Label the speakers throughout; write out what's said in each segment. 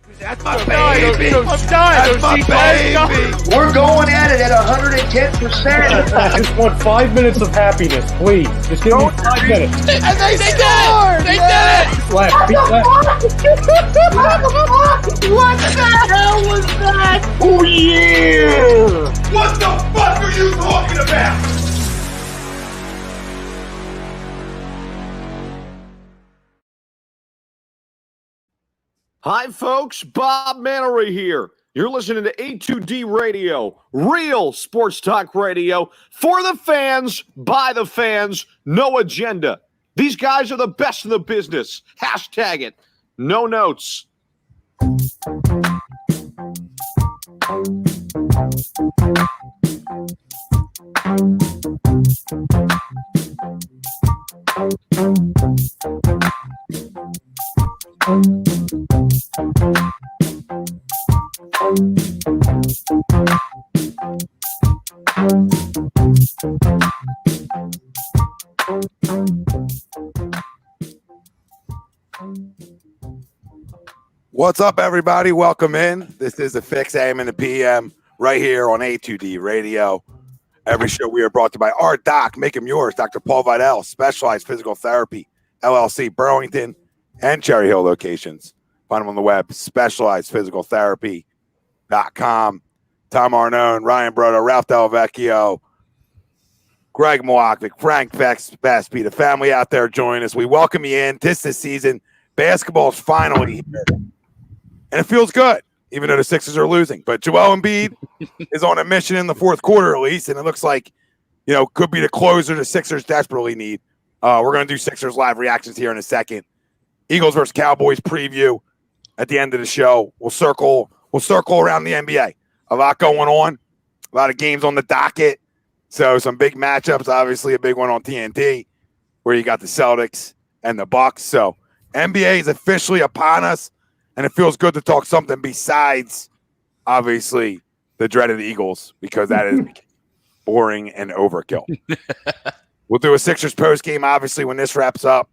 Speaker 1: That's my baby.
Speaker 2: I'm dying.
Speaker 1: That's my baby.
Speaker 3: We're going at it at 110%.
Speaker 2: I just want 5 minutes of happiness, please. Just give me 5 minutes.
Speaker 1: And they scored. They did it.
Speaker 2: Left. Beat left.
Speaker 3: What the hell was that?
Speaker 2: Oh, yeah.
Speaker 1: What the fuck are you talking about?
Speaker 4: Hi, folks. Bob Mannery here. You're listening to A2D Radio, real sports talk radio for the fans, by the fans, no agenda. These guys are the best in the business. Hashtag it. No notes.
Speaker 5: What's up, everybody? Welcome in. This is the Fix AM and the PM right here on A2D Radio. Every show we are brought to you by our doc, make him yours, Dr. Paul Vidal, Specialized Physical Therapy, LLC, Burlington and Cherry Hill locations. Find them on the web, specializedphysicaltherapy.com. Tom Arnone, Ryan Brodo, Ralph Delvecchio, Greg Moakvik, Frank Vespi, the family out there join us. We welcome you in. This season, basketball is finally here. And it feels good, even though the Sixers are losing. But Joel Embiid is on a mission in the fourth quarter, at least, and it looks like, could be the closer the Sixers desperately need. We're going to do Sixers live reactions here in a second. Eagles versus Cowboys preview at the end of the show. We'll circle around the NBA. A lot going on, a lot of games on the docket. So some big matchups, obviously a big one on TNT, where you got the Celtics and the Bucks. So NBA is officially upon us. And it feels good to talk something besides, obviously, the dreaded Eagles, because that is boring and overkill. We'll do a Sixers postgame, obviously, when this wraps up.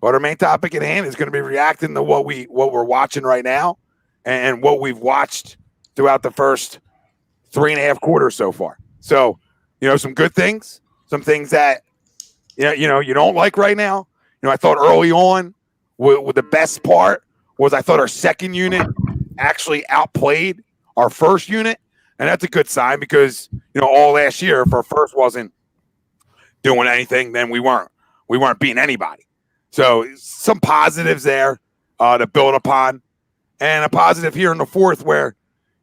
Speaker 5: But our main topic at hand is going to be reacting to what we're watching right now and what we've watched throughout the first 3.5 quarters so far. So, some good things, some things that you don't like right now. I thought early on, with the best part was I thought our second unit actually outplayed our first unit, and that's a good sign because all last year if our first wasn't doing anything, then we weren't beating anybody. So some positives there to build upon, and a positive here in the fourth where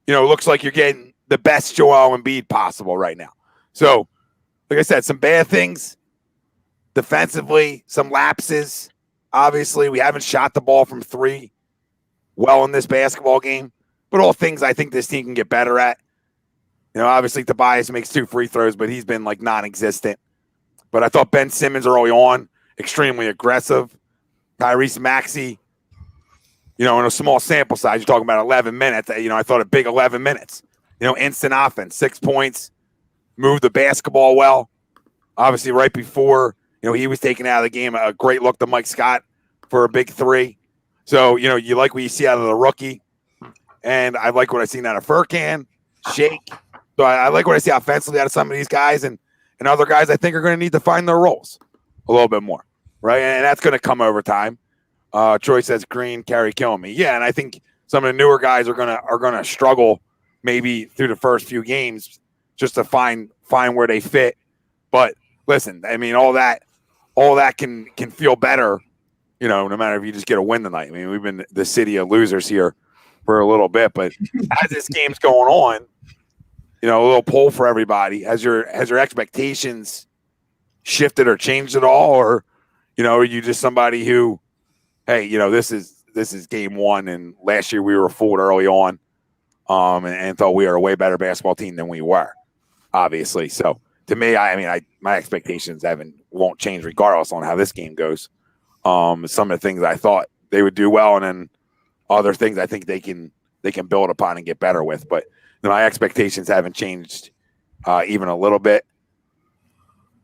Speaker 5: it looks like you're getting the best Joel Embiid possible right now. So like I said, some bad things defensively, some lapses. Obviously, we haven't shot the ball from three well in this basketball game, but all things I think this team can get better at. Obviously, Tobias makes 2 free throws, but he's been like non-existent. But I thought Ben Simmons early on, extremely aggressive. Tyrese Maxey, in a small sample size, you're talking about 11 minutes. I thought a big 11 minutes. Instant offense, 6 points, moved the basketball well. Obviously, right before he was taken out of the game, a great look to Mike Scott for a big 3. So, you like what you see out of the rookie. And I like what I've seen out of Furkan, Shake. So I like what I see offensively out of some of these guys. And other guys I think are going to need to find their roles a little bit more, right? And that's going to come over time. Troy says, Green, Carey, killing me. Yeah, and I think some of the newer guys are gonna struggle maybe through the first few games just to find where they fit. But listen, I mean, all that can feel better, no matter if you just get a win tonight. I mean, we've been the city of losers here for a little bit, but as this game's going on, a little poll for everybody. Has your expectations shifted or changed at all? Or, are you just somebody who, hey, this is game one, and last year we were fooled early on, and thought we were a way better basketball team than we were, obviously. So to me, my expectations won't change regardless on how this game goes. Some of the things I thought they would do well, and then other things I think they can build upon and get better with. But my expectations haven't changed even a little bit.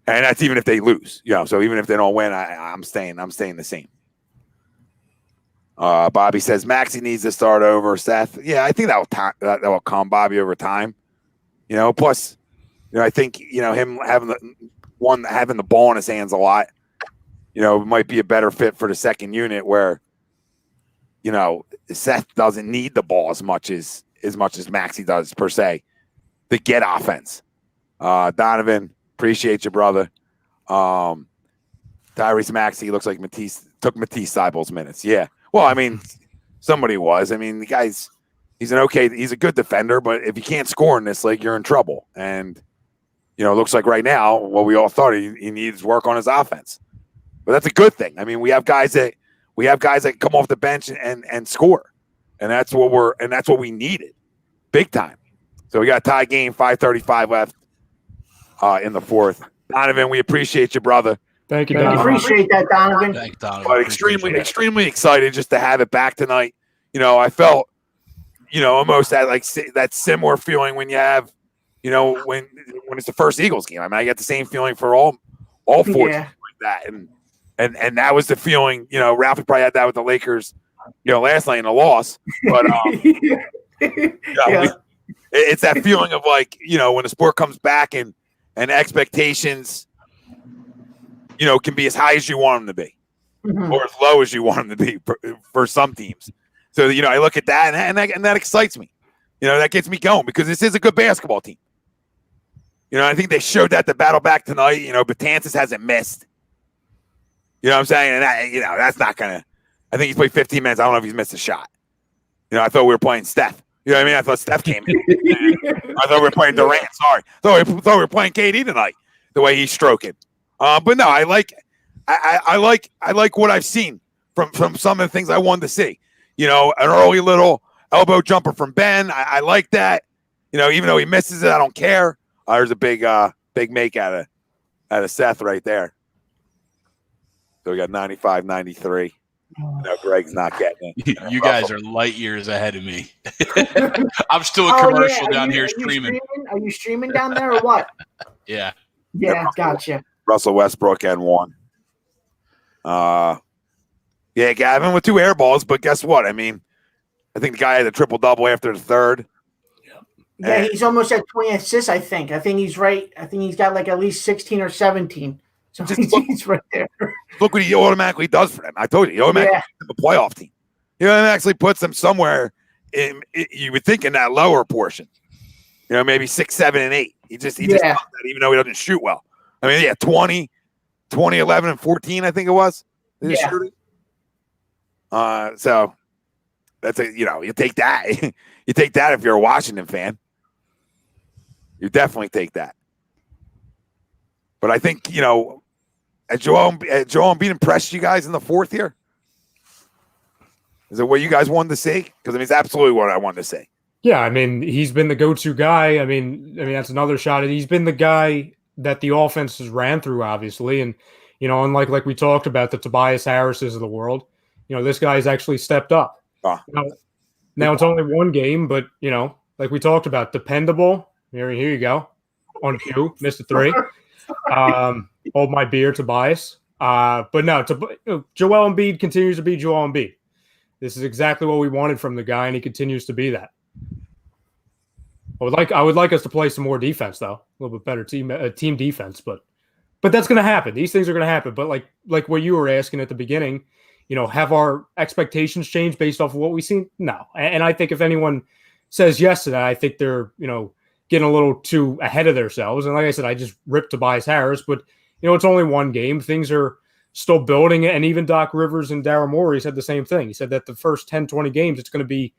Speaker 5: And that's even if they lose, so even if they don't win, I'm staying the same. Bobby says Maxey needs to start over Seth. Yeah, I think that will calm Bobby over time. Plus, I think him having the ball in his hands a lot, might be a better fit for the second unit where, Seth doesn't need the ball as much as Maxey does per se to get offense. Donovan, appreciate you, brother. Tyrese Maxey looks like took Matisse Thybulle's minutes. Yeah. Well, I mean, somebody was. I mean, the guy's he's a good defender, but if you can't score in this league, you're in trouble. And it looks like right now, what we all thought he needs work on his offense. But that's a good thing. I mean, we have guys that come off the bench and score. And that's what we needed. Big time. So we got a tie game, 5:35 left in the fourth. Donovan, we appreciate you, brother.
Speaker 2: Thank you,
Speaker 3: I
Speaker 2: Donovan.
Speaker 3: appreciate that, Donovan.
Speaker 6: Thank you, Donovan.
Speaker 5: But extremely excited just to have it back tonight. I felt, almost that similar feeling when you have, when it's the first Eagles game. I mean, I get the same feeling for all four teams like that, and that was the feeling. Ralphie probably had that with the Lakers, last night in a loss. But it's that feeling of when the sport comes back and expectations. Can be as high as you want them to be, or as low as you want them to be for some teams. So, I look at that and that excites me. That gets me going because this is a good basketball team. I think they showed that the battle back tonight. Betances hasn't missed. You know what I'm saying? And that, that's not going to – I think he's played 15 minutes. I don't know if he's missed a shot. I thought we were playing Steph. You know what I mean? I thought Steph came in. I thought we were playing Durant. Sorry. I thought we were playing KD tonight, the way he's stroking. But no, I like what I've seen from some of the things I wanted to see. An early little elbow jumper from Ben. I like that. Even though he misses it, I don't care. There's a big make out of Seth right there. So we got 95-93. Greg's not getting it.
Speaker 6: You guys are light years ahead of me. I'm still a commercial down here streaming.
Speaker 3: Are you streaming down there or what?
Speaker 6: Yeah.
Speaker 3: Yeah, gotcha.
Speaker 5: Russell Westbrook had one. Yeah, Gavin with 2 air balls, but guess what? I mean, I think the guy had a triple-double after the third.
Speaker 3: Yeah, he's almost at 20 assists, I think. I think he's right. I think he's got at least 16 or 17. So he's right there.
Speaker 5: Look what he automatically does for them. I told you, he automatically puts them a playoff team. He actually puts them somewhere you would think in that lower portion. Maybe 6, 7, and 8. He just does that even though he doesn't shoot well. I mean, 20, 11, and 14, I think it was. So that's you take that. You take that if you're a Washington fan. You definitely take that. But I think, Joel Embiid impressed you guys in the fourth here? Is it what you guys wanted to see? Because, it's absolutely what I wanted to see.
Speaker 2: Yeah, I mean, he's been the go-to guy. I mean, that's another shot. He's been the guy that the offense has ran through, obviously. And, unlike like we talked about the Tobias Harrises of the world, this guy's actually stepped up. Now it's only one game, but, like we talked about, dependable. Here you go. On cue, missed a 3. Hold my beer, Tobias. But no, Joel Embiid continues to be Joel Embiid. This is exactly what we wanted from the guy, and he continues to be that. I would like us to play some more defense, though. A little bit better team defense, but that's going to happen. These things are going to happen. But like what you were asking at the beginning, have our expectations changed based off of what we've seen? No. And I think if anyone says yes to that, I think they're getting a little too ahead of themselves. And like I said, I just ripped Tobias Harris, but it's only one game. Things are still building, and even Doc Rivers and Daryl Morey said the same thing. He said that the first 10, 20 games, it's going to be,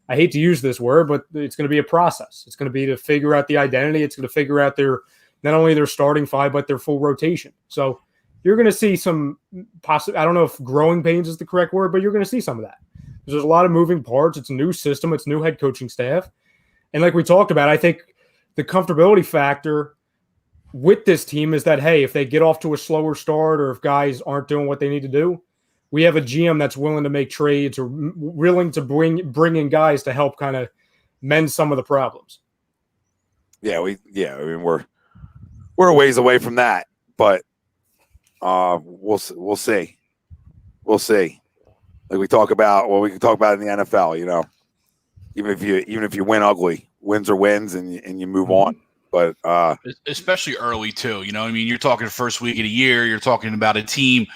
Speaker 2: I hate to use this word, but it's going to be a process. It's going to be to figure out the identity. It's going to figure out not only their starting 5, but their full rotation. So you're going to see some I don't know if growing pains is the correct word, but you're going to see some of that. There's a lot of moving parts. It's a new system. It's new head coaching staff. And like we talked about, I think the comfortability factor with this team is that, hey, if they get off to a slower start or if guys aren't doing what they need to do, we have a GM that's willing to make trades or willing to bring in guys to help kind of mend some of the problems.
Speaker 5: Yeah, we're a ways away from that, but we'll see. We'll see. Like we talk about, we can talk about in the NFL. Even if you win ugly, wins are wins, and you move on. But
Speaker 6: especially early too. You're talking first week of the year. You're talking about a team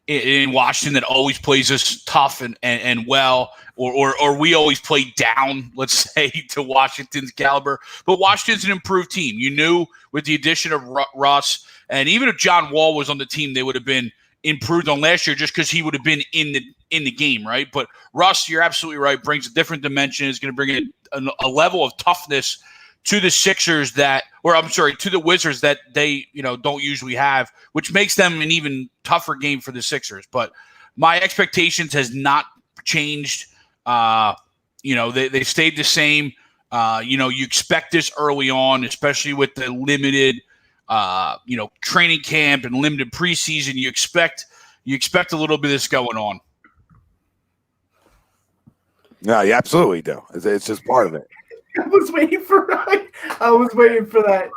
Speaker 6: in Washington that always plays us tough and well, or we always play down, let's say, to Washington's caliber. But Washington's an improved team. You knew with the addition of Russ, and even if John Wall was on the team, they would have been improved on last year just because he would have been in the game, right? But Russ, you're absolutely right, brings a different dimension. Is going to bring a level of toughness to the Sixers to the Wizards that they, don't usually have, which makes them an even tougher game for the Sixers. But my expectations has not changed. They stayed the same. You expect this early on, especially with the limited, training camp and limited preseason. You expect a little bit of this going on.
Speaker 5: No, you absolutely do. It's just part of it.
Speaker 3: I was waiting for that. I was waiting for that.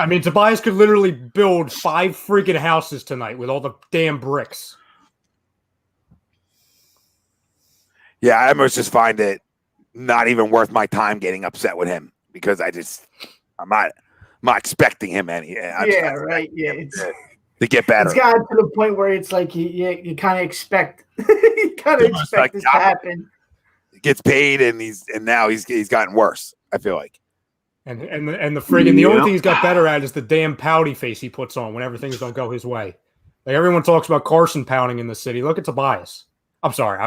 Speaker 2: I mean, Tobias could literally build 5 freaking houses tonight with all the damn bricks.
Speaker 5: Yeah, I almost just find it not even worth my time getting upset with him because I'm not expecting him any.
Speaker 3: Right. Yeah,
Speaker 5: to get better.
Speaker 3: It's gotten to the point where it's like you kind of expect this to happen.
Speaker 5: He gets paid, and now he's gotten worse. I feel like.
Speaker 2: And the friggin' the only thing he's got better at is the damn pouty face he puts on whenever things don't go his way. Like everyone talks about Carson pouting in the city. Look at Tobias. I'm sorry,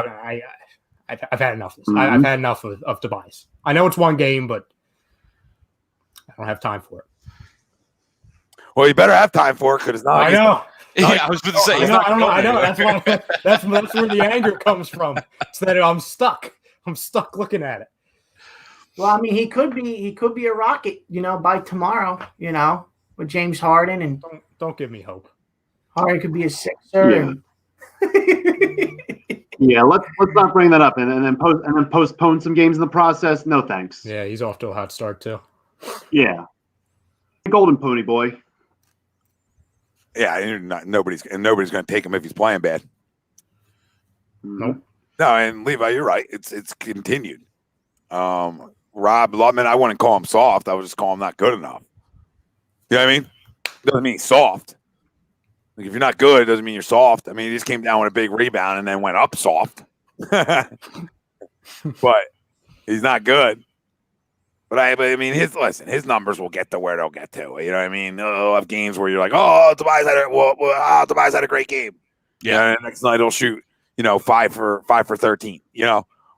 Speaker 2: I've had enough of this. I've had enough of Tobias. I know it's one game, but I don't have time for it.
Speaker 5: Well, you better have time for it because it's not.
Speaker 2: I know.
Speaker 6: I was going to say.
Speaker 2: I know. That's where the anger comes from. It's that I'm stuck. I'm stuck looking at it.
Speaker 3: Well, I mean, he could be a Rocket, by tomorrow, with James Harden, and
Speaker 2: don't give me hope.
Speaker 3: Harden could be a Sixer.
Speaker 7: Yeah, let's not bring that up and then postpone some games in the process. No thanks.
Speaker 2: Yeah, he's off to a hot start too.
Speaker 7: Yeah, golden pony boy.
Speaker 5: Yeah, nobody's going to take him if he's playing bad.
Speaker 2: Nope.
Speaker 5: No, and Levi, you're right. It's continued. Rob Lutman, I wouldn't call him soft. I would just call him not good enough. You know what I mean? Doesn't mean soft. Like if you're not good, it doesn't mean you're soft. I mean, he just came down with a big rebound and then went up soft. But he's not good. But I mean, his numbers will get to where they'll get to. You know what I mean? They'll have games where you're like, oh, Tobias had a great game. Yeah. And next night he'll shoot, 5 for 13,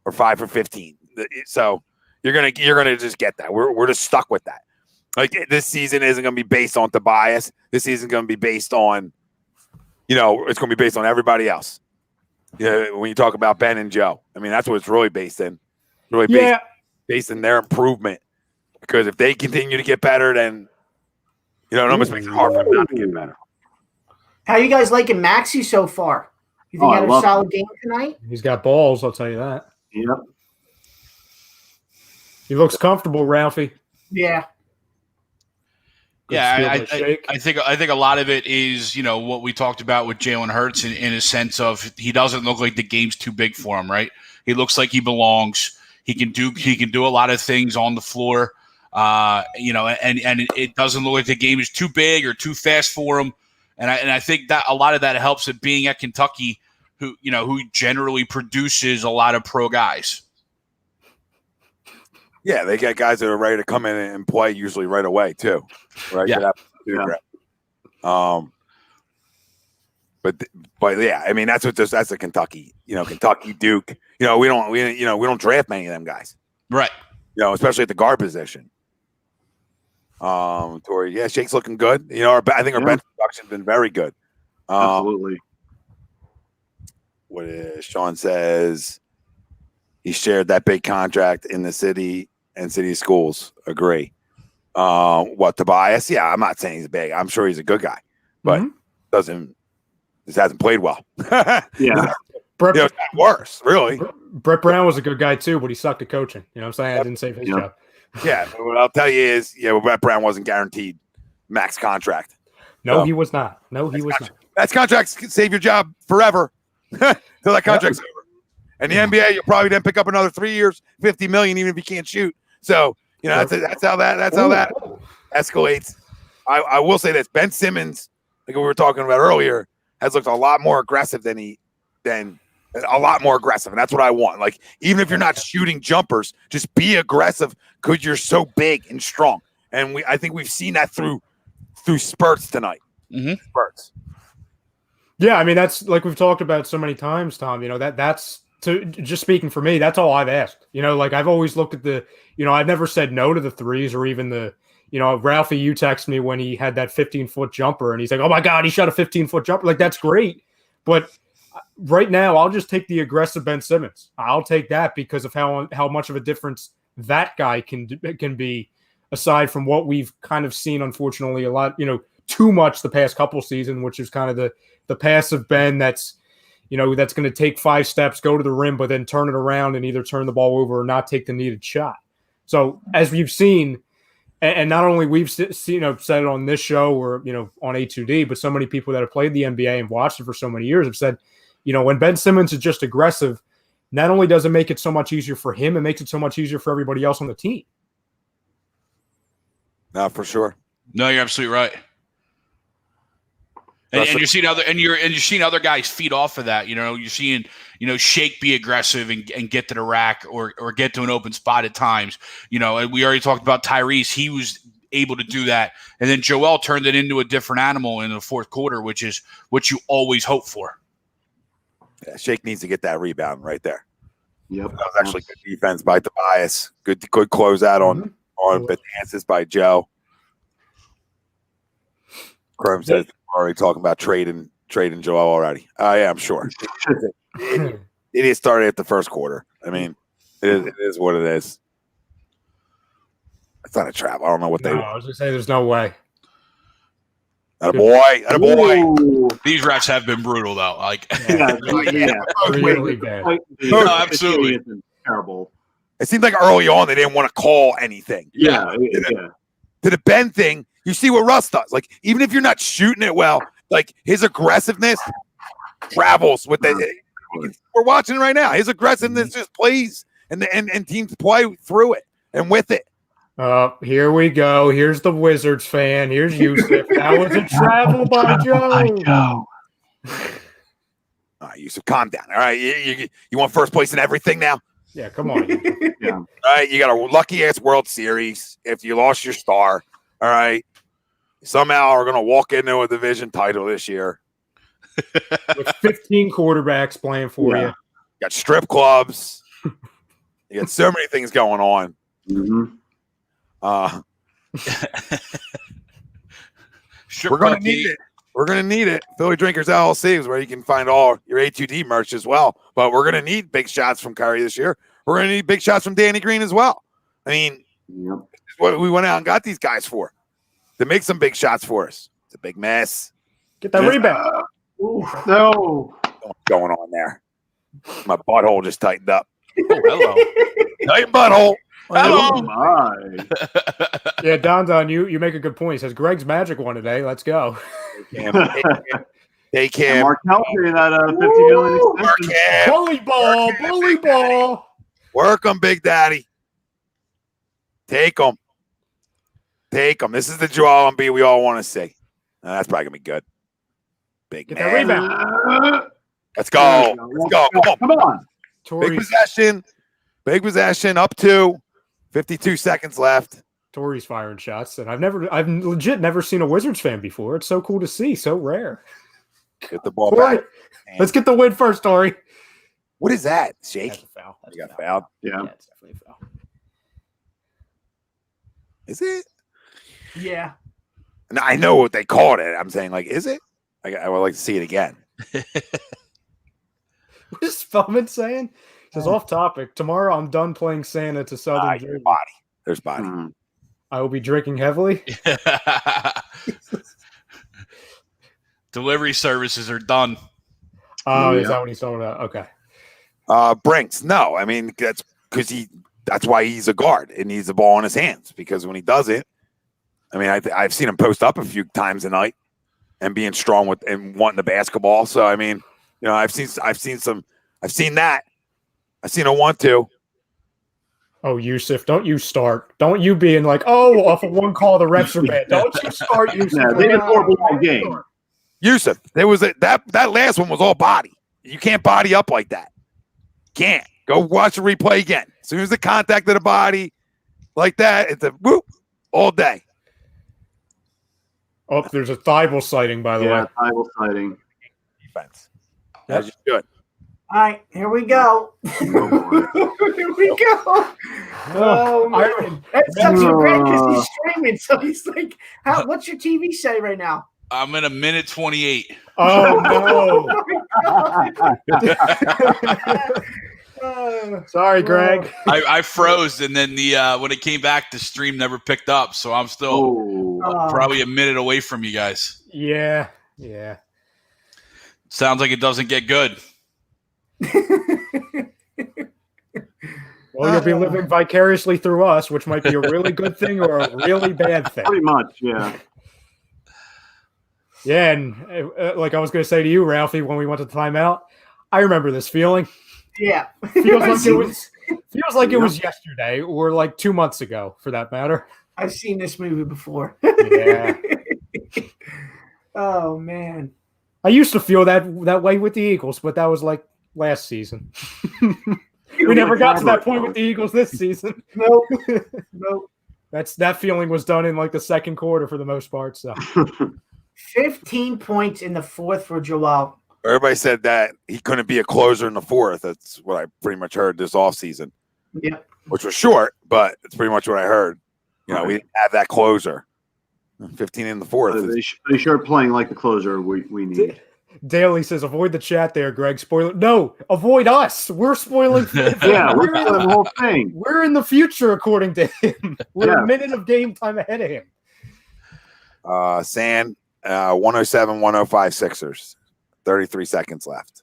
Speaker 5: or 5 for 15. So you're gonna just get that. We're just stuck with that. Like this season isn't gonna be based on Tobias. This season is gonna be based on, it's gonna be based on everybody else. When you talk about Ben and Joe, I mean that's what it's really based in. Based in their improvement. Because if they continue to get better, then it almost makes it hard for them not to get better.
Speaker 3: How you guys liking Maxey so far? You think he had a solid game tonight?
Speaker 2: He's got balls, I'll tell you that.
Speaker 7: Yep.
Speaker 2: He looks comfortable, Ralphie.
Speaker 3: Yeah.
Speaker 6: I think a lot of it is, what we talked about with Jalen Hurts in a sense of he doesn't look like the game's too big for him, right? He looks like he belongs. He can do a lot of things on the floor, and it doesn't look like the game is too big or too fast for him. And I think that a lot of that helps it being at Kentucky, who generally produces a lot of pro guys.
Speaker 5: Yeah, they get guys that are ready to come in and play usually right away too, right?
Speaker 6: Yeah.
Speaker 5: But yeah, I mean that's a Kentucky, Kentucky Duke. We don't draft many of them guys,
Speaker 6: right?
Speaker 5: Especially at the guard position. Tori, yeah, Shake's looking good. I think our bench production's been very good.
Speaker 7: Absolutely.
Speaker 5: What is Sean says? He shared that big contract in the city and city schools. Agree. What Tobias? Yeah, I'm not saying he's big. I'm sure he's a good guy, but hasn't played well.
Speaker 7: Yeah.
Speaker 5: It's worse, really.
Speaker 2: Brett Brown was a good guy too, but he sucked at coaching. You know what I'm saying? I didn't save his job.
Speaker 5: Yeah, what I'll tell you is, Brett Brown wasn't guaranteed max contract.
Speaker 2: No, he was not. No, he was not.
Speaker 5: That's contracts can save your job forever till that contract's over. And the NBA, you'll probably then pick up another 3 years, $50 million, even if you can't shoot. So that's how that escalates. I will say this: Ben Simmons, like we were talking about earlier, has looked a lot more aggressive than a lot more aggressive, and that's what I want. Like, even if you're not shooting jumpers, just be aggressive because you're so big and strong. And I think we've seen that through spurts tonight.
Speaker 6: Mm-hmm.
Speaker 5: Spurts.
Speaker 2: Yeah, I mean, that's like we've talked about so many times, Tom. That's to just speaking for me. That's all I've asked. Like I've always looked at I've never said no to the threes or even the. Ralphie, you texted me when he had that 15-foot jumper, and he's like, "Oh my God, he shot a 15-foot jumper!" Like that's great, but right now, I'll just take the aggressive Ben Simmons. I'll take that because of how much of a difference that guy can be. Aside from what we've kind of seen, unfortunately, a lot, too much the past couple seasons, which is kind of the passive Ben that's going to take 5 steps, go to the rim, but then turn it around and either turn the ball over or not take the needed shot. So as we've seen. And not only we've said it on this show or, on A2D, but so many people that have played the NBA and watched it for so many years have said, when Ben Simmons is just aggressive, not only does it make it so much easier for him, it makes it so much easier for everybody else on the team.
Speaker 5: No, for sure.
Speaker 6: No, you're absolutely right. And you're seeing other guys feed off of that. You're seeing Shake be aggressive and get to the rack or get to an open spot at times. And we already talked about Tyrese. He was able to do that, and then Joel turned it into a different animal in the fourth quarter, which is what you always hope for.
Speaker 5: Yeah, Shake needs to get that rebound right there.
Speaker 7: Yep,
Speaker 5: that was actually good defense by Tobias. Good closeout on Betances by Joe. Chrome says we're already talking about trading Joel already. Yeah, I'm sure. It is started at the first quarter. I mean, it is what it is. It's not a trap. I don't know what they.
Speaker 2: I was gonna say there's no way.
Speaker 5: Attaboy.
Speaker 6: These refs have been brutal though.
Speaker 2: Really bad.
Speaker 6: No, absolutely.
Speaker 7: Terrible.
Speaker 5: It seemed like early on they didn't want to call anything.
Speaker 7: Yeah.
Speaker 5: To the Ben thing, you see what Russ does. Like, even if you're not shooting it well, like his aggressiveness travels with the. We're watching right now. His aggressiveness just plays, and teams play through it and with it.
Speaker 2: Here we go. Here's the Wizards fan. Here's Yusuf. That was a travel by Joe.
Speaker 5: All right, Yusuf, calm down. All right, you want first place in everything now?
Speaker 2: Yeah, come on.
Speaker 5: Yeah. All right, you got a lucky ass World Series. If you lost your star, all right, somehow are going to walk into a division title this year.
Speaker 2: With 15 quarterbacks playing for you.
Speaker 5: You got strip clubs. You got so many things going on.
Speaker 7: Mm-hmm.
Speaker 5: We're going to need it. We're going to need it. Philly Drinkers LLC is where you can find all your A2D merch as well. But we're going to need big shots from Curry this year. We're going to need big shots from Danny Green as well. I mean, that's what we went out and got these guys for, to make some big shots for us. It's a big mess.
Speaker 2: Get that rebound.
Speaker 7: No.
Speaker 5: What's going on there? My butthole just tightened up.
Speaker 6: Oh, hello.
Speaker 5: Tight butthole.
Speaker 7: Oh, my.
Speaker 2: Yeah, Don, you make a good point. He says Greg's Magic won today. Let's go.
Speaker 5: Take him.
Speaker 7: Markel getting that $50 million extension.
Speaker 2: Bully ball.
Speaker 5: Work them, Big Daddy. Take them. This is the Joel Embiid we all want to see. That's probably going to be good. Big
Speaker 2: Get
Speaker 5: man.
Speaker 2: that rebound.
Speaker 5: Let's go.
Speaker 7: Come on.
Speaker 5: Big possession. Up 2. 52 seconds left.
Speaker 2: Torrey's firing shots, and I've legit never seen a Wizards fan before. It's so cool to see. So rare.
Speaker 5: Get the ball back.
Speaker 2: Let's get the win first, Torrey.
Speaker 5: What is that, Shake?
Speaker 2: That's a foul.
Speaker 5: You got fouled.
Speaker 7: Yeah.
Speaker 2: It's definitely a foul.
Speaker 5: Is it?
Speaker 3: Yeah.
Speaker 5: No, I know what they called it. I'm saying, like, is it? I would like to see it again.
Speaker 2: What is Spellman saying? He says, off topic. Tomorrow I'm done playing Santa to Southern Jersey.
Speaker 5: There's body.
Speaker 2: I will be drinking heavily.
Speaker 6: Delivery services are done.
Speaker 2: Oh, is that what he's talking about? Okay.
Speaker 5: Brinks. No, I mean, that's why he's a guard and needs the ball in his hands, because when he does it, I mean, I've seen him post up a few times a night. and being strong with and wanting the basketball. So I mean, I've seen that. I've seen a 1-2.
Speaker 2: Oh, Yusuf, don't you start. Don't you being like, oh, off of one call, the refs are bad. Don't you start, Yusuf.
Speaker 7: Yeah, they did a horrible game.
Speaker 5: Yusuf, there was that last one was all body. You can't body up like that. Can't. Go watch the replay again. As soon as the contact of the body like that, it's a whoop all day.
Speaker 2: Oh, there's a Thibault sighting, by the way.
Speaker 7: Yeah, Thibault sighting.
Speaker 5: Defense. As you should.
Speaker 3: All right, here we go. Here we go. Oh, man. That sucks for Greg because he's streaming. So he's like, what's your TV say right now?
Speaker 6: I'm in a minute 28.
Speaker 2: Oh, no. Sorry, Greg.
Speaker 6: I froze, and then when it came back, the stream never picked up. So I'm still probably a minute away from you guys.
Speaker 2: Yeah.
Speaker 6: Sounds like it doesn't get good.
Speaker 2: Well, you'll be living vicariously through us, which might be a really good thing or a really bad thing.
Speaker 7: Pretty much, yeah.
Speaker 2: Yeah, and like I was going to say to you, Ralphie, when we went to timeout, I remember this feeling.
Speaker 3: Yeah.
Speaker 2: Feels like it was yesterday or like 2 months ago, for that matter.
Speaker 3: I've seen this movie before.
Speaker 2: Yeah.
Speaker 3: Oh, man.
Speaker 2: I used to feel that way with the Eagles, but that was like last season. We never got to that point with the Eagles this season.
Speaker 3: Nope.
Speaker 2: That feeling was done in like the second quarter for the most part. So
Speaker 3: 15 points in the fourth for Joel.
Speaker 5: Everybody said that he couldn't be a closer in the fourth. That's what I pretty much heard this offseason.
Speaker 3: Yeah.
Speaker 5: Which was short, but it's pretty much what I heard. We didn't have that closer. 15 in the fourth.
Speaker 7: They sure playing like the closer we need.
Speaker 2: Daly says, avoid the chat there, Greg. Spoiler. No, avoid us. We're spoiling.
Speaker 7: Yeah, we're spoiling the whole thing.
Speaker 2: We're in the future, according to him. We're a minute of game time ahead of him.
Speaker 5: 107-105 Sixers. 33 seconds left.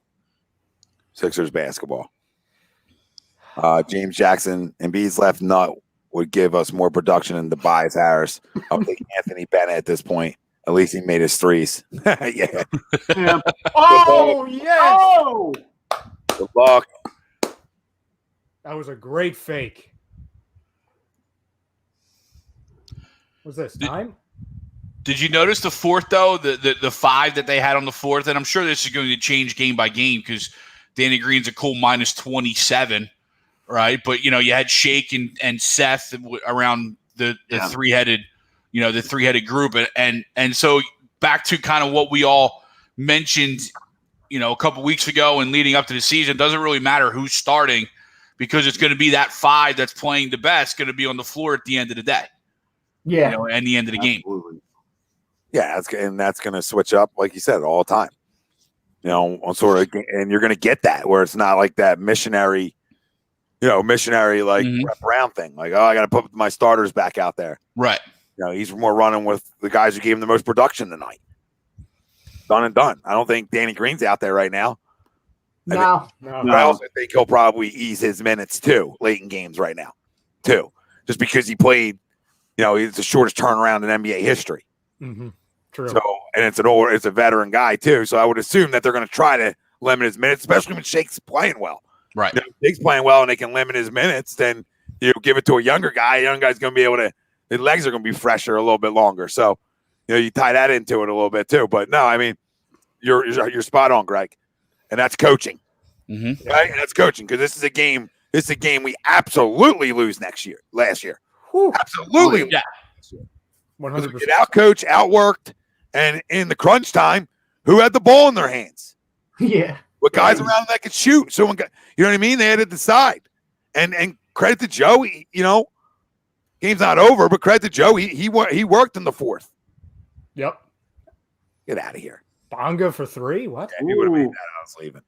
Speaker 5: Sixers basketball. James Jackson and Embiid's left nut would give us more production than Tobias Harris. I'll take Anthony Bennett at this point. At least he made his threes. Yeah.
Speaker 2: Oh, yes.
Speaker 3: Oh!
Speaker 5: Good luck.
Speaker 2: That was a great fake. What's this, time?
Speaker 6: Did you notice the fourth, though, the five that they had on the fourth? And I'm sure this is going to change game by game because Danny Green's a cool minus 27, right? But, you had Shake and Seth around the three-headed – the three-headed group. And so back to kind of what we all mentioned, a couple weeks ago and leading up to the season, it doesn't really matter who's starting because it's going to be that five that's playing the best going to be on the floor at the end of the day.
Speaker 3: Yeah.
Speaker 6: And the end of the game.
Speaker 5: Yeah, that's going to switch up, like you said, all the time. On sort of, and you're going to get that where it's not like that missionary like Brett Brown thing. Like, I got to put my starters back out there.
Speaker 6: Right.
Speaker 5: He's more running with the guys who gave him the most production tonight. Done and done. I don't think Danny Green's out there right now.
Speaker 3: No.
Speaker 5: I also think he'll probably ease his minutes too, late in games right now, too. Just because he played, he's the shortest turnaround in NBA history.
Speaker 2: Mm-hmm. True.
Speaker 5: So, and it's a veteran guy too. So I would assume that they're going to try to limit his minutes, especially when Shake's playing well.
Speaker 6: Right.
Speaker 5: If Shake's playing well and they can limit his minutes, then give it to a younger guy. A young guy's going to be able to. His legs are going to be fresher a little bit longer. So, you tie that into it a little bit too. But no, I mean, you're spot on, Greg. And that's coaching.
Speaker 6: Mm-hmm.
Speaker 5: Right? And that's coaching because this is a game we absolutely lose last year.
Speaker 2: Whew.
Speaker 5: Absolutely.
Speaker 6: Yeah.
Speaker 2: 100%.
Speaker 5: Get out-coached, outworked, and in the crunch time, who had the ball in their hands?
Speaker 3: Yeah.
Speaker 5: What guys around that could shoot? You know what I mean? They had to decide. And credit to Joe, game's not over, but credit to Joe. He worked in the fourth.
Speaker 2: Yep.
Speaker 5: Get out of here.
Speaker 2: Bonga for three? What?
Speaker 5: Yeah, he would have made that. I was leaving.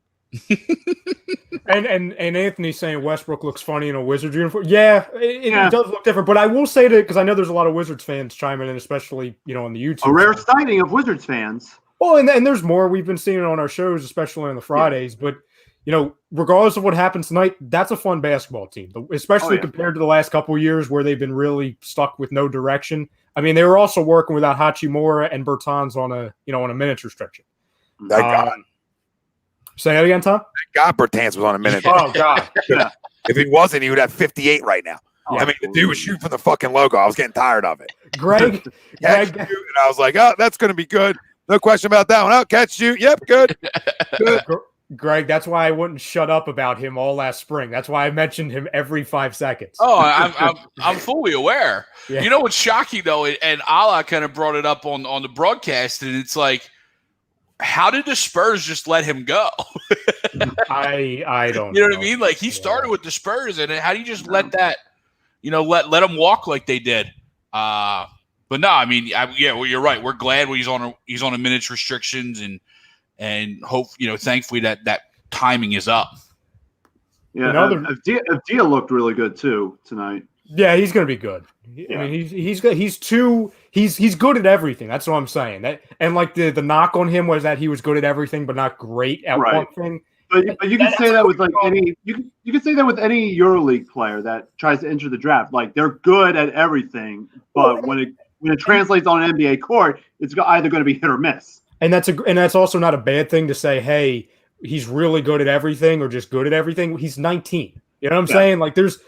Speaker 2: and Anthony saying Westbrook looks funny in a Wizards uniform. Yeah, it does look different. But I will say that because I know there's a lot of Wizards fans chiming in, especially on the YouTube.
Speaker 7: A rare sighting of Wizards fans.
Speaker 2: Well, and there's more. We've been seeing it on our shows, especially on the Fridays. But regardless of what happens tonight, that's a fun basketball team, especially compared to the last couple of years where they've been really stuck with no direction. I mean, they were also working without Hachimura and Bertans on a minutes restriction.
Speaker 5: Thank God.
Speaker 2: Say that again, Tom?
Speaker 5: Thank God Bertans was on a minute.
Speaker 2: Oh, God.
Speaker 5: Yeah. If he wasn't, he would have 58 right now. I mean, the dude was shooting from the fucking logo. I was getting tired of it.
Speaker 2: Greg,
Speaker 5: and I was like, oh, that's going to be good. No question about that one. Oh, catch, shoot. Yep, good. Good.
Speaker 2: Greg, that's why I wouldn't shut up about him all last spring. That's why I mentioned him every 5 seconds.
Speaker 6: Oh, I'm fully aware. Yeah. You know what's shocking though, and Ala kind of brought it up on the broadcast, and it's like, how did the Spurs just let him go?
Speaker 2: I don't.
Speaker 6: You know what I mean? Like he started with the Spurs, and how do you just let that? Let him walk like they did. But no, I mean, well, you're right. We're glad he's on a minutes restrictions and hope, thankfully that timing is up.
Speaker 7: Yeah, Avdia looked really good too tonight.
Speaker 2: Yeah, he's going to be good. Yeah. I mean, he's good at everything. That's what I'm saying. And like the knock on him was that he was good at everything, but not great at one thing.
Speaker 7: But you can say that with like any you can say that with any EuroLeague player that tries to enter the draft. Like they're good at everything, but when it translates on an NBA court, it's either going to be hit or miss.
Speaker 2: And that's also not a bad thing to say, hey, he's really good at everything or just good at everything. He's 19. You know what I'm saying? Like there's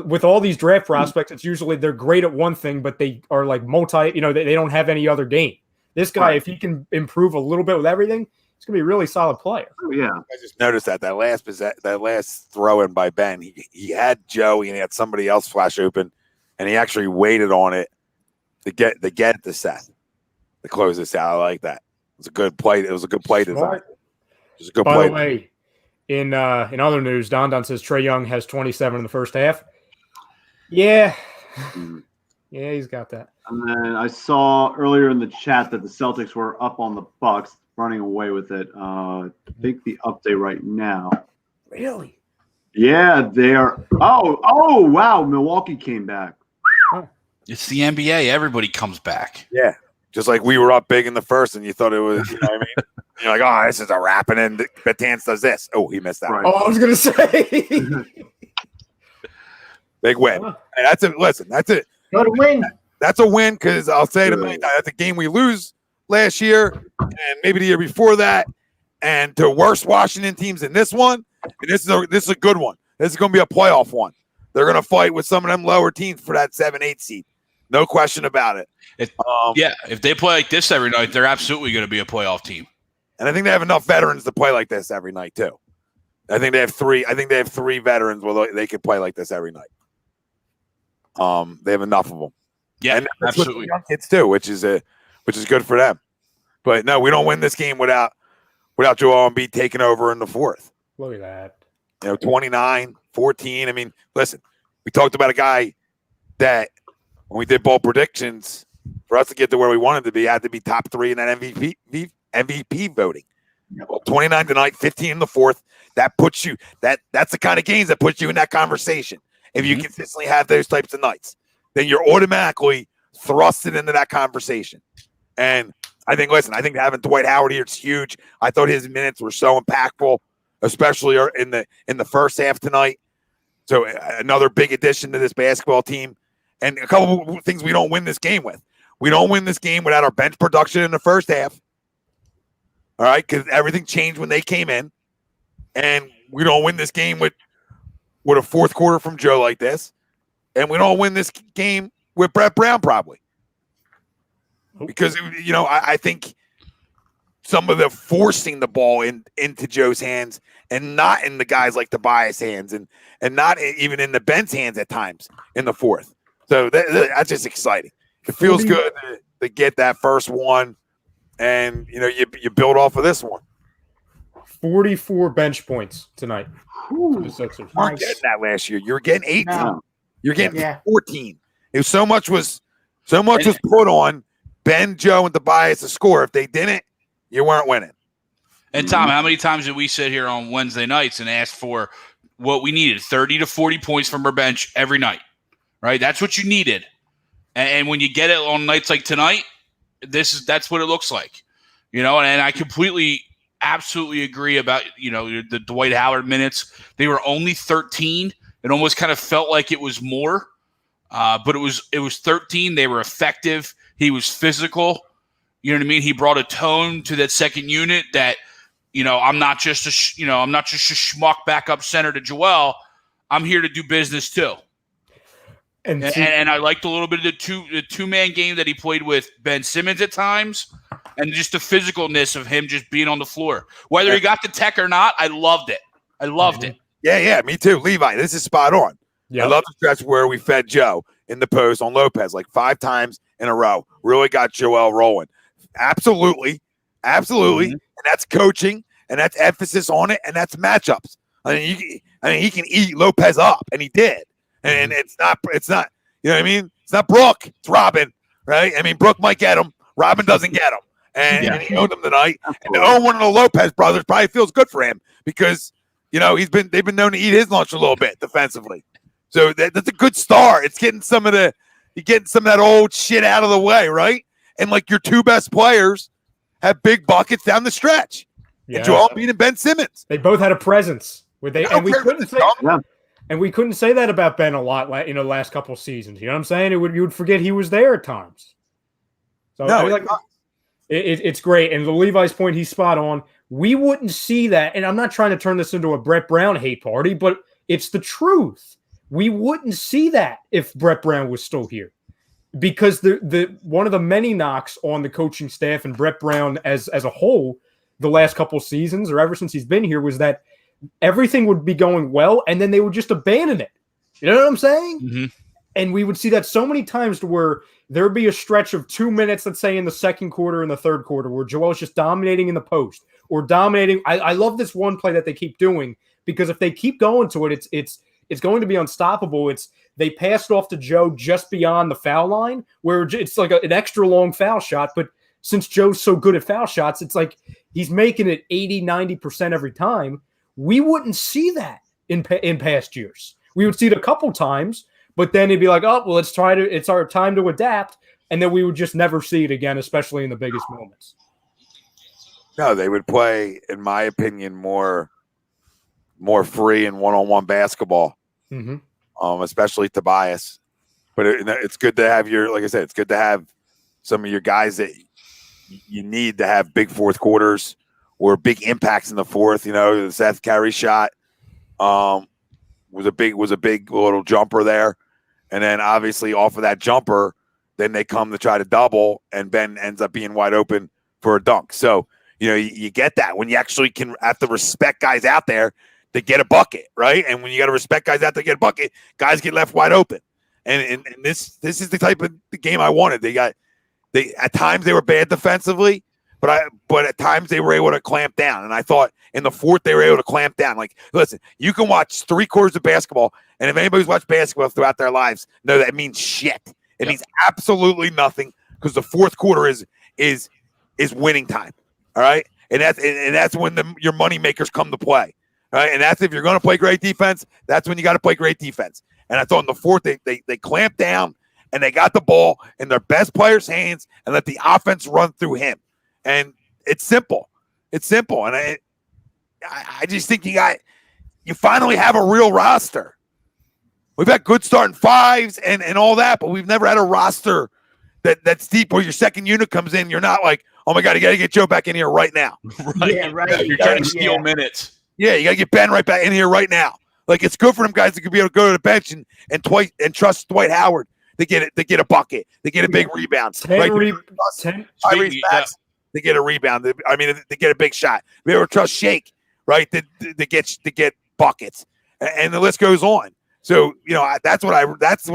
Speaker 2: with all these draft prospects, it's usually they're great at one thing, but they are like they don't have any other game. This guy, if he can improve a little bit with everything, he's gonna be a really solid player.
Speaker 7: Oh yeah.
Speaker 5: I just noticed that last throw in by Ben, he had Joey and he had somebody else flash open, and he actually waited on it to get it to Seth to close this out. I like that. It was a good play. It was a good play design. It was a good play.
Speaker 2: By the way, in other news, Don says Trae Young has 27 in the first half. Yeah. Yeah, he's got that.
Speaker 7: And then I saw earlier in the chat that the Celtics were up on the Bucks, running away with it. I think the update right now.
Speaker 2: Really?
Speaker 7: Yeah, they are. Oh, wow. Milwaukee came back.
Speaker 6: It's the NBA. Everybody comes back.
Speaker 5: Yeah. Just like we were up big in the first and you thought it was, you know what I mean? You're like, oh, this is a wrap. And then Bertans does this. Oh, he missed that.
Speaker 7: Right.
Speaker 2: Oh, I was going to say.
Speaker 5: Big win. And that's it. Listen, that's it.
Speaker 3: Got to win.
Speaker 5: That's a win because I'll say to me, that's a game we lose last year and maybe the year before that, and to worse Washington teams in this one. And this is a good one. This is going to be a playoff one. They're going to fight with some of them lower teams for that 7-8 seed. No question about it.
Speaker 6: If they play like this every night, they're absolutely going to be a playoff team.
Speaker 5: And I think they have enough veterans to play like this every night too. I think they have three veterans where they can play like this every night. They have enough of them.
Speaker 6: Yeah,
Speaker 5: and
Speaker 6: absolutely.
Speaker 5: Young kids too, which is good for them. But no, we don't win this game without Joel Embiid taking over in the fourth.
Speaker 2: Look at that.
Speaker 5: 29-14. I mean, listen, we talked about a guy that when we did bowl predictions, for us to get to where we wanted to be, had to be top 3 in that MVP voting. Well, 29 tonight, 15 in the fourth. That puts you that's the kind of games that puts you in that conversation. If you consistently have those types of nights, then you're automatically thrusted into that conversation. And I think having Dwight Howard here is huge. I thought his minutes were so impactful, especially in the first half tonight. So another big addition to this basketball team. And a couple of things we don't win this game with. We don't win this game without our bench production in the first half. All right, because everything changed when they came in. And we don't win this game with a fourth quarter from Joe like this. And we don't win this game with Brett Brown probably. Because, I think some of the forcing the ball into Joe's hands and not in the guys like Tobias' hands and not even in the Ben's hands at times in the fourth. So that's just exciting. It feels good to get that first one, and you build off of this one.
Speaker 2: 44 bench points tonight.
Speaker 5: You weren't getting that last year. You were getting 18. No. You're getting 14. If so much was put on Ben, Joe, and Tobias to score. If they didn't, you weren't winning.
Speaker 6: And Tom, how many times did we sit here on Wednesday nights and ask for what we needed? 30 to 40 points from our bench every night. Right? That's what you needed. And when you get it on nights like tonight, that's what it looks like. And I completely absolutely agree about, the Dwight Howard minutes. They were only 13. It almost kind of felt like it was more, but it was 13. They were effective. He was physical. You know what I mean? He brought a tone to that second unit that, I'm not just a schmuck backup center to Joel. I'm here to do business too. And I liked a little bit of the two-man game that he played with Ben Simmons at times, and just the physicalness of him just being on the floor. Whether he got the tech or not, I loved it. It.
Speaker 5: Yeah, me too. Levi, this is spot on. Yep. I love the stretch where we fed Joe in the post on Lopez like 5 times in a row. Really got Joel rolling. Absolutely. Mm-hmm. And that's coaching, and that's emphasis on it, and that's matchups. He can eat Lopez up, and he did. And it's not, you know what I mean? It's not Brooke, it's Robin, right? I mean, Brooke might get him. Robin doesn't get him. And he owned him tonight. And to own one of the Lopez brothers probably feels good for him because, they've been known to eat his lunch a little bit defensively. So that's a good start. It's getting some of that old shit out of the way, right? And like your 2 best players have big buckets down the stretch. Yeah. And Joel Embiid and Ben Simmons.
Speaker 2: They both had a presence. And we couldn't say that about Ben a lot, last couple of seasons. You know what I'm saying? You would forget he was there at times. So it's great. And to Levi's point, he's spot on. We wouldn't see that. And I'm not trying to turn this into a Brett Brown hate party, but it's the truth. We wouldn't see that if Brett Brown was still here, because the one of the many knocks on the coaching staff and Brett Brown as a whole the last couple of seasons or ever since he's been here was that everything would be going well, and then they would just abandon it. You know what I'm saying? Mm-hmm. And we would see that so many times to where there would be a stretch of 2 minutes, let's say in the second quarter and the third quarter, where Joel's just dominating in the post or dominating. I love this one play that they keep doing, because if they keep going to it, it's going to be unstoppable. They passed off to Joe just beyond the foul line, where it's like an extra long foul shot, but since Joe's so good at foul shots, it's like he's making it 80-90% every time. We wouldn't see that in past years. We would see it a couple times, but then it'd be like, oh, well, it's our time to adapt. And then we would just never see it again, especially in the biggest moments.
Speaker 5: No, they would play, in my opinion, more free and one-on-one basketball, especially Tobias. But it's good to have like I said, it's good to have some of your guys that you need to have big fourth quarters or big impacts in the fourth. The Seth Curry shot was a big little jumper there. And then obviously off of that jumper, then they come to try to double, and Ben ends up being wide open for a dunk. So, you get that when you actually have to respect guys out there to get a bucket, right? And when you got to respect guys out there to get a bucket, guys get left wide open. And this is the type of game I wanted. At times they were bad defensively, but at times they were able to clamp down. And I thought in the fourth they were able to clamp down. Like, listen, you can watch 3 quarters of basketball, and if anybody's watched basketball throughout their lives, know that means shit. It means absolutely nothing, because the fourth quarter is winning time. All right, and that's when your money makers come to play. All right, and that's if you're going to play great defense. That's when you got to play great defense. And I thought in the fourth they clamped down, and they got the ball in their best player's hands and let the offense run through him. And it's simple. It's simple. And I just think you finally have a real roster. We've had good starting fives and all that, but we've never had a roster that's deep where your second unit comes in. You're not like, oh my God, you got to get Joe back in here right now.
Speaker 6: Right. Yeah, right. You're trying to steal minutes.
Speaker 5: Yeah, you got to get Ben right back in here right now. Like, it's good for them guys that could be able to go to the bench and trust Dwight Howard to get a bucket. They get a big rebound. They get a rebound. I mean, they get a big shot. Be able to trust Shake, right? To get buckets, and the list goes on. So that's what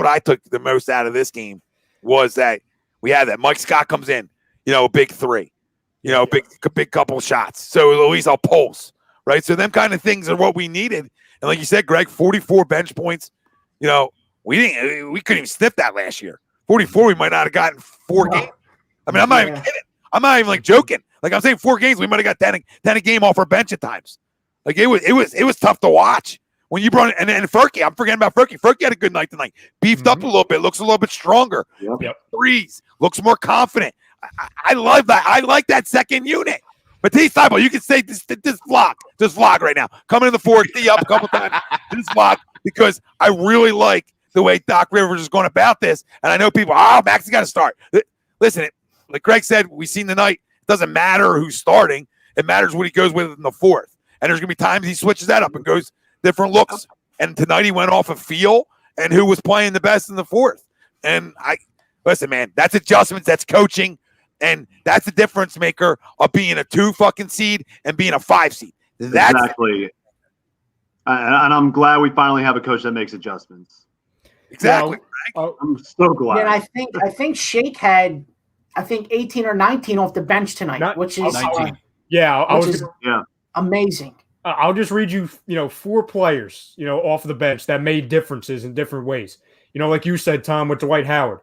Speaker 5: I took the most out of this game, was that we had that Mike Scott comes in, a big 3, big couple shots. So at least I'll pulse, right? So them kind of things are what we needed. And like you said, Greg, 44 bench points. We couldn't even sniff that last year. 44, we might not have gotten 4 games. I mean, I'm not even kidding. I'm not even joking. Like, I'm saying 4 games, we might have got 10 a game off our bench at times. Like, it was tough to watch when you brought in, and Furky. I'm forgetting about Furky. Furky had a good night tonight. Beefed up a little bit, looks a little bit stronger. Yep. Threes, looks more confident. I love that. I like that second unit. Matisse Thybulle, you can say this vlog right now. Coming in the fourth, D up a couple times. This vlog, because I really like the way Doc Rivers is going about this. And I know people, Max's got to start. Listen, like Greg said, we've seen tonight, it doesn't matter who's starting. It matters what he goes with in the fourth. And there's going to be times he switches that up and goes different looks. And tonight he went off of feel and who was playing the best in the fourth. And listen, man, that's adjustments, that's coaching. And that's the difference maker of being a 2 fucking seed and being a 5 seed. That's
Speaker 7: exactly. And I'm glad we finally have a coach that makes adjustments.
Speaker 5: Exactly.
Speaker 7: I'm so glad.
Speaker 3: And I think Shake had 18 or 19 off the bench tonight, which is
Speaker 6: 19.
Speaker 3: amazing.
Speaker 2: I'll just read you, 4 players, off the bench that made differences in different ways. Like you said, Tom, with Dwight Howard,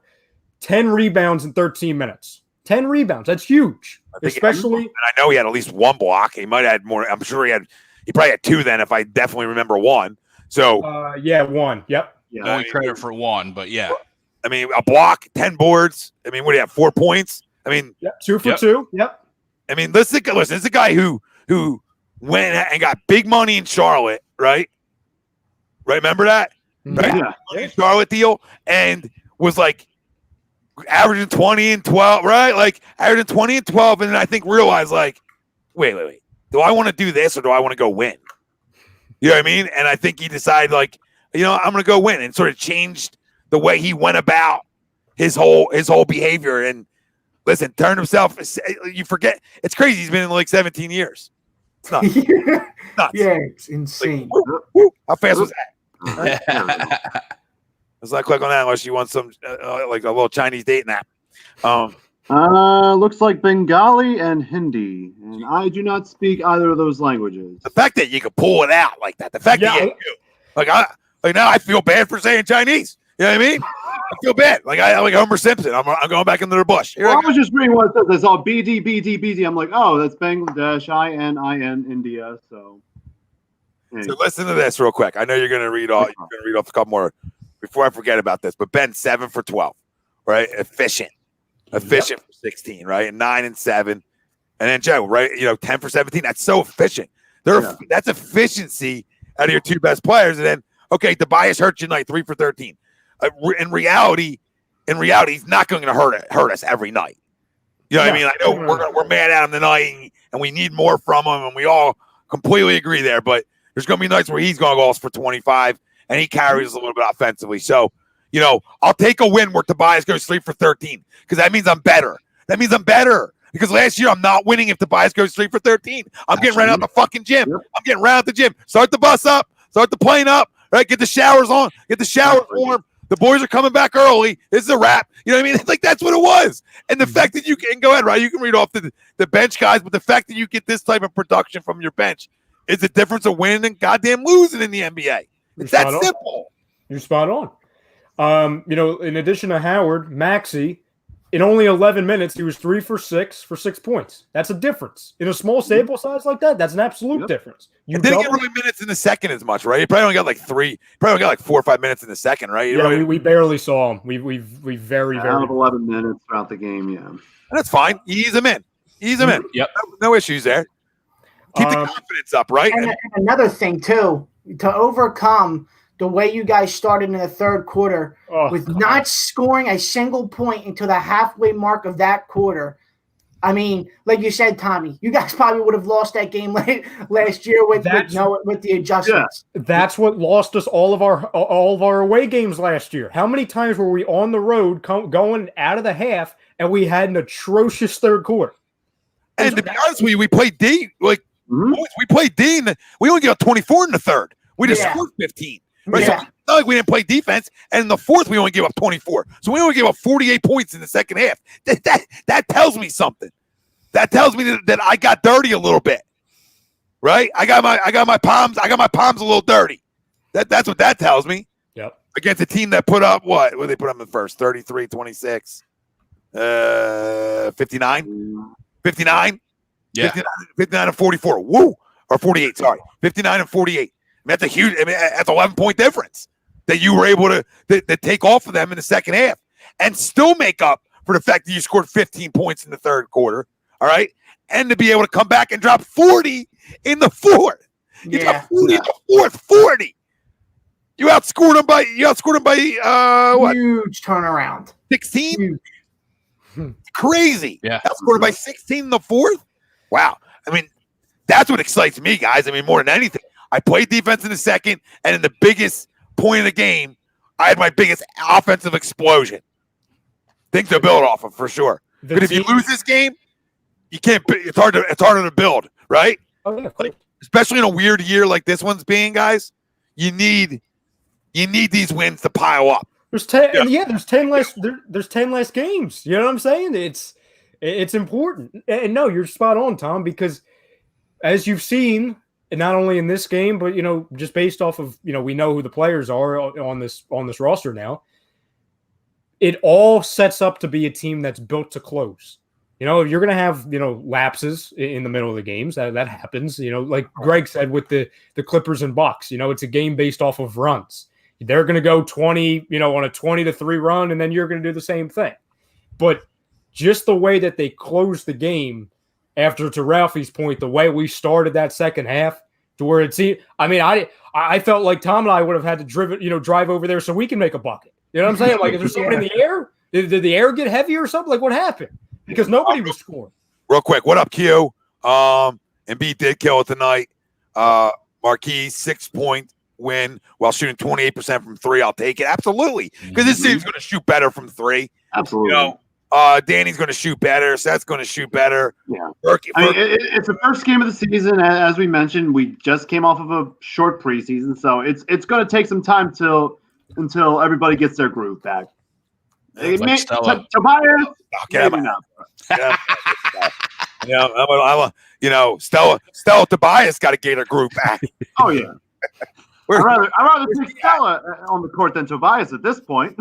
Speaker 2: 10 rebounds in 13 minutes. 10 rebounds. That's huge. Especially.
Speaker 5: And I know he had at least 1 block. He might have had more. I'm sure he probably had 2 then, if I definitely remember 1. So
Speaker 2: 1. Yep.
Speaker 7: Yeah.
Speaker 6: Only credit for 1, but yeah.
Speaker 5: I mean, a block, 10 boards. I mean, what do you have? 4 points? I mean,
Speaker 2: 2 for 2. Yep.
Speaker 5: I mean, listen, this is a guy who went and got big money in Charlotte, right? Right? Remember that? Right?
Speaker 7: Yeah.
Speaker 5: Charlotte deal, and was like averaging 20 and 12, right? Like averaging 20 and 12, and then I think realized like, wait. Do I want to do this or do I want to go win? You know what I mean? And I think he decided like, I'm going to go win, and sort of changed the way he went about his whole behavior. And listen, turned himself. You forget it's crazy. He's been in the league 17 years. It's nuts. Nuts.
Speaker 3: Yeah, it's insane.
Speaker 5: Like, woo. How fast was that? Let's not click on that unless you want some like a little Chinese dating app.
Speaker 7: Looks like Bengali and Hindi, and I do not speak either of those languages.
Speaker 5: The fact that you could pull it out like that, the fact that you now I feel bad for saying Chinese. You know what I mean? I feel bad. Like I like Homer Simpson. I'm going back into the bush.
Speaker 7: I was just reading what it says. It's all BD. I'm like, oh, that's Bangladesh, IN, India. So
Speaker 5: listen to this real quick. I know you're going to read off a couple more before I forget about this. But Ben, 7 for 12, right? Efficient for 16, right? And 9 and 7, and then Joe, right? 10 for 17. That's so efficient. That's efficiency out of your 2 best players. And then Tobias hurt you tonight, 3 for 13. In reality, he's not going to hurt us every night. You know what I mean? I know we're mad at him tonight, and we need more from him, and we all completely agree there. But there's going to be nights where he's going to go for 25, and he carries a little bit offensively. So, I'll take a win where Tobias goes 3 for 13 because that means I'm better. Because last year I'm not winning if Tobias goes 3 for 13. I'm getting right out the fucking gym.
Speaker 7: Yep.
Speaker 5: I'm getting right out the gym. Start the bus up. Start the plane up. Right? Get the showers on. Get the showers warm. The boys are coming back early. This is a wrap. You know what I mean? Like, that's what it was. And the fact that you can go ahead, right? You can read off the bench guys, but the fact that you get this type of production from your bench is the difference of winning and goddamn losing in the NBA. It's that simple.
Speaker 2: You're spot on. In addition to Howard, Maxey, in only 11 minutes, he was 3 for 6 for 6 points. That's a difference. In a small sample size like that, that's an absolute difference. You
Speaker 5: didn't get really minutes in the second as much, right? He probably only got like 3. Probably only got like 4 or 5 minutes in the second, right?
Speaker 2: We barely saw him. We very
Speaker 7: 11 minutes throughout the game. Yeah,
Speaker 5: that's fine. Ease him in.
Speaker 6: Yep.
Speaker 5: No issues there. Keep the confidence up, right?
Speaker 3: And another thing too, to overcome the way you guys started in the third quarter with not scoring a single point until the halfway mark of that quarter. I mean, like you said, Tommy, you guys probably would have lost that game last year with the adjustments.
Speaker 2: Yeah. That's what lost us all of our away games last year. How many times were we on the road going out of the half and we had an atrocious third quarter?
Speaker 5: And to be honest with you, we played D. Boys, we played D, and we only got 24 in the third. We just scored 15. Right?
Speaker 3: Yeah.
Speaker 5: So it's not like we didn't play defense, and in the fourth we only gave up 24. So we only gave up 48 points in the second half. That tells me something. That tells me that I got dirty a little bit. Right? I got my palms a little dirty. That's what that tells me.
Speaker 2: Yep.
Speaker 5: Against a team that put up what did they put up in the first? 33, 26, 59? 59?
Speaker 6: Yeah.
Speaker 5: 59 and 44. Woo! Or 48, sorry. 59 and 48. That's a huge. That's 11-point difference that you were able to take off of them in the second half, and still make up for the fact that you scored 15 points in the third quarter All right. And to be able to come back and drop 40 in the fourth. You dropped 40 in the fourth, 40. You outscored them by what?
Speaker 3: Huge turnaround.
Speaker 5: 16? Crazy.
Speaker 6: Yeah.
Speaker 5: Outscored by 16 in the fourth? Wow. I mean, that's what excites me, guys. I mean, more than anything. I played defense in the second, and in the biggest point of the game, I had my biggest offensive explosion. Things to build off of for sure. But if you lose this game, you can't. It's harder to build, right?
Speaker 2: Oh yeah,
Speaker 5: like, especially in a weird year like this one's being, guys. You need these wins to pile up.
Speaker 2: There's 10. Yeah, there's 10 less. There's 10 less games. You know what I'm saying? It's important. And no, you're spot on, Tom. Because as you've seen, and not only in this game, but just based off of we know who the players are on this roster now. It all sets up to be a team that's built to close. You're going to have, lapses in the middle of the games. That happens, like Greg said with the Clippers and Bucks, it's a game based off of runs. They're going to go 20, on a 20-3 run, and then you're going to do the same thing. But just the way that they closed the game after, to Ralphie's point, the way we started that second half to where it seemed, I felt like Tom and I would have had to drive over there so we can make a bucket. You know what I'm saying? Like, is there something in the air? Did the air get heavy or something? Like, what happened? Because nobody was scoring.
Speaker 5: Real quick, what up, Q? Embiid did kill it tonight. Marquis 6-point win while shooting 28% from three. I'll take it. Absolutely. Because this team's going to shoot better from three.
Speaker 7: Absolutely.
Speaker 5: Danny's going to shoot better. Seth's going to shoot better.
Speaker 7: Yeah. It's the first game of the season. As we mentioned, we just came off of a short preseason. So it's going to take some time until everybody gets their groove back.
Speaker 6: Like
Speaker 7: Tobias, maybe not.
Speaker 5: Stella Tobias got to get her group back.
Speaker 7: Oh yeah. I'd rather take Stella on the court than Tobias at this point.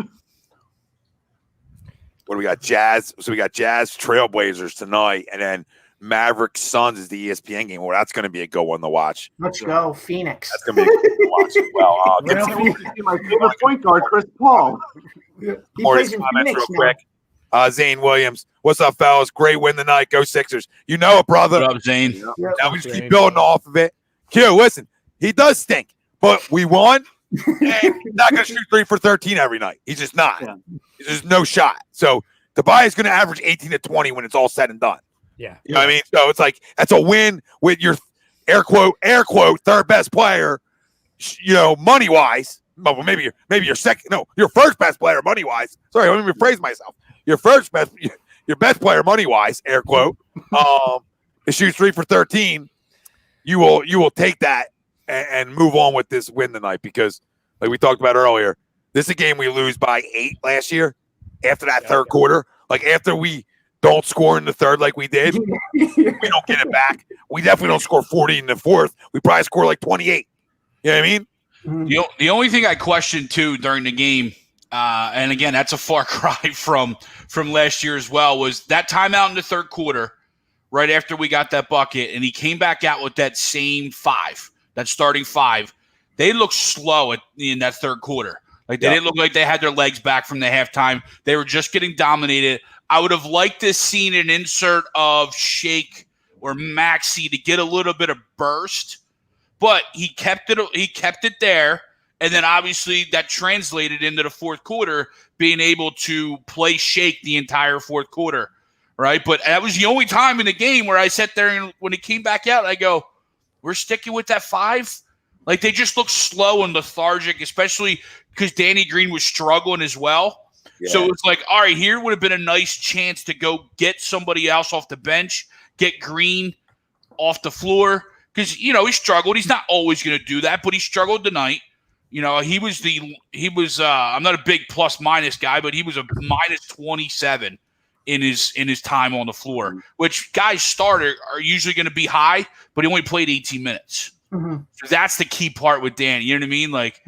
Speaker 5: What do we got? Jazz. So we got Jazz Trailblazers tonight, and then Mavericks Suns is the ESPN game. Well, that's going to be a good one to watch.
Speaker 3: Let's go, Phoenix.
Speaker 5: That's going to be a good one to watch as well.
Speaker 7: My favorite point guard, Chris Paul.
Speaker 3: He plays in Phoenix
Speaker 5: real quick. Zane Williams. What's up, fellas? Great win tonight. Go Sixers. You know it, brother.
Speaker 6: What up, Zane?
Speaker 3: Yep.
Speaker 5: Now we just keep building off of it. Q, listen, he does stink, but we won. And he's not going to shoot 3 for 13 every night. He's just not. Yeah. There's no shot. So Tobias is going to average 18 to 20 when it's all said and done.
Speaker 2: Yeah.
Speaker 5: You know what I mean? So it's like that's a win with your air quote third best player, money wise. Well, maybe your second, no, your first best player money wise. Sorry, let me rephrase myself. Your best player money wise, air quote. It shoots 3 for 13. You will take that and move on with this win tonight because, like we talked about earlier, this is a game we lose by 8 last year. After that third quarter, like after we don't score in the third like we did, we don't get it back. We definitely don't score 40 in the fourth. We probably score like 28. You know what I mean?
Speaker 6: The only thing I questioned too during the game, and again, that's a far cry from last year as well, was that timeout in the third quarter, right after we got that bucket, and he came back out with that same 5, that starting 5. They looked slow in that third quarter. Like they didn't look like they had their legs back from the halftime. They were just getting dominated. I would have liked to seen an insert of Shake or Maxey to get a little bit of burst, but he kept it there, and then obviously that translated into the fourth quarter, being able to play Shake the entire fourth quarter, right? But that was the only time in the game where I sat there and when he came back out, I go, "We're sticking with that 5." Like they just looked slow and lethargic, especially because Danny Green was struggling as well. Yeah. So it's like, all right, here would have been a nice chance to go get somebody else off the bench, get Green off the floor. Because, he struggled. He's not always going to do that, but he struggled tonight. He was I'm not a big plus minus guy, but he was a minus 27 in his time on the floor, which guys starter are usually going to be high, but he only played 18 minutes. Mm-hmm. So that's the key part with Danny. You know what I mean? Like,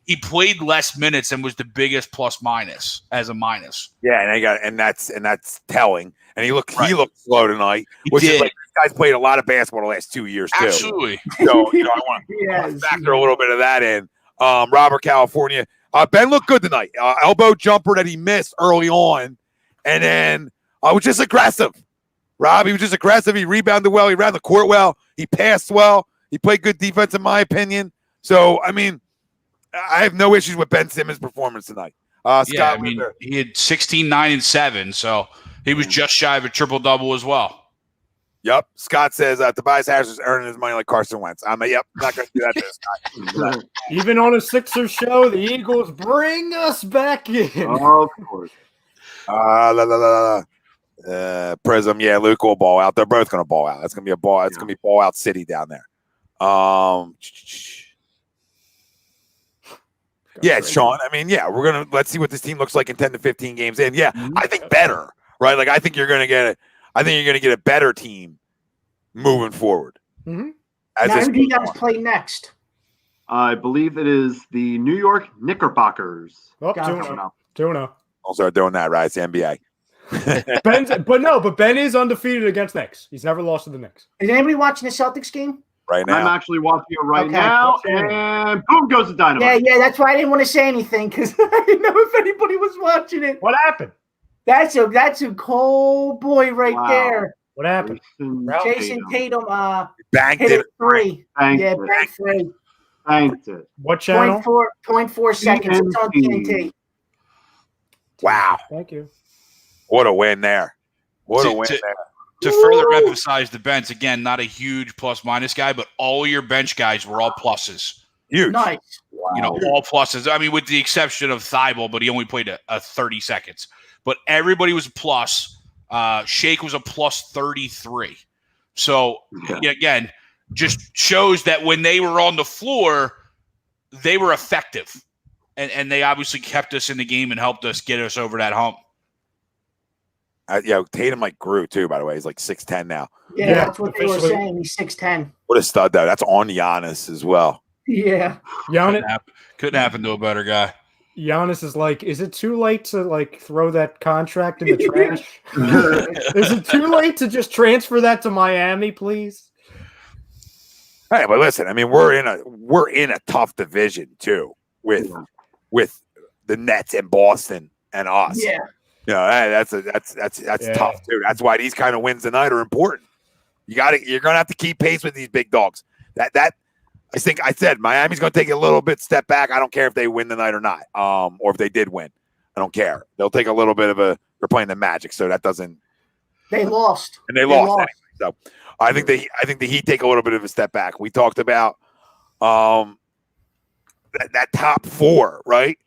Speaker 6: he played less minutes and was the biggest plus minus as a minus.
Speaker 5: Yeah, and that's telling. And he looked slow tonight, which is like these guys played a lot of basketball the last 2 years too.
Speaker 6: Absolutely.
Speaker 5: So I want to factor a little bit of that in. Robert, California. Ben looked good tonight. Elbow jumper that he missed early on, and then was just aggressive. Rob, he was just aggressive. He rebounded well. He ran the court well. He passed well. He played good defense, in my opinion. So, I mean, I have no issues with Ben Simmons' performance tonight. Scott,
Speaker 6: he had 16, 9, and 7, so he was just shy of a triple-double as well.
Speaker 5: Yep. Scott says Tobias Harris is earning his money like Carson Wentz. I'm not going to do that to Scott.
Speaker 2: Even on a Sixers show, the Eagles bring us back in.
Speaker 7: Oh, of course.
Speaker 5: Prism, yeah, Luke will ball out. They're both going to ball out. That's going to be a ball. It's going to be ball out city down there. Yeah, Sean. I mean, yeah, let's see what this team looks like in 10 to 15 games in. Yeah, I think better, right? Like, I think you're going to get a better team moving forward.
Speaker 3: Mm-hmm. Now, who do you guys play next?
Speaker 7: I believe it is the New York Knickerbockers.
Speaker 2: Oh, 2-0.
Speaker 5: I'll start doing that, right? It's the NBA.
Speaker 2: but Ben is undefeated against Knicks. He's never lost to the Knicks.
Speaker 3: Is anybody watching the Celtics game?
Speaker 5: Right now.
Speaker 7: I'm actually watching it right now, and boom goes the dynamite.
Speaker 3: Yeah, that's why I didn't want to say anything because I didn't know if anybody was watching it.
Speaker 2: What happened?
Speaker 3: That's a cold boy right there.
Speaker 2: What happened?
Speaker 3: Jason Tatum
Speaker 5: banked
Speaker 3: hit
Speaker 5: it.
Speaker 3: 3.
Speaker 7: Banked
Speaker 3: 3.
Speaker 7: Banked it.
Speaker 2: What channel?
Speaker 3: 0.4 seconds. It's on TNT.
Speaker 5: Wow.
Speaker 2: Thank you.
Speaker 5: What a win there. What a win there.
Speaker 6: To further emphasize the bench, again, not a huge plus-minus guy, but all your bench guys were all pluses.
Speaker 5: Huge.
Speaker 3: Nice.
Speaker 6: Wow. All pluses. I mean, with the exception of Thibault, but he only played a 30 seconds. But everybody was a plus. Shake was a plus 33. So, again, just shows that when they were on the floor, they were effective. And they obviously kept us in the game and helped us get us over that hump.
Speaker 5: Tatum grew too, by the way. He's like 6'10" now.
Speaker 3: Yeah, that's what they were saying. He's 6'10".
Speaker 5: What a stud, though. That's on Giannis as well.
Speaker 3: Yeah.
Speaker 6: Couldn't happen to a better guy.
Speaker 2: Giannis is like, is it too late to throw that contract in the trash? Is it too late to just transfer that to Miami, please?
Speaker 5: Hey, but listen, I mean, we're in a tough division too with the Nets and Boston and us.
Speaker 3: Yeah.
Speaker 5: That's tough too. That's why these kind of wins tonight are important. You're gonna have to keep pace with these big dogs. That I think I said Miami's gonna take a little bit step back. I don't care if they win tonight or not. Or if they did win. I don't care. They'll take a little bit of they're playing the Magic, so that doesn't
Speaker 3: they lost.
Speaker 5: And they lost. Anyway, so I think the Heat take a little bit of a step back. We talked about that top 4, right?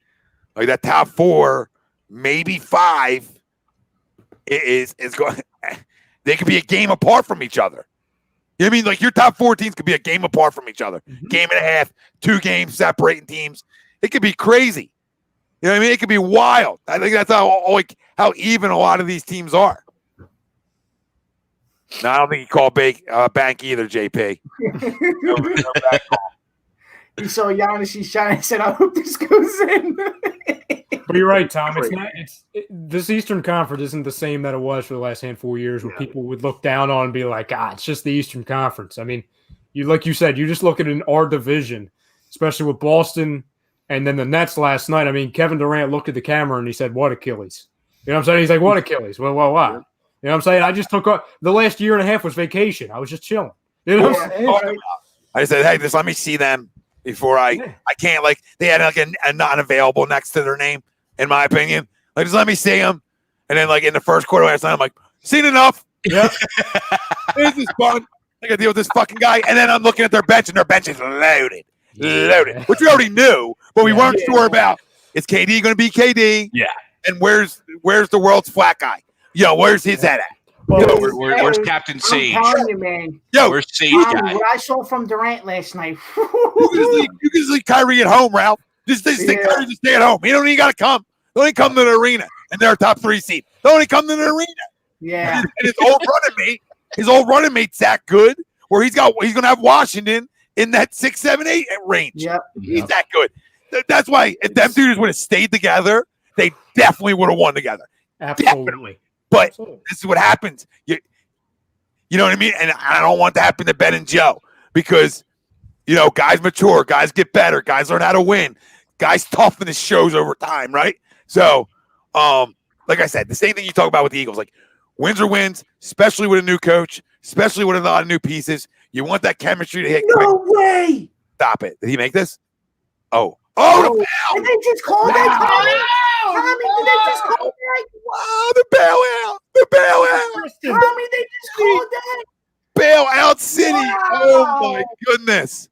Speaker 5: Like that top 4. Maybe 5 is going. They could be a game apart from each other. You know what I mean? Like your top 4 teams could be a game apart from each other. Mm-hmm. Game and a half, 2 games separating teams. It could be crazy. You know what I mean? It could be wild. I think that's how even a lot of these teams are. No, I don't think he called bank either, JP. No back call.
Speaker 3: He saw Giannis, he's shining and said, I hope this goes in.
Speaker 2: But you're right, Tom. This Eastern Conference isn't the same that it was for the last handful of years where people would look down on and be like, it's just the Eastern Conference. I mean, like you said, you just look at our division, especially with Boston and then the Nets last night. I mean, Kevin Durant looked at the camera and he said, what Achilles? You know what I'm saying? He's like, what Achilles? Well, why? You know what I'm saying? I just took the last year and a half was vacation. I was just chilling. You know what I'm saying?
Speaker 5: I said, hey, just let me see them before I can't, they had a non-available next to their name, in my opinion. Just let me see them. And then, in the first quarter last night, I'm like, seen enough.
Speaker 2: Yep.
Speaker 5: This is fun. I got to deal with this fucking guy. And then I'm looking at their bench, and their bench is loaded, which we already knew, but we weren't sure about. Is KD going to be KD?
Speaker 6: Yeah.
Speaker 5: And where's the world's flat guy? Where's his head at?
Speaker 6: Where's Captain Sage?
Speaker 3: I'm telling you, man.
Speaker 6: Where's Sage guy?
Speaker 3: What I saw from Durant last night.
Speaker 5: You can just leave Kyrie at home, Ralph. Just Kyrie just stay at home. He don't even got to come. They only come to the arena, and they're a top 3 seed. They only come to the arena.
Speaker 3: Yeah.
Speaker 5: And his old running mate's that good, where he's going to have Washington in that 6, 7, 8 range.
Speaker 3: Yep.
Speaker 5: He's that good. That's why if them dudes would have stayed together, they definitely would have won together.
Speaker 2: Absolutely.
Speaker 5: Definitely. But this is what happens. You know what I mean? And I don't want to happen to Ben and Joe because, guys mature, guys get better, guys learn how to win, guys toughen the shows over time, right? So, like I said, the same thing you talk about with the Eagles. Wins are wins, especially with a new coach, especially with a lot of new pieces. You want that chemistry to hit
Speaker 3: No
Speaker 5: quick.
Speaker 3: way!
Speaker 5: Stop it. Did he make this? Oh, the
Speaker 3: Did they just call that, Tommy? Tommy, did they just call that?
Speaker 5: wow, the bailout. The bailout.
Speaker 3: Tommy, they just called that?
Speaker 5: Bailout City. Oh, my goodness.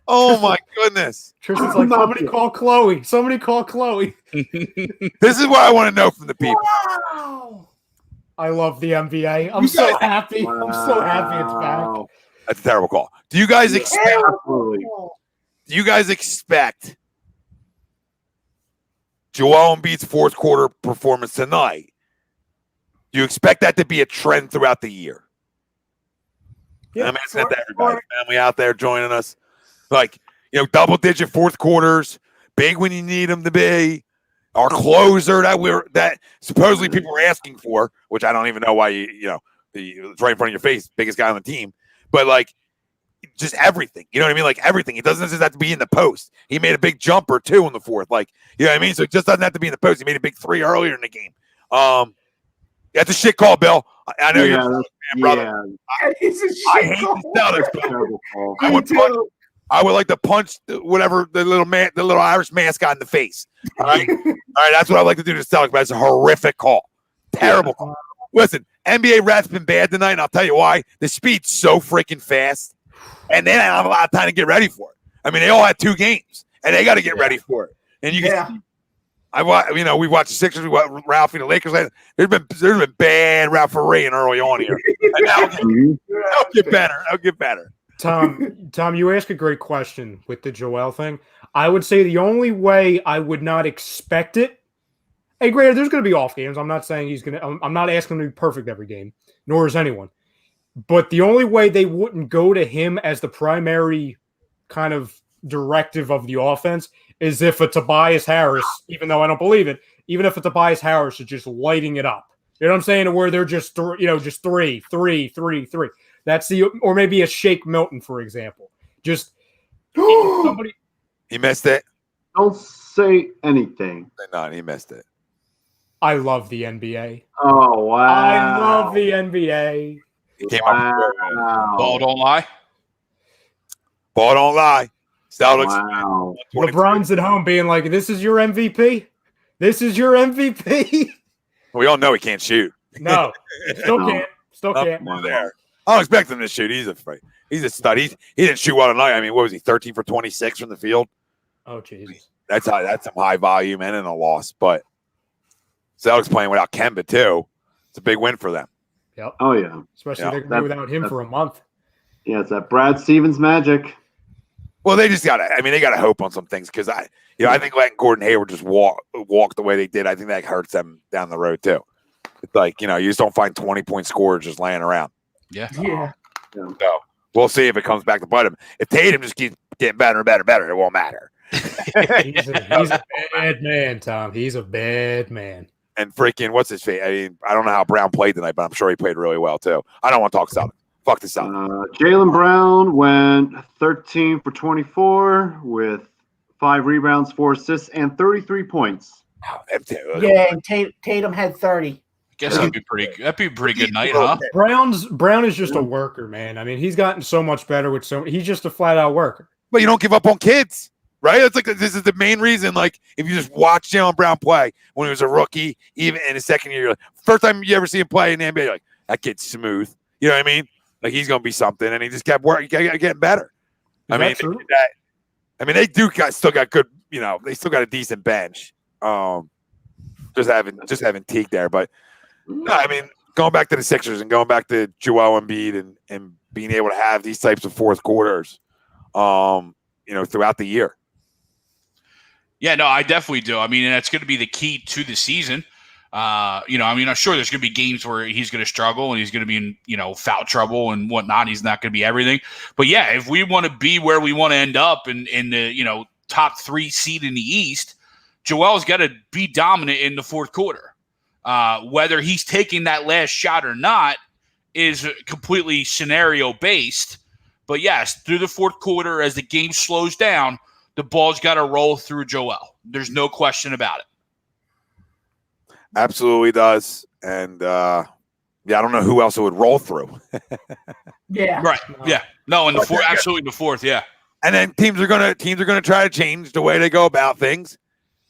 Speaker 5: Oh, my goodness.
Speaker 2: Tristan's like, somebody call Chloe. Somebody call Chloe.
Speaker 5: This is what I want to know from the people.
Speaker 3: Wow.
Speaker 2: I love the NBA. I'm so happy.
Speaker 7: Wow.
Speaker 2: I'm so happy it's back.
Speaker 5: That's a terrible call. Do you guys expect?
Speaker 7: Absolutely.
Speaker 5: Do you guys expect Joel Embiid's fourth quarter performance tonight? Do you expect that to be a trend throughout the year?
Speaker 2: Yeah,
Speaker 5: I'm asking that to everybody, family out there joining us. Like, double-digit fourth quarters, big when you need them to be. Our closer that supposedly people were asking for, which I don't even know why it's right in front of your face, biggest guy on the team. But like, just everything. You know what I mean? Like everything. It doesn't just have to be in the post. He made a big jumper too in the fourth. Like, you know what I mean? So it just doesn't have to be in the post. He made a big three earlier in the game. That's a shit call, Bill. I know you're a fan, brother.
Speaker 3: It's a
Speaker 5: I
Speaker 3: shit
Speaker 5: hate
Speaker 3: call.
Speaker 5: the Celtics.
Speaker 7: Terrible call.
Speaker 5: I would like to punch the little Irish mascot in the face. All right, that's what I'd like to do to the Celtics. But it's a horrific call, terrible call. Listen, NBA ref's been bad tonight, and I'll tell you why. The speed's so freaking fast, and they don't have a lot of time to get ready for it. I mean, they all had 2 games, and they got to get ready for it. And you can, we watched the Sixers, we watched Ralphie, the Lakers. There's been bad refereeing early on here. And that'll get better. That'll get better.
Speaker 2: Tom, you ask a great question with the Joel thing. I would say the only way I would not expect it. Hey, granted, there's going to be off games. I'm not saying he's going to. I'm not asking him to be perfect every game, nor is anyone. But the only way they wouldn't go to him as the primary kind of directive of the offense is if a Tobias Harris, even though I don't believe it, even if a Tobias Harris is just lighting it up. You know what I'm saying? Where they're just just three. That's or maybe a Shake Milton, for example. Just somebody.
Speaker 5: He missed it.
Speaker 7: Don't say anything.
Speaker 5: No, he missed it.
Speaker 2: I love the NBA.
Speaker 7: Oh, wow.
Speaker 2: I love the NBA.
Speaker 5: He came up with
Speaker 6: Ball don't lie.
Speaker 5: Ball don't lie. Celtics.
Speaker 7: Wow.
Speaker 2: LeBron's at home being like, "This is your MVP. This is your MVP."
Speaker 5: We all know he can't shoot.
Speaker 2: No, still can't. Still can't.
Speaker 5: Nothing there. I don't expect him to shoot. He's a stud. He didn't shoot well tonight. I mean, what was he? 13 for 26 from the field.
Speaker 2: Oh Jesus.
Speaker 5: That's some high volume and in a loss. But Celtics playing without Kemba too. It's a big win for them.
Speaker 2: Yep.
Speaker 7: Oh, yeah.
Speaker 2: Especially they're going to be without him for a month.
Speaker 7: Yeah, it's that Brad Stevens magic.
Speaker 5: Well, they just got to. I mean, they got to hope on some things because I think letting Gordon Hayward just walk the way they did. I think that hurts them down the road too. It's like you just don't find 20-point scorers just laying around.
Speaker 6: Yeah.
Speaker 5: So we'll see if it comes back to bite him. If Tatum just keeps getting better and better, it won't matter.
Speaker 2: He's a bad man, Tom. He's a bad man.
Speaker 5: And freaking, what's his face? I mean, I don't know how Brown played tonight, but I'm sure he played really well too. I don't want to talk Celtics. Fuck the Celtics.
Speaker 7: Jaylen Brown went 13 for 24 with 5 rebounds, 4 assists, and 33 points.
Speaker 3: Yeah, and Tatum had 30.
Speaker 6: Guess that'd be a pretty good night, huh?
Speaker 2: Brown is just a worker, man. I mean, he's gotten so much better with he's just a flat out worker.
Speaker 5: But you don't give up on kids, right? It's like this is the main reason. Like if you just watch Jaylen Brown play when he was a rookie, even in his second year, like, first time you ever see him play in the NBA, you're like that kid's smooth. You know what I mean? Like he's gonna be something, and he just kept working, getting better. They still got good. They still got a decent bench. Just having Teague there, but. No, I mean, going back to the Sixers and going back to Joel Embiid and being able to have these types of fourth quarters, throughout the year.
Speaker 6: Yeah, no, I definitely do. I mean, and that's going to be the key to the season. I'm sure there's going to be games where he's going to struggle and he's going to be in, foul trouble and whatnot. He's not going to be everything. But yeah, if we want to be where we want to end up in the, top 3 seed in the East, Joel's got to be dominant in the fourth quarter. Whether he's taking that last shot or not is completely scenario based. But yes, through the fourth quarter, as the game slows down, the ball's got to roll through Joel. There's no question about it.
Speaker 5: Absolutely does. And, Yeah, I don't know who else it would roll through.
Speaker 3: Yeah.
Speaker 6: Right. Yeah. No, in the fourth, absolutely in the fourth. Yeah.
Speaker 5: And then teams are gonna try to change the way they go about things,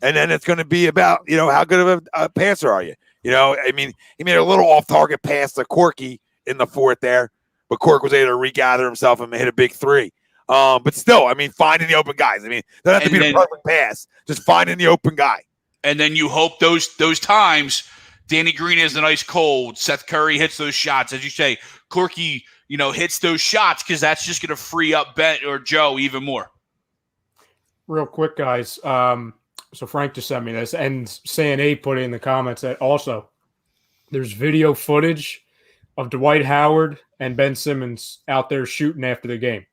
Speaker 5: and then it's gonna be about how good of a passer are you? I mean, he made a little off-target pass to Corky in the fourth there, but Cork was able to regather himself and hit a big three. But still, I mean, finding the open guys. I mean, it doesn't have to be the perfect pass, just finding the open guy.
Speaker 6: And then you hope those times Danny Green is an ice cold, Seth Curry hits those shots, as you say, Corky hits those shots, because that's just going to free up Ben or Joe even more.
Speaker 2: Real quick, guys. So Frank just sent me this, and San A put in the comments that also there's video footage of Dwight Howard and Ben Simmons out there shooting after the game.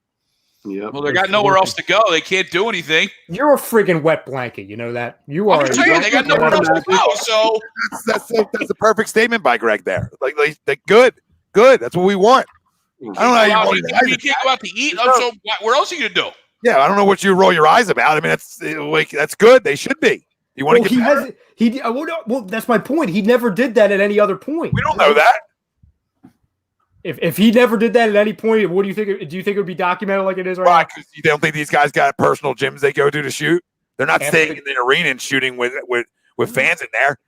Speaker 7: Yeah.
Speaker 6: Well, they got nowhere else to go. They can't do anything.
Speaker 2: You're a freaking wet blanket. You know that. You are.
Speaker 6: I'm saying they got nowhere else to go. So
Speaker 5: that's a perfect statement by Greg there. Like good. That's what we want. I don't know how you
Speaker 6: you can't go out to eat. So where else are you gonna do?
Speaker 5: Yeah, I don't know what you roll your eyes about. I mean, that's good. They should be. You want to get better?
Speaker 2: Well, that's my point. He never did that at any other point.
Speaker 5: We don't know that.
Speaker 2: If he never did that at any point, what do you think? Do you think it would be documented like it is right now?
Speaker 5: Because you don't think these guys got personal gyms they go to shoot? They're not staying in the arena and shooting with fans in there.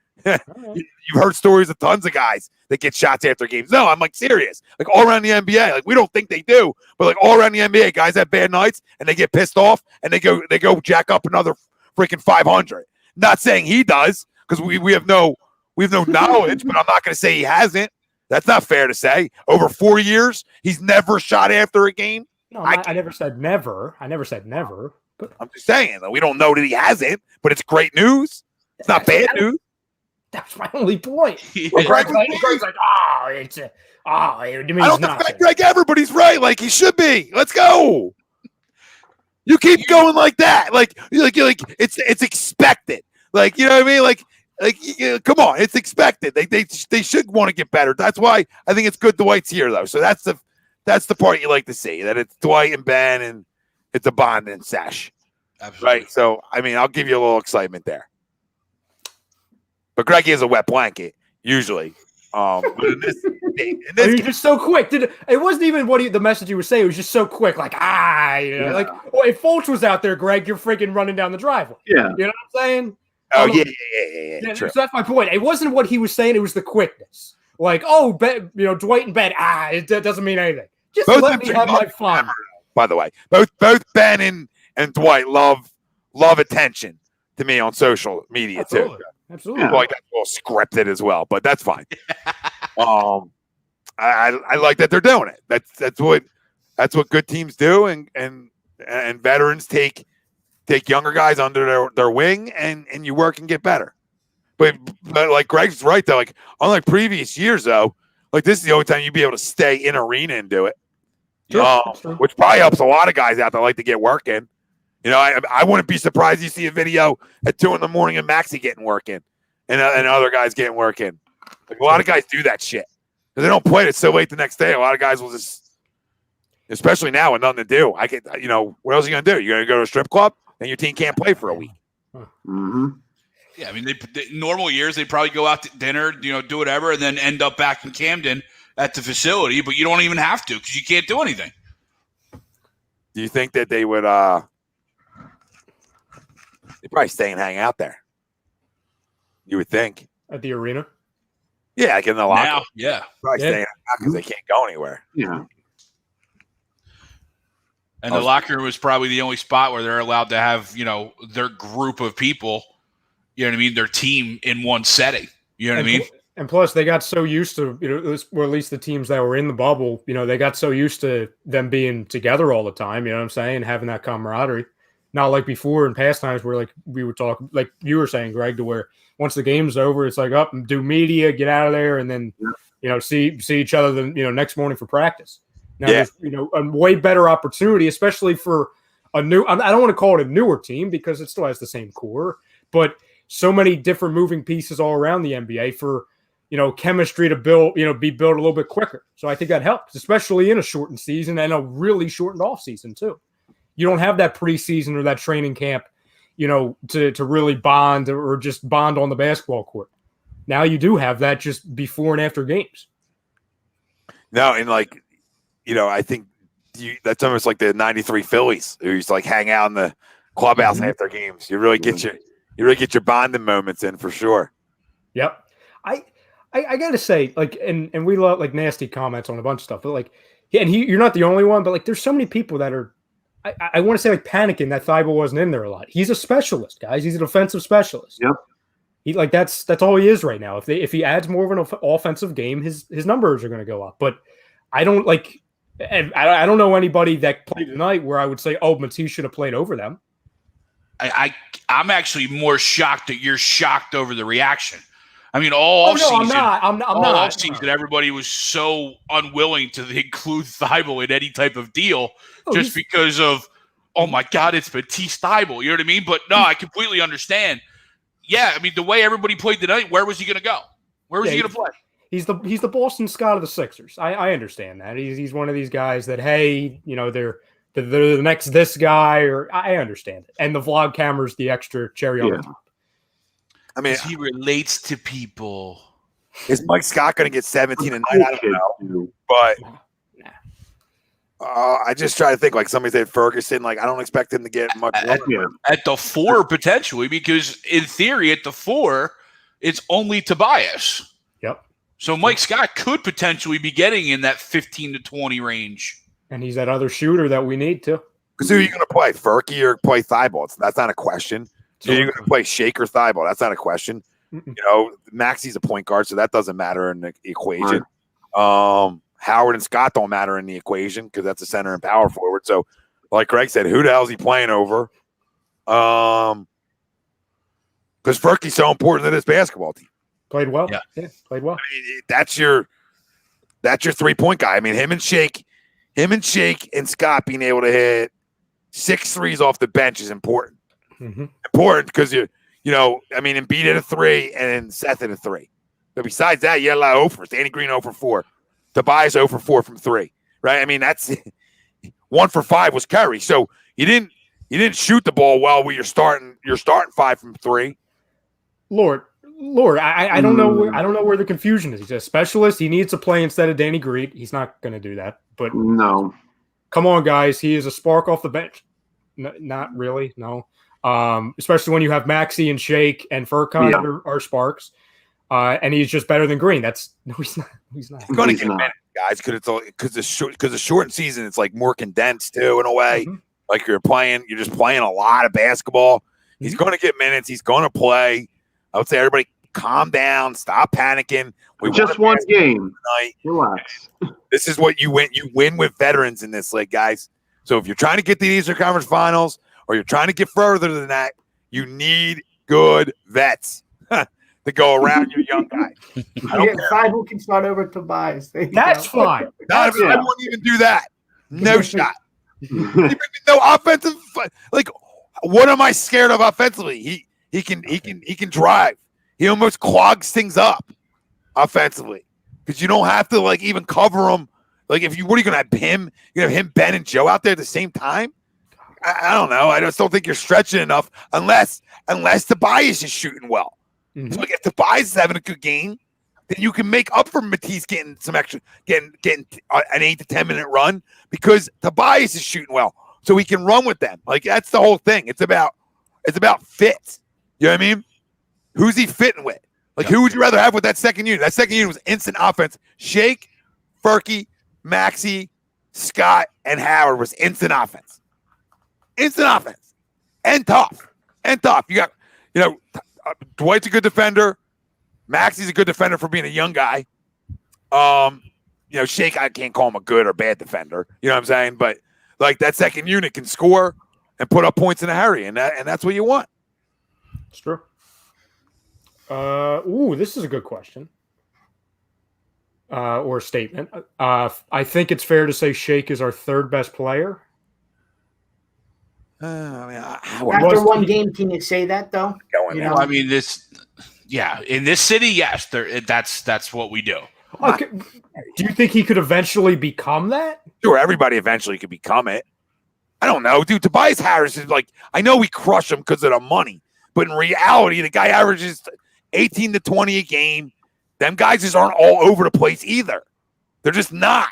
Speaker 5: You've heard stories of tons of guys that get shots after games. No, I'm serious. All around the NBA, we don't think they do, but all around the NBA, guys have bad nights and they get pissed off and they go jack up another freaking 500. Not saying he does, because we have no knowledge, but I'm not going to say he hasn't. That's not fair to say. Over 4 years, he's never shot after a game.
Speaker 2: No, I never said never. I never said never. But
Speaker 5: I'm just saying that we don't know that he hasn't, but it's great news. It's not bad news.
Speaker 2: That's my only point.
Speaker 5: Well, Greg's
Speaker 2: like, it means
Speaker 5: I don't
Speaker 2: nothing.
Speaker 5: defend Greg ever, but he's right. He should be. Let's go. You keep going like that. It's expected. You know what I mean? Come on, it's expected. They should want to get better. That's why I think it's good Dwight's here, though. So that's the part you like to see, that it's Dwight and Ben and it's a bond and Sash.
Speaker 6: Absolutely.
Speaker 5: Right. So I mean, I'll give you a little excitement there. But Greg is a wet blanket usually. But in this
Speaker 2: You're just so quick. It wasn't even the message you were saying. It was just so quick. If Fultz was out there, Greg, you're freaking running down the driveway.
Speaker 7: Yeah.
Speaker 2: You know what I'm saying?
Speaker 5: Oh, yeah.
Speaker 2: So that's my point. It wasn't what he was saying. It was the quickness. Dwight and Ben. It doesn't mean anything. Just let me have my fun.
Speaker 5: By the way, both Ben and Dwight love attention to me on social media too.
Speaker 2: Absolutely.
Speaker 5: That's a little scripted as well, but that's fine. I like that they're doing it. That's what good teams do, and veterans take younger guys under their wing, and you work and get better. But Greg's right though. Unlike previous years though, this is the only time you'd be able to stay in arena and do it. Which probably helps a lot of guys out that like to get work in. I wouldn't be surprised you see a video at 2 a.m. and Maxey getting work in, and other guys getting work in. A lot of guys do that shit because they don't play it so late the next day. A lot of guys will just, especially now with nothing to do. What else are you gonna do? You're gonna go to a strip club and your team can't play for a week.
Speaker 7: Mm-hmm.
Speaker 6: Yeah, I mean, normal years they probably go out to dinner, do whatever, and then end up back in Camden at the facility. But you don't even have to because you can't do anything.
Speaker 5: Do you think that they would? They probably stay and hang out there. You would think
Speaker 2: At the arena.
Speaker 5: Yeah, in the locker.
Speaker 6: Now, yeah,
Speaker 5: probably staying out because they can't go anywhere.
Speaker 7: Yeah.
Speaker 6: And the locker room is probably the only spot where they're allowed to have, their group of people, you know what I mean, their team in one setting. You know what I mean?
Speaker 2: And plus, they got so used to, or at least the teams that were in the bubble, they got so used to them being together all the time, you know what I'm saying, having that camaraderie. Not like before in past times where, we would talk, like you were saying, Greg, to where once the game's over, it's up and do media, get out of there, and then, see each other next morning for practice. Now, there's, a way better opportunity, especially for a new – I don't want to call it a newer team because it still has the same core, but so many different moving pieces all around the NBA for, chemistry to build, be built a little bit quicker. So I think that helps, especially in a shortened season and a really shortened off season too. You don't have that preseason or that training camp, to really bond or just bond on the basketball court. Now you do have that just before and after games.
Speaker 5: No, and like, I think that's almost like the '93 Phillies who used to like hang out in the clubhouse after games. You really get your bonding moments in for sure.
Speaker 2: Yep. I gotta say, like, and we love like nasty comments on a bunch of stuff, but like, you're not the only one, but like, there's so many people that are, I want to say like panicking that Thibault wasn't in there a lot. He's a specialist, guys. He's an offensive specialist.
Speaker 7: Yep.
Speaker 2: He like that's all he is right now. If he adds more of an offensive game, his numbers are going to go up. But I don't like, I don't know anybody that played tonight where I would say, oh, Matisse should have played over them.
Speaker 6: I'm actually more shocked that you're shocked over the reaction. I mean, all season,
Speaker 2: I'm not.
Speaker 6: Season, everybody was so unwilling to include Thibault in any type of deal just because of, oh my God, it's Matisse Thibault. You know what I mean? But no, I completely understand. Yeah, I mean, the way everybody played tonight, where was he going to go? Where was he going to play?
Speaker 2: He's the Boston Scott of the Sixers. I understand that. He's one of these guys that, hey, they're the next this guy, or I understand it. And the vlog camera's the extra cherry on the top.
Speaker 5: I mean,
Speaker 6: he relates to people.
Speaker 5: Is Mike Scott going to get 17 a night? I don't know. But I just try to think, like somebody said Ferguson, like I don't expect him to get much
Speaker 6: at the 4 potentially, because in theory at the 4, it's only Tobias.
Speaker 2: Yep.
Speaker 6: So Mike Scott could potentially be getting in that 15 to 20 range.
Speaker 2: And he's that other shooter that we need to.
Speaker 5: Because who are you going to play, Furky or play Thibault? That's not a question. So you're going to play Shake or Thibault? That's not a question. Maxi's a point guard, so that doesn't matter in the equation. Right. Howard and Scott don't matter in the equation because that's a center and power forward. So, like Greg said, who the hell is he playing over? Because Furky's so important to this basketball team.
Speaker 2: Played well. Yeah, played well.
Speaker 5: I mean, that's your 3-point guy. I mean, him and Shake and Scott being able to hit 6 threes off the bench is important. Important because Embiid hit a 3 and Seth hit a 3. But besides that, you had a lot of offers. Danny Green 0 for 4. Tobias 0 for 4 from 3. Right? I mean, that's 1 for 5 was Curry. So you didn't shoot the ball well where you're starting 5 from 3.
Speaker 2: Lord, I don't know where the confusion is. He's a specialist. He needs to play instead of Danny Green. He's not going to do that. But
Speaker 7: no,
Speaker 2: come on, guys. He is a spark off the bench. Not really. No. Especially when you have Maxey and Shake and Furkan are sparks. And he's just better than Green. He's not.
Speaker 5: He's going to get minutes, guys, because the shortened season, it's like more condensed too in a way. Like you're just playing a lot of basketball. He's going to get minutes. He's going to play. I would say everybody calm down, stop panicking.
Speaker 7: We just one game tonight. Relax.
Speaker 5: This is what you win. You win with veterans in this league, guys. So if you're trying to get the Eastern Conference Finals or you're trying to get further than that, you need good vets to go around your young guys.
Speaker 3: Thibault can start over Tobias.
Speaker 2: That's fine.
Speaker 5: I wouldn't even do that. No shot. No offensive. Like, what am I scared of offensively? He can drive. He almost clogs things up offensively because you don't have to like even cover him. Like what are you going to have him? You have him, Ben, and Joe out there at the same time? I don't know. I just don't think you're stretching enough unless Tobias is shooting well. So if Tobias is having a good game, then you can make up for Matisse getting some extra, getting an 8 to 10 minute run because Tobias is shooting well, so he can run with them. Like that's the whole thing. It's about fit. You know what I mean? Who's he fitting with? Like who would you rather have with that second unit? That second unit was instant offense. Shake, Furky, Maxey, Scott, and Howard was instant offense. Instant offense. And tough. You got, Dwight's a good defender. Maxey's a good defender for being a young guy. Shake, I can't call him a good or bad defender. You know what I'm saying? But like that second unit can score and put up points in a hurry, and that's what you want.
Speaker 2: It's true. This is a good question. Or a statement. I think it's fair to say Shake is our 3rd best player.
Speaker 3: After one game, can you say that though?
Speaker 6: I mean, in this city, yes, that's what we do.
Speaker 2: Okay. Do you think he could eventually become that?
Speaker 5: Sure, everybody eventually could become it. I don't know, dude. Tobias Harris is like, I know we crush him because of the money, but in reality, the guy averages 18 to 20 a game. Them guys just aren't all over the place either. They're just not.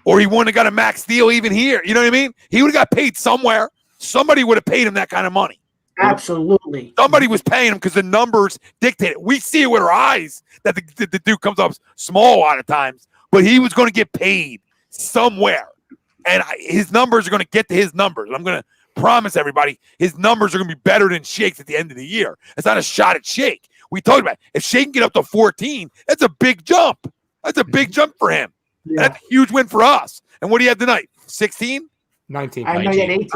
Speaker 5: Or he wouldn't have got a max deal even here. You know what I mean? He would have got paid somewhere. Somebody would have paid him that kind of money.
Speaker 3: Absolutely.
Speaker 5: Somebody was paying him because the numbers dictate it. We see it with our eyes that the dude comes up small a lot of times, but he was going to get paid somewhere. And his numbers are going to get to his numbers. I'm going to promise everybody his numbers are going to be better than Shake's at the end of the year. It's not a shot at Shake. We talked about it. If Shake can get up to 14, that's a big jump. That's a big jump for him.
Speaker 3: Yeah.
Speaker 5: That's a huge win for us. And what do you have tonight? 16?
Speaker 2: 19.
Speaker 3: I know you had 18.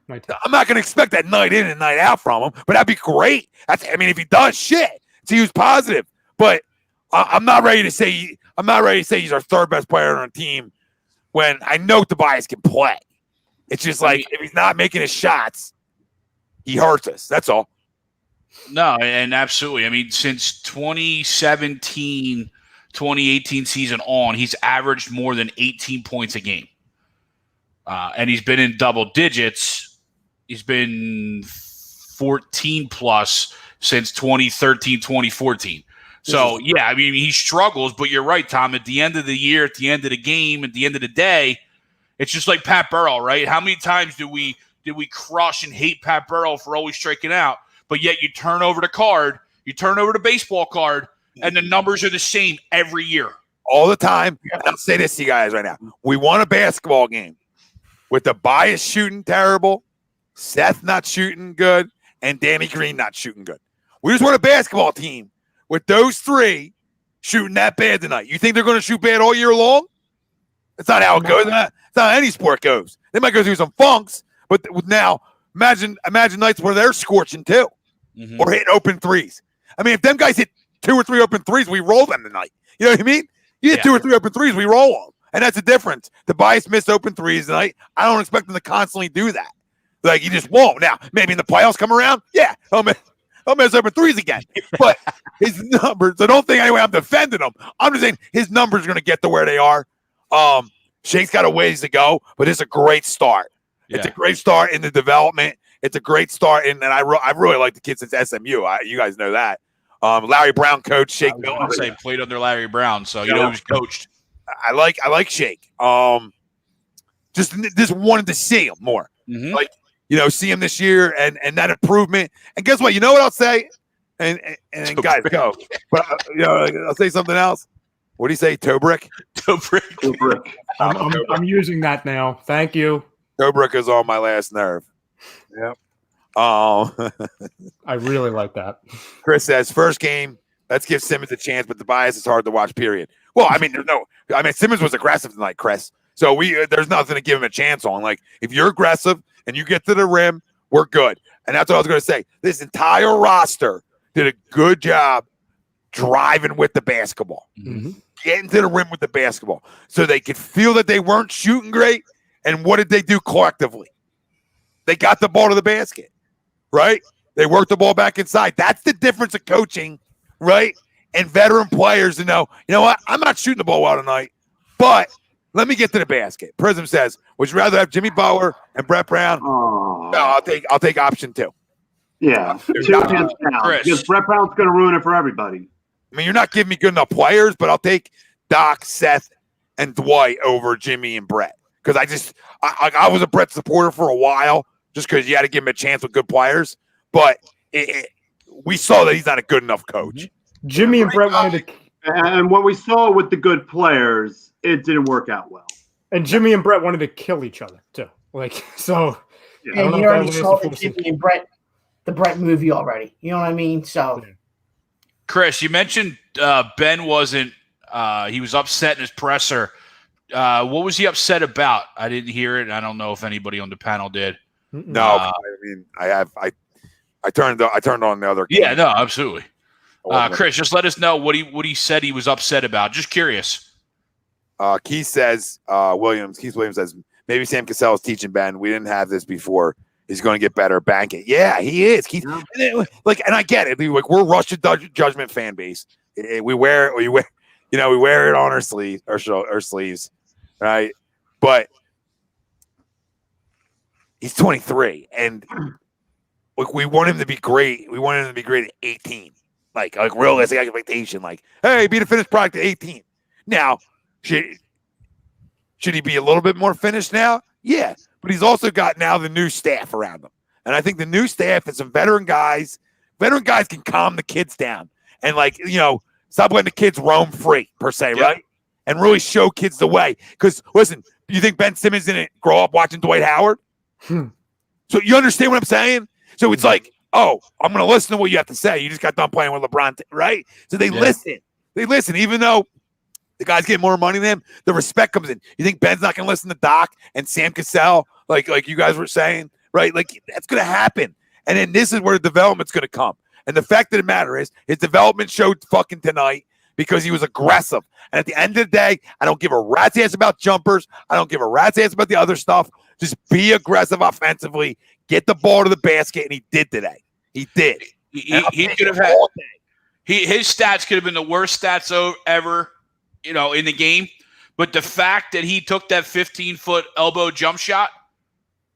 Speaker 5: 19? I'm not going to expect that night in and night out from him, but that'd be great. If he does, shit, it's a huge positive. But I'm not ready to say he's our third best player on our team when I know Tobias can play. It's just like if he's not making his shots, he hurts us. That's all.
Speaker 6: No, and absolutely. I mean, since 2017, 2018 season on, he's averaged more than 18 points a game. And he's been in double digits. He's been 14 plus since 2013, 2014. So, yeah, I mean, he struggles, but you're right, Tom. At the end of the year, at the end of the game, at the end of the day, it's just like Pat Burrell, right? How many times did we crush and hate Pat Burrell for always striking out? But yet you turn over the card, you turn over the baseball card, and the numbers are the same every year.
Speaker 5: All the time. And I'll say this to you guys right now. We won a basketball game with Tobias shooting terrible, Seth not shooting good, and Danny Green not shooting good. We just won a basketball team with those three shooting that bad tonight. You think they're going to shoot bad all year long? That's not how it goes. That's not how any sport goes. They might go through some funks, but now imagine nights where they're scorching too, or hitting open threes. I mean, if them guys hit 2 or 3 open threes, we roll them tonight. You know what I mean? You hit 2 or 3 open threes, we roll them. And that's the difference. Tobias missed open threes tonight. I don't expect him to constantly do that. Like, he just won't. Now, maybe in the playoffs come around, yeah, I'll miss open threes again. But his numbers, so don't think anyway I'm defending him. I'm just saying his numbers are going to get to where they are. Shake's got a ways to go, but it's a great start. Yeah. It's a great start in the development. It's a great start, and I really like the kid since SMU. You guys know that. Larry Brown coach Shake Miller.
Speaker 6: Played under Larry Brown, so you know he was coached.
Speaker 5: I like Shake. Just wanted to see him more. Like, see him this year and that improvement. And guess what? You know what I'll say? And guys, go. But I'll say something else. What do you say? Tobrick?
Speaker 6: Tobrick.
Speaker 2: I'm using that now. Thank you.
Speaker 5: Tobrick is on my last nerve. Yep.
Speaker 2: I really like that.
Speaker 5: Chris says, first game, let's give Simmons a chance, but Tobias is hard to watch, period. Well, Simmons was aggressive tonight, Chris. So there's nothing to give him a chance on. Like, if you're aggressive and you get to the rim, we're good. And that's what I was going to say. This entire roster did a good job driving with the basketball. Getting to the rim with the basketball. So they could feel that they weren't shooting great. And what did they do collectively? They got the ball to the basket, right? They worked the ball back inside. That's the difference of coaching, right? And veteran players to know, you know what? I'm not shooting the ball well tonight, but let me get to the basket. Prism says, would you rather have Jimmy Butler and Brett Brown? No, I'll take option 2.
Speaker 7: Yeah, 2 hands down. Because Brett Brown's going to ruin it for everybody.
Speaker 5: I mean, you're not giving me good enough players, but I'll take Doc, Seth, and Dwight over Jimmy and Brett. Because I was a Brett supporter for a while, just because you had to give him a chance with good players. But we saw that he's not a good enough coach.
Speaker 2: Jimmy and Brett wanted to.
Speaker 7: And what we saw with the good players, it didn't work out well.
Speaker 2: And Jimmy and Brett wanted to kill each other too. Like, so.
Speaker 3: Yeah. And you already saw the Jimmy and Brett, the Brett movie already. You know what I mean? So.
Speaker 6: Chris, you mentioned Ben wasn't. He was upset in his presser. What was he upset about? I didn't hear it. I don't know if anybody on the panel did.
Speaker 5: No, I turned on the other.
Speaker 6: Yeah, no, absolutely. Chris, just let us know what he said he was upset about. Just curious.
Speaker 5: Keith says, Keith Williams says, maybe Sam Cassell is teaching Ben. We didn't have this before. He's going to get better. Bank it. Yeah, he is. Keith, and I get it. Like, we're Rush Judgment fan base. We wear it on our sleeves, right? But he's 23, and we want him to be great. We want him to be great at 18. Like realistic expectation. Like, hey, be the finished product at 18. Now, Should he be a little bit more finished now? Yeah, but he's also got now the new staff around him. And I think the new staff is some veteran guys. Veteran guys can calm the kids down and, like, stop letting the kids roam free, per se, right? And really show kids the way. Because, listen, you think Ben Simmons didn't grow up watching Dwight Howard? So you understand what I'm saying? So it's like, oh, I'm going to listen to what you have to say. You just got done playing with LeBron, right? So they listen. They listen, even though the guys get more money than him, the respect comes in. You think Ben's not going to listen to Doc and Sam Cassell, like you guys were saying, right? Like, that's going to happen. And then this is where the development's going to come. And the fact of the matter is, his development showed fucking tonight because he was aggressive. And at the end of the day, I don't give a rat's ass about jumpers. I don't give a rat's ass about the other stuff. Just be aggressive offensively. Get the ball to the basket, and he did today. He did.
Speaker 6: He could have had his stats could have been the worst stats ever, in the game. But the fact that he took that 15-foot elbow jump shot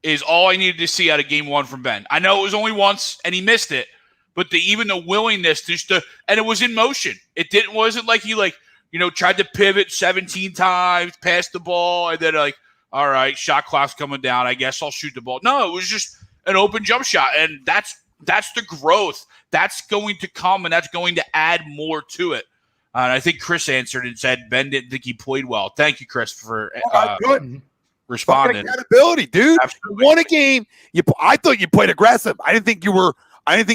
Speaker 6: is all I needed to see out of game one from Ben. I know it was only once, and he missed it. But even the willingness and it was in motion. It wasn't like he tried to pivot 17 times, passed the ball, and then all right, shot clock's coming down. I guess I'll shoot the ball. No, it was just an open jump shot, and that's the growth. That's going to come, and that's going to add more to it. And I think Chris answered and said Ben didn't think he played well. Thank you, Chris, for responding.
Speaker 5: Accountability, dude.
Speaker 6: Absolutely.
Speaker 5: You won a game. I thought you played aggressive. I didn't think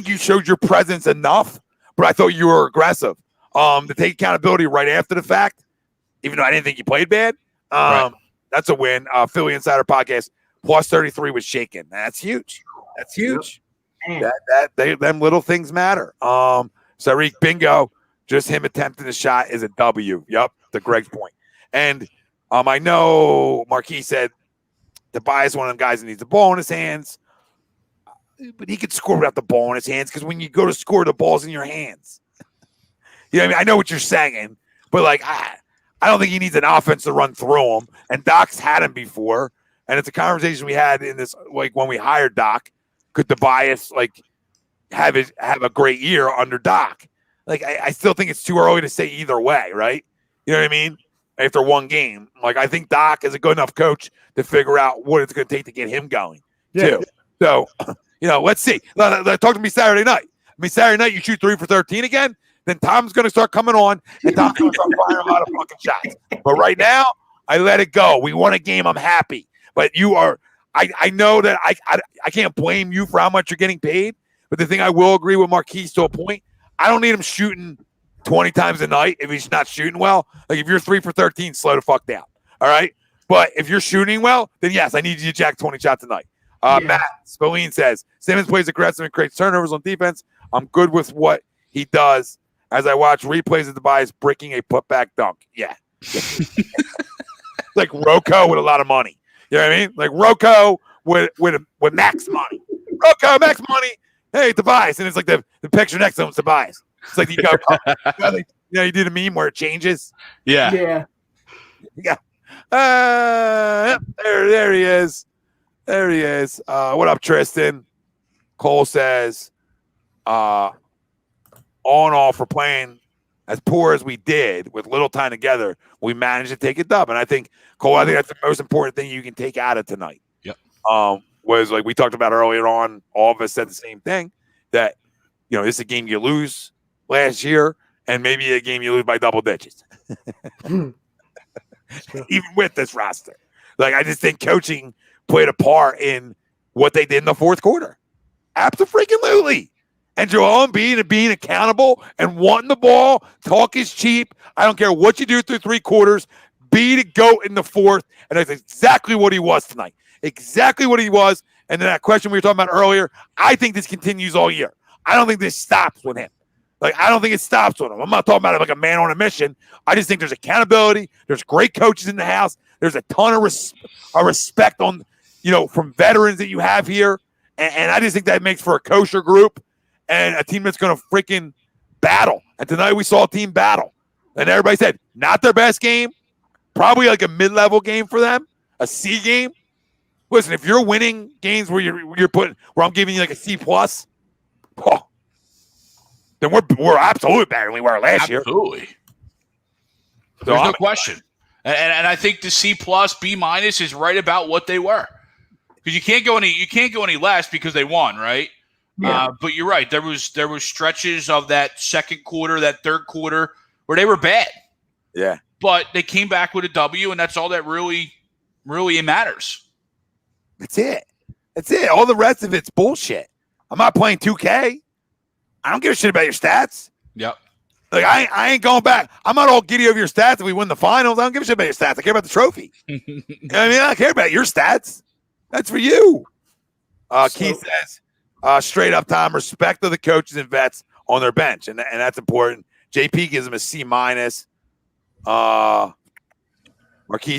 Speaker 5: you showed your presence enough, but I thought you were aggressive. To take accountability right after the fact, even though I didn't think you played bad.
Speaker 6: Right.
Speaker 5: That's a win. Philly Insider Podcast plus 33 was shaken. That's huge. That's huge. Them little things matter. Sariq bingo. Just him attempting the shot is a W. Yep, to Greg's point. And I know Marquis said Tobias, one of them guys that needs the ball in his hands. But he could score without the ball in his hands because when you go to score, the ball's in your hands. I know what you're saying, but I don't think he needs an offense to run through him. And Doc's had him before, and it's a conversation we had in this, when we hired Doc. Could Tobias have a great year under Doc? I still think it's too early to say either way, right? You know what I mean? After one game, I think Doc is a good enough coach to figure out what it's going to take to get him going too. So. Let's see. Talk to me Saturday night. Saturday night, you shoot 3 for 13 again, then Tom's going to start coming on, and Tom's going to start firing a lot of fucking shots. But right now, I let it go. We won a game. I'm happy. But you are – I know that I can't blame you for how much you're getting paid, but the thing I will agree with Marquis to a point, I don't need him shooting 20 times a night if he's not shooting well. If you're 3 for 13, slow the fuck down. All right? But if you're shooting well, then yes, I need you to jack 20 shots a night. Matt Spillane says, Simmons plays aggressive and creates turnovers on defense. I'm good with what he does as I watch replays of Tobias breaking a putback dunk. Yeah. Like Rocco with a lot of money. You know what I mean? Like Rocco with max money. Rocco, max money. Hey, Tobias. And it's like the picture next to him is Tobias. It's like you do the meme where it changes.
Speaker 6: Yeah.
Speaker 5: Yeah. There he is. There he is. What up, Tristan? Cole says, all in all, for playing as poor as we did with little time together, we managed to take a dub. And I think, Cole, that's the most important thing you can take out of tonight.
Speaker 6: Yep.
Speaker 5: Was like we talked about earlier on, all of us said the same thing, that, this is a game you lose last year, and maybe a game you lose by double digits. Even with this roster. I just think coaching played a part in what they did in the fourth quarter. Absolutely. And Joel Embiid being accountable and wanting the ball, talk is cheap. I don't care what you do through 3 quarters. Be the GOAT in the fourth. And that's exactly what he was tonight. Exactly what he was. And then that question we were talking about earlier, I think this continues all year. I don't think this stops with him. I don't think it stops with him. I'm not talking about it like a man on a mission. I just think there's accountability. There's great coaches in the house. There's a ton of respect on, from veterans that you have here. And I just think that makes for a kosher group and a team that's going to freaking battle. And tonight we saw a team battle. And everybody said, not their best game, probably like a mid-level game for them, a C game. Listen, if you're winning games where where I'm giving you like a C+, then we're absolutely better than we were last year.
Speaker 6: Absolutely.
Speaker 5: So
Speaker 6: There's no question. And I think the C+, B- is right about what they were. Because you can't go any less because they won, right?
Speaker 3: Yeah.
Speaker 6: But you're right. There was stretches of that second quarter, that third quarter where they were bad.
Speaker 5: Yeah.
Speaker 6: But they came back with a W, and that's all that really matters.
Speaker 5: That's it. All the rest of it's bullshit. I'm not playing 2K. I don't give a shit about your stats.
Speaker 6: Yep.
Speaker 5: Like I ain't going back. I'm not all giddy over your stats if we win the finals. I don't give a shit about your stats. I care about the trophy. I don't care about your stats. That's for you. Keith says, straight up, Tom, respect to the coaches and vets on their bench, and that's important. JP gives him a C-. Marquis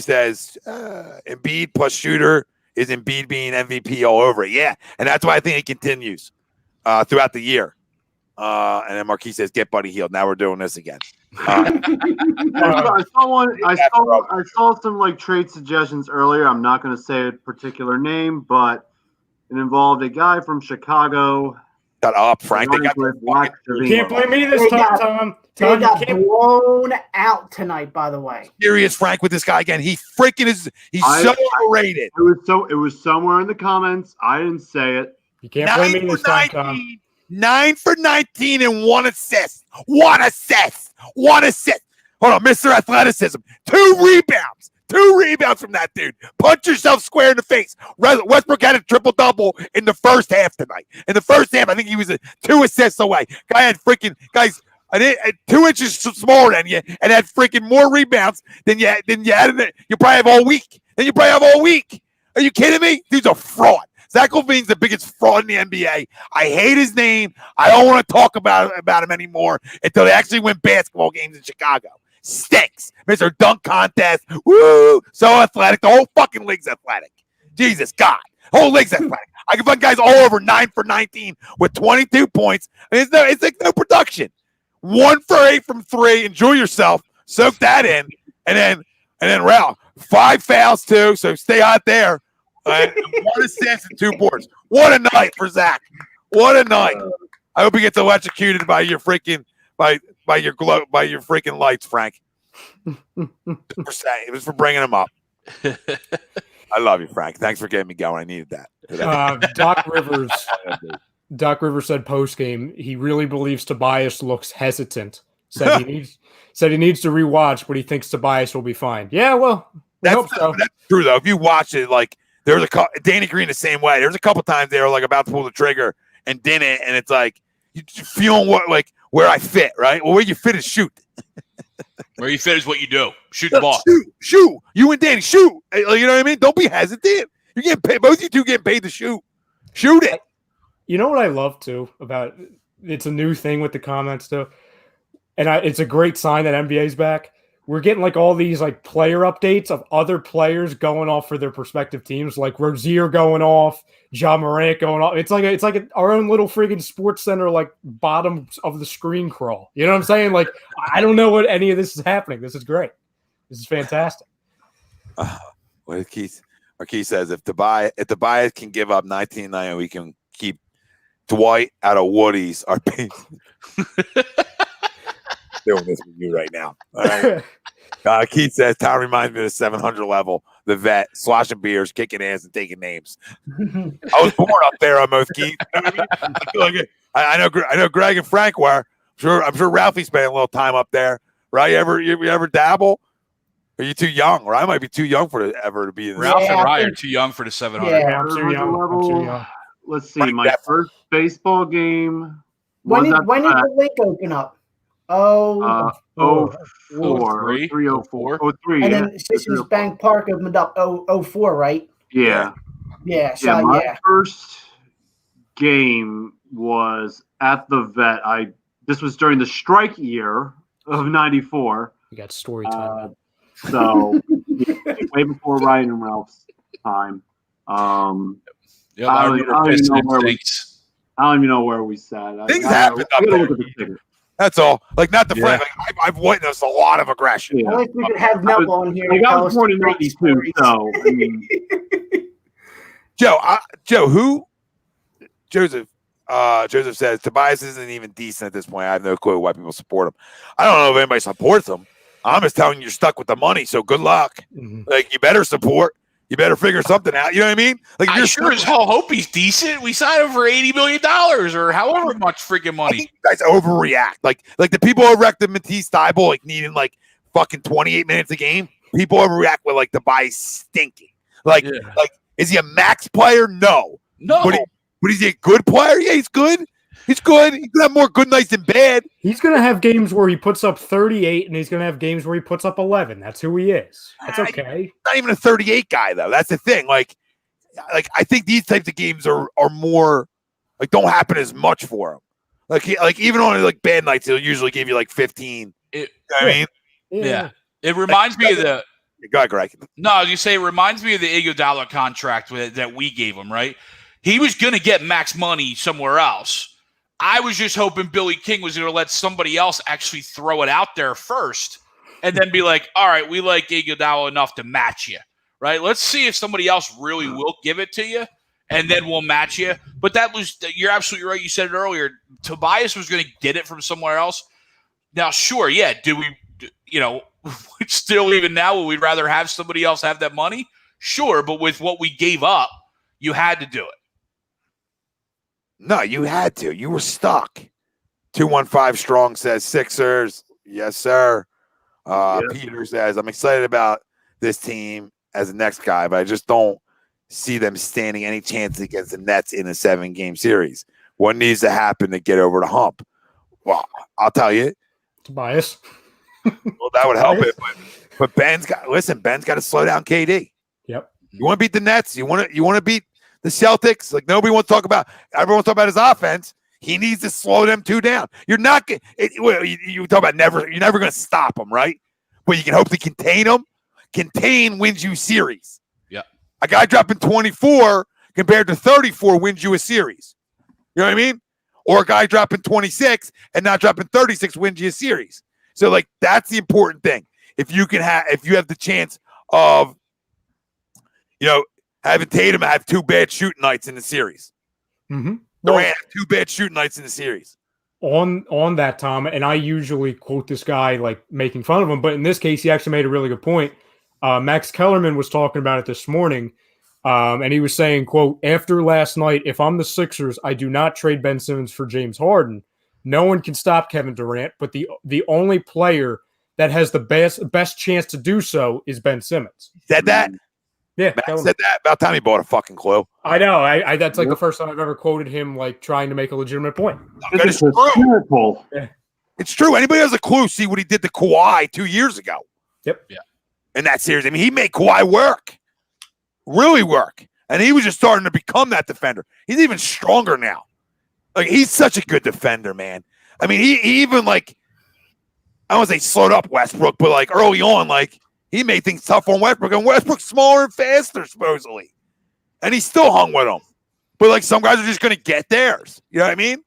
Speaker 5: says, Embiid plus shooter is Embiid being MVP all over it. Yeah, and that's why I think it continues throughout the year. And then Marquis says, "Get Buddy healed." Now we're doing this again.
Speaker 7: I saw some like trade suggestions earlier. I'm not going to say a particular name, but it involved a guy from Chicago.
Speaker 5: Shut up, Frank.
Speaker 7: You
Speaker 2: can't blame me this time, Tom.
Speaker 3: They got blown out tonight, by the way.
Speaker 5: Serious, Frank, with this guy again. He freaking is. He's so overrated.
Speaker 7: It was somewhere in the comments. I didn't say it.
Speaker 2: You can't blame me this time, Tom.
Speaker 5: 9 for 19 and 1 assist. One assist. Hold on, Mr. Athleticism. 2 rebounds. 2 rebounds from that dude. Punch yourself square in the face. Westbrook had a triple-double in the first half tonight. In the first half, I think he was 2 assists away. Guys 2 inches smaller than you and had freaking more rebounds than you had. You probably have all week. Are you kidding me? Dude's a fraud. Zach LaVine's the biggest fraud in the NBA. I hate his name. I don't want to talk about him anymore until they actually win basketball games in Chicago. Stinks. Mr. Dunk Contest. Woo! So athletic. The whole fucking league's athletic. Jesus, God. The whole league's athletic. I can find guys all over 9 for 19 with 22 points. It's like no production. 1 for 8 from 3. Enjoy yourself. Soak that in. And then Ralph. 5 fouls too, so stay hot there. 1 assist and 2 boards. What a night for Zach. What a night. I hope he gets electrocuted by your freaking by your freaking lights, Frank. It was for bringing him up. I love you, Frank. Thanks for getting me going. I needed that.
Speaker 2: Doc Rivers said post game he really believes Tobias looks hesitant. Said he needs to rewatch, but he thinks Tobias will be fine. Yeah, well,
Speaker 5: that's true though. If you watch it, like there was Danny Green the same way. There's a couple times they were like about to pull the trigger and didn't, and it's like you feeling where I fit, right? Well, where you fit is shoot.
Speaker 6: Where you fit is what you do. Shoot the ball.
Speaker 5: Shoot. You and Danny shoot. You know what I mean? Don't be hesitant. You're getting paid. Both of you two getting paid to shoot. Shoot it.
Speaker 2: You know what I love too about it's a new thing with the comments too, and it's a great sign that NBA's back. We're getting like all these like player updates of other players going off for their respective teams, like Rozier going off, Ja Morant going off. It's like our own little friggin' Sports Center, like bottom of the screen crawl. You know what I'm saying? Like, I don't know what any of this is happening. This is great. This is fantastic.
Speaker 5: What Keith says, if Tobias can give up 19-9, we can keep Dwight out of Woody's. Our doing this with you right now. All right. Keith says, Tom reminds me of the 700 level, the vet, sloshing beers, kicking ass, and taking names. I was born up there on most Keith. You know what I mean? I know Greg and Frank were. I'm sure Ralphie spent a little time up there. Right? You ever dabble? Are you too young? Or I might be too young to be in this.
Speaker 6: Ralph and Ryan are too young for the 700.
Speaker 2: Yeah, I'm too young.
Speaker 7: Let's see. My first baseball game.
Speaker 3: When did the link open up?
Speaker 7: 04,
Speaker 6: 03.
Speaker 7: 03.
Speaker 3: And then Sixers Bank Park opened up 04, right?
Speaker 7: Yeah.
Speaker 3: Yeah.
Speaker 7: My first game was at the vet. This was during the strike year of 94.
Speaker 2: You got story time.
Speaker 7: So way before Ryan and Ralph's time. I don't even know where we sat.
Speaker 5: Things happen up there. That's all. Like, not the Frank. Like, I've witnessed a lot of aggression.
Speaker 3: Yeah. I think we could have Neville on here.
Speaker 7: I was born in 92, so I mean.
Speaker 5: Joseph says Tobias isn't even decent at this point. I have no clue why people support him. I don't know if anybody supports him. I'm just telling you, you're stuck with the money. So good luck.
Speaker 2: Mhm.
Speaker 5: Like, you better support. You better figure something out. You know what I mean? Like,
Speaker 6: I sure as hell hope he's decent. We signed him for $80 million or however much freaking
Speaker 5: I
Speaker 6: money.
Speaker 5: think you guys overreact. Like the people who react to Matisse Thybulle like needing like fucking 28 minutes a game. People overreact with like the buy stinking. Like is he a max player? No. But is he a good player? Yeah, he's good. He's good. He's gonna have more good nights than bad.
Speaker 2: He's gonna have games where he puts up 38, and he's gonna have games where he puts up 11. That's who he is. That's okay.
Speaker 5: Not even a 38 guy though. That's the thing. Like I think these types of games are more like don't happen as much for him. Like even on like bad nights, he'll usually give you like 15. You know what I mean?
Speaker 6: Yeah. It reminds me of the.
Speaker 5: Go ahead, Greg.
Speaker 6: No, you say it reminds me of the Iguodala contract that we gave him, right? He was going to get max money somewhere else. I was just hoping Billy King was going to let somebody else actually throw it out there first and then be like, all right, we like Iguodala enough to match you, right? Let's see if somebody else really will give it to you, and then we'll match you. But you're absolutely right. You said it earlier. Tobias was going to get it from somewhere else. Now, sure, yeah, do we, still even now, would we rather have somebody else have that money? Sure, but with what we gave up, you had to do it.
Speaker 5: No, you had to. You were stuck. 215 Strong says Sixers. Yes, sir. Peter says, I'm excited about this team as the next guy, but I just don't see them standing any chance against the Nets in a 7-game series. What needs to happen to get over the hump? Well, I'll tell you.
Speaker 2: Tobias.
Speaker 5: Well, that would help it. But Ben's got to slow down KD.
Speaker 2: Yep.
Speaker 5: You want to beat the Nets? You want to beat the Celtics? Like, nobody wants to talk about. Everyone wants to talk about his offense. He needs to slow them two down. You're not. You talk about never. You're never going to stop them, right? But you can hope to contain them. Contain wins you series.
Speaker 6: Yeah.
Speaker 5: A guy dropping 24 compared to 34 wins you a series. You know what I mean? Or a guy dropping 26 and not dropping 36 wins you a series. So, like, that's the important thing. If you have the chance of, having Tatum have 2 bad shooting nights in the series.
Speaker 2: Mm-hmm.
Speaker 5: Durant have 2 bad shooting nights in the series.
Speaker 2: On that, Tom, and I usually quote this guy like making fun of him, but in this case, he actually made a really good point. Max Kellerman was talking about it this morning, and he was saying, quote, after last night, if I'm the Sixers, I do not trade Ben Simmons for James Harden. No one can stop Kevin Durant, but the only player that has the best chance to do so is Ben Simmons.
Speaker 5: Said that?
Speaker 2: Yeah,
Speaker 5: Matt said that. About time he bought a fucking clue.
Speaker 2: I know. I that's like the first time I've ever quoted him like trying to make a legitimate point.
Speaker 5: It's true. Yeah. It's true. Anybody has a clue, see what he did to Kawhi 2 years ago.
Speaker 2: Yep.
Speaker 6: Yeah.
Speaker 5: In that series. I mean, he made Kawhi work. Really work. And he was just starting to become that defender. He's even stronger now. Like, he's such a good defender, man. I mean, he even, like, I don't want to say slowed up Westbrook, but, like, early on, like, he made things tough on Westbrook. And Westbrook's smaller and faster, supposedly. And he still hung with him. But, like, some guys are just going to get theirs. You know what I mean?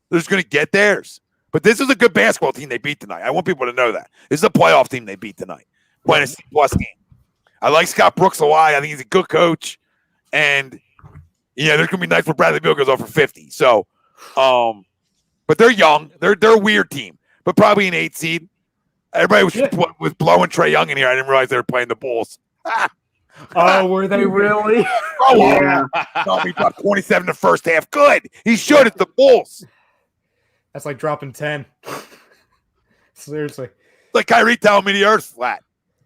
Speaker 5: They're just going to get theirs. But this is a good basketball team they beat tonight. I want people to know that. This is a playoff team they beat tonight. Playing a C-plus game. I like Scott Brooks a lot. I think he's a good coach. And, there's going to be nights where Bradley Beal goes off for 50. So, but they're young. They're a weird team. But probably an 8 seed. Everybody was blowing Trae Young in here. I didn't realize they were playing the Bulls.
Speaker 2: Oh, were they really?
Speaker 5: He dropped 27 in the first half. Good. He showed it the Bulls.
Speaker 2: That's like dropping 10. Seriously.
Speaker 5: Like Kyrie telling me the earth's flat.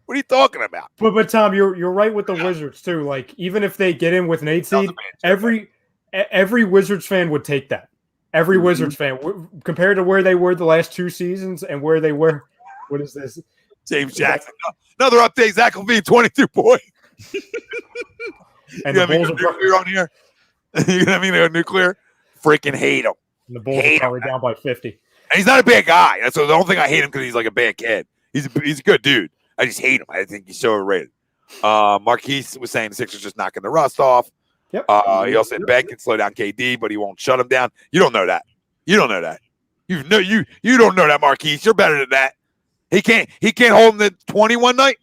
Speaker 5: What are you talking about?
Speaker 2: But Tom, you're right with the Wizards too. Like, even if they get in with an 8 seed, every Wizards fan would take that. Every Wizards fan, compared to where they were the last 2 seasons and where they were. What is this?
Speaker 5: James Jackson. Another update. Zach LaVine, 22 points.
Speaker 2: And the Bulls are
Speaker 5: nuclear on here. You know what I mean? They're nuclear. Freaking hate him.
Speaker 2: And the Bulls are probably down by 50.
Speaker 5: And he's not a bad guy. That's the only thing I hate him because he's like a bad kid. He's a good dude. I just hate him. I think he's so overrated. Marquise was saying the Sixers just knocking the rust off.
Speaker 2: Yep.
Speaker 5: He also said Ben can slow down KD, but he won't shut him down. You don't know that. You don't know that. You don't know that, Marquise. You're better than that. He can't hold him to 21 night.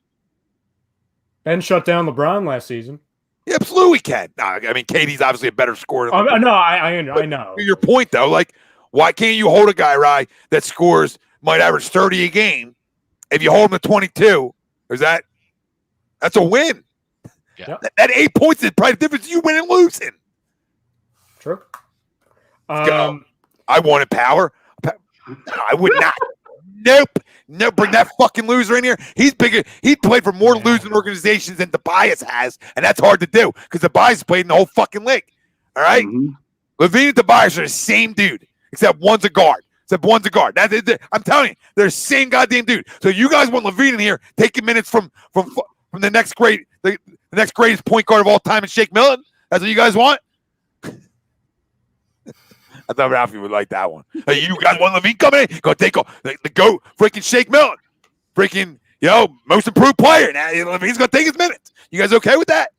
Speaker 2: Ben shut down LeBron last season.
Speaker 5: Yeah, absolutely can. No, I mean, KD's obviously a better scorer.
Speaker 2: No, I know.
Speaker 5: To your point, though, like, why can't you hold a guy, right, that might average 30 a game, if you hold them to 22, that's a win.
Speaker 6: Yeah.
Speaker 5: That 8 points is probably the difference you winning and losing.
Speaker 2: True.
Speaker 5: Go. I wanted power. I would not. Nope. No, bring that fucking loser in here. He's bigger. He played for more losing organizations than Tobias has, and that's hard to do because Tobias played in the whole fucking league. All right? LaVine and Tobias are the same dude, except one's a guard. I'm telling you, they're the same goddamn dude. So you guys want LaVine in here taking minutes from the next greatest point guard of all time, and Shake Milton? That's what you guys want? I thought Ralphie would like that one. Hey, you guys want LaVine coming in? Go take the go freaking Shake Milton. Freaking, most improved player. Now LaVine's going to take his minutes. You guys okay with that?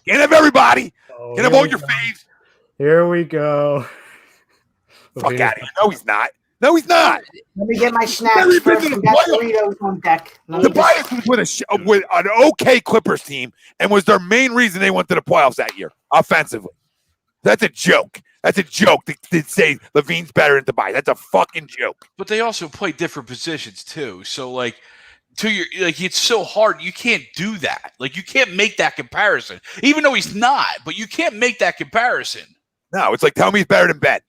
Speaker 5: Can't have everybody. Can't have all your faves.
Speaker 2: Here we go.
Speaker 5: Fuck out of here. No, he's not. No, he's not.
Speaker 3: Let me get my snacks first. We got Doritos on deck.
Speaker 5: Tobias was with an okay Clippers team and was their main reason they went to the playoffs that year, offensively. That's a joke. That's a joke to say LaVine's better than Tobias. That's a fucking joke.
Speaker 6: But they also play different positions too. So it's so hard. You can't do that. Like you can't make that comparison. Even though he's not, but you can't make that comparison.
Speaker 5: No, it's like tell me he's better than Ben.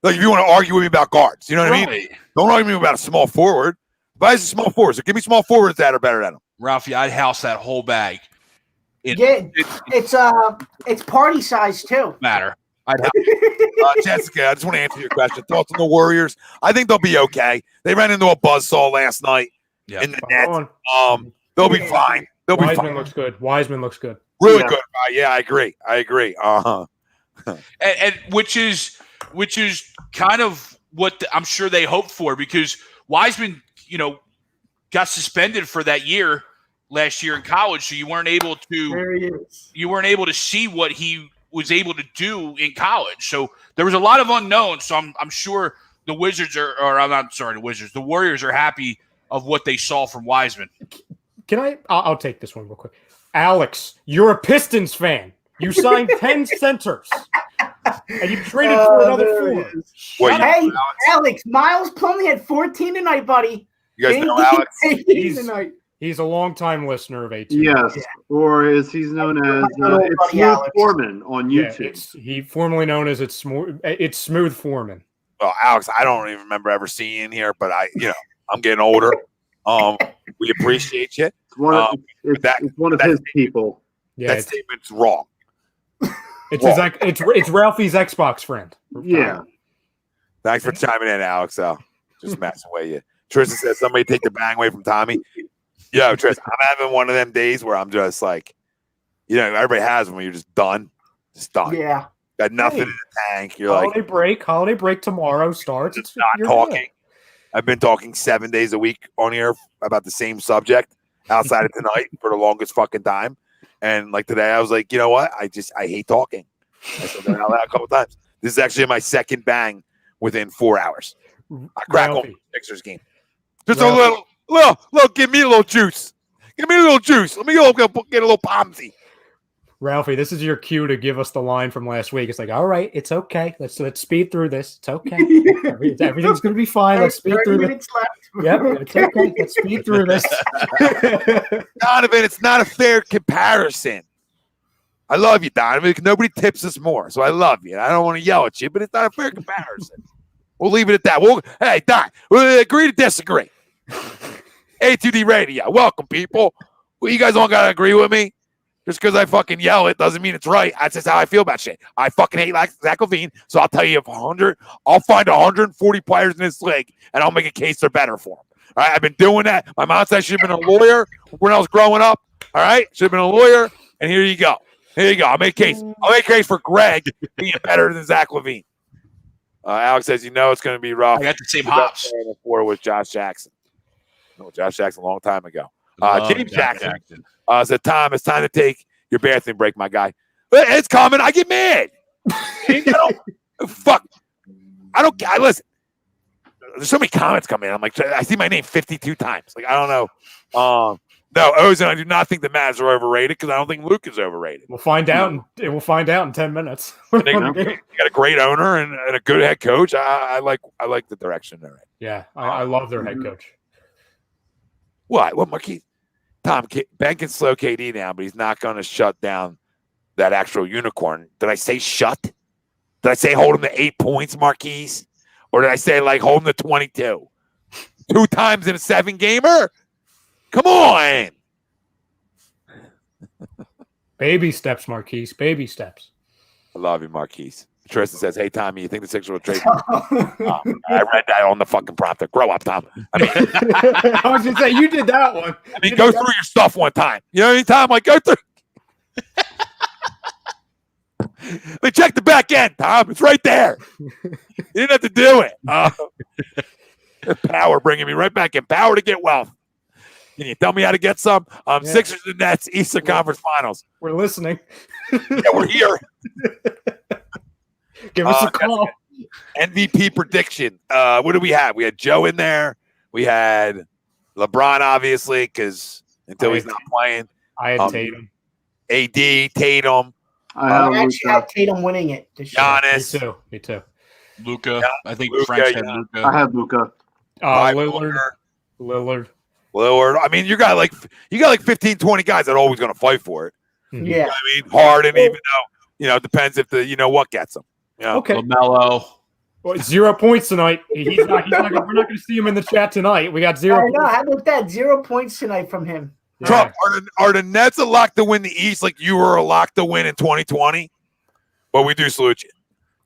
Speaker 5: Like if you want to argue with me about guards, you know what I mean? Don't argue with me about a small forward. Tobias is a small forward, so give me small forwards that are better than him.
Speaker 6: Ralphie, I'd house that whole bag.
Speaker 3: It's party size too.
Speaker 6: Matter.
Speaker 5: Jessica, I just want to answer your question. Thoughts on the Warriors? I think they'll be okay. They ran into a buzzsaw last night in the net. They'll be fine.
Speaker 2: Wiseman looks good. Wiseman looks good.
Speaker 5: Really good. Yeah, I agree.
Speaker 6: And which is kind of what I'm sure they hoped for because Wiseman, got suspended for that year last year in college, so you weren't able to see what he was able to do in college. So there was a lot of unknowns. So I'm sure the the Warriors are happy of what they saw from Wiseman.
Speaker 2: I'll take this one real quick. Alex, you're a Pistons fan. You signed 10 centers. And you traded for another 4.
Speaker 3: Hey, Alex, Miles Plumlee had 14 tonight, buddy.
Speaker 5: You guys know Alex?
Speaker 2: He's a longtime listener of AT.
Speaker 7: Yes, or as he's known as it's Smooth Foreman on YouTube.
Speaker 2: He formerly known as It's Smooth Foreman.
Speaker 5: Well, Alex, I don't even remember ever seeing you in here, but I'm getting older. We appreciate you.
Speaker 7: It's one of his people.
Speaker 2: Yeah,
Speaker 5: that statement's wrong.
Speaker 2: It's Ralphie's Xbox friend.
Speaker 7: Yeah.
Speaker 5: Thanks for chiming in, Alex. Just messing with you. Tristan says somebody take the bang away from Tommy. Yo, Tristan, I'm having one of them days where I'm just like, everybody has when you're just done. Just done.
Speaker 3: Yeah.
Speaker 5: Got nothing in the tank. You're
Speaker 2: holiday break tomorrow starts.
Speaker 5: Just not talking. Good. I've been talking 7 days a week on here about the same subject outside of tonight for the longest fucking time. And like today, I was like, you know what? I hate talking. I said that out loud a couple times. This is actually my second bang within 4 hours. I crack on the Sixers game. Just a little, give me a little juice. Give me a little juice. Let me go get a little Pomsy.
Speaker 2: Ralphie, this is your cue to give us the line from last week. It's like, all right, it's okay. Let's speed through this. It's okay. Everything's going to be fine. Let's speed through this. Yep, it's okay. Let's speed through this.
Speaker 5: Donovan, it's not a fair comparison. I love you, Donovan. Nobody tips us more, so I love you. I don't want to yell at you, but it's not a fair comparison. We'll leave it at that. Hey, Don, we'll agree to disagree. A2D Radio. Welcome, people. Well, you guys all got to agree with me. Just because I fucking yell it doesn't mean it's right. That's just how I feel about shit. I fucking hate Zach LaVine, so I'll tell you I'll find 140 players in this league, and I'll make a case they're better for them. All right, I've been doing that. My mom said I should have been a lawyer when I was growing up. All right, should have been a lawyer, and here you go. Here you go. I'll make a case. I'll make a case for Greg being better than Zach LaVine. Alex says, it's going to be rough.
Speaker 6: I got the same hops.
Speaker 5: Before with Josh Jackson. No, Josh Jackson a long time ago. James Jackson. Said, Tom, it's time to take your bathroom break, my guy. It's coming. I get mad. Fuck. Listen. There's so many comments coming in. I'm like, I see my name 52 times. Like, I don't know. No, Ozone, I do not think the Mavs are overrated because I don't think Luke is overrated.
Speaker 2: We'll find out. We'll find out in 10 minutes.
Speaker 5: They got a great owner and a good head coach. I like the direction they're in.
Speaker 2: Yeah, I love their head coach.
Speaker 5: What, Marquis? Tom, Ben can slow KD down, but he's not going to shut down that actual unicorn. Did I say shut? Did I say hold him to 8 points, Marquis? Or did I say, hold him to 22? 2 times in a 7-gamer? Come on.
Speaker 2: Baby steps, Marquise. Baby steps.
Speaker 5: I love you, Marquise. Tristan says, hey, Tommy, you think the Sixers will trade? I read that on the fucking prompter. Grow up, Tom. I mean,
Speaker 2: I was going to say, you did that one.
Speaker 5: I mean, go through your stuff one time. You know what I mean, Tom? Go through. They check the back end, Tom. It's right there. You didn't have to do it. Power bringing me right back in. Power to get wealth. Can you tell me how to get some? Sixers and Nets, Eastern Conference Finals.
Speaker 2: We're listening.
Speaker 5: Yeah, we're here.
Speaker 2: Give us a call.
Speaker 5: MVP prediction. What do we have? We had Joe in there. We had LeBron, obviously, because until he's not playing.
Speaker 2: I had Tatum.
Speaker 5: AD, Tatum.
Speaker 3: I actually had Tatum winning it this year.
Speaker 5: Giannis.
Speaker 2: Me too.
Speaker 6: Luka. I think
Speaker 5: Luka,
Speaker 6: French had Luka.
Speaker 7: I have Luka.
Speaker 2: Lillard.
Speaker 5: I mean, you got 15, 20 guys that are always going to fight for it.
Speaker 3: Yeah.
Speaker 5: You know what I mean? Harden, even though, it depends if what gets him.
Speaker 2: Okay.
Speaker 6: LaMelo.
Speaker 2: Well, 0 points tonight. We're not going to see him in the chat tonight. We got 0 points.
Speaker 3: How about that? 0 points tonight from him.
Speaker 2: Yeah.
Speaker 5: Trump, are the Nets a lock to win the East like you were a lock to win in 2020? Well, we do salute you.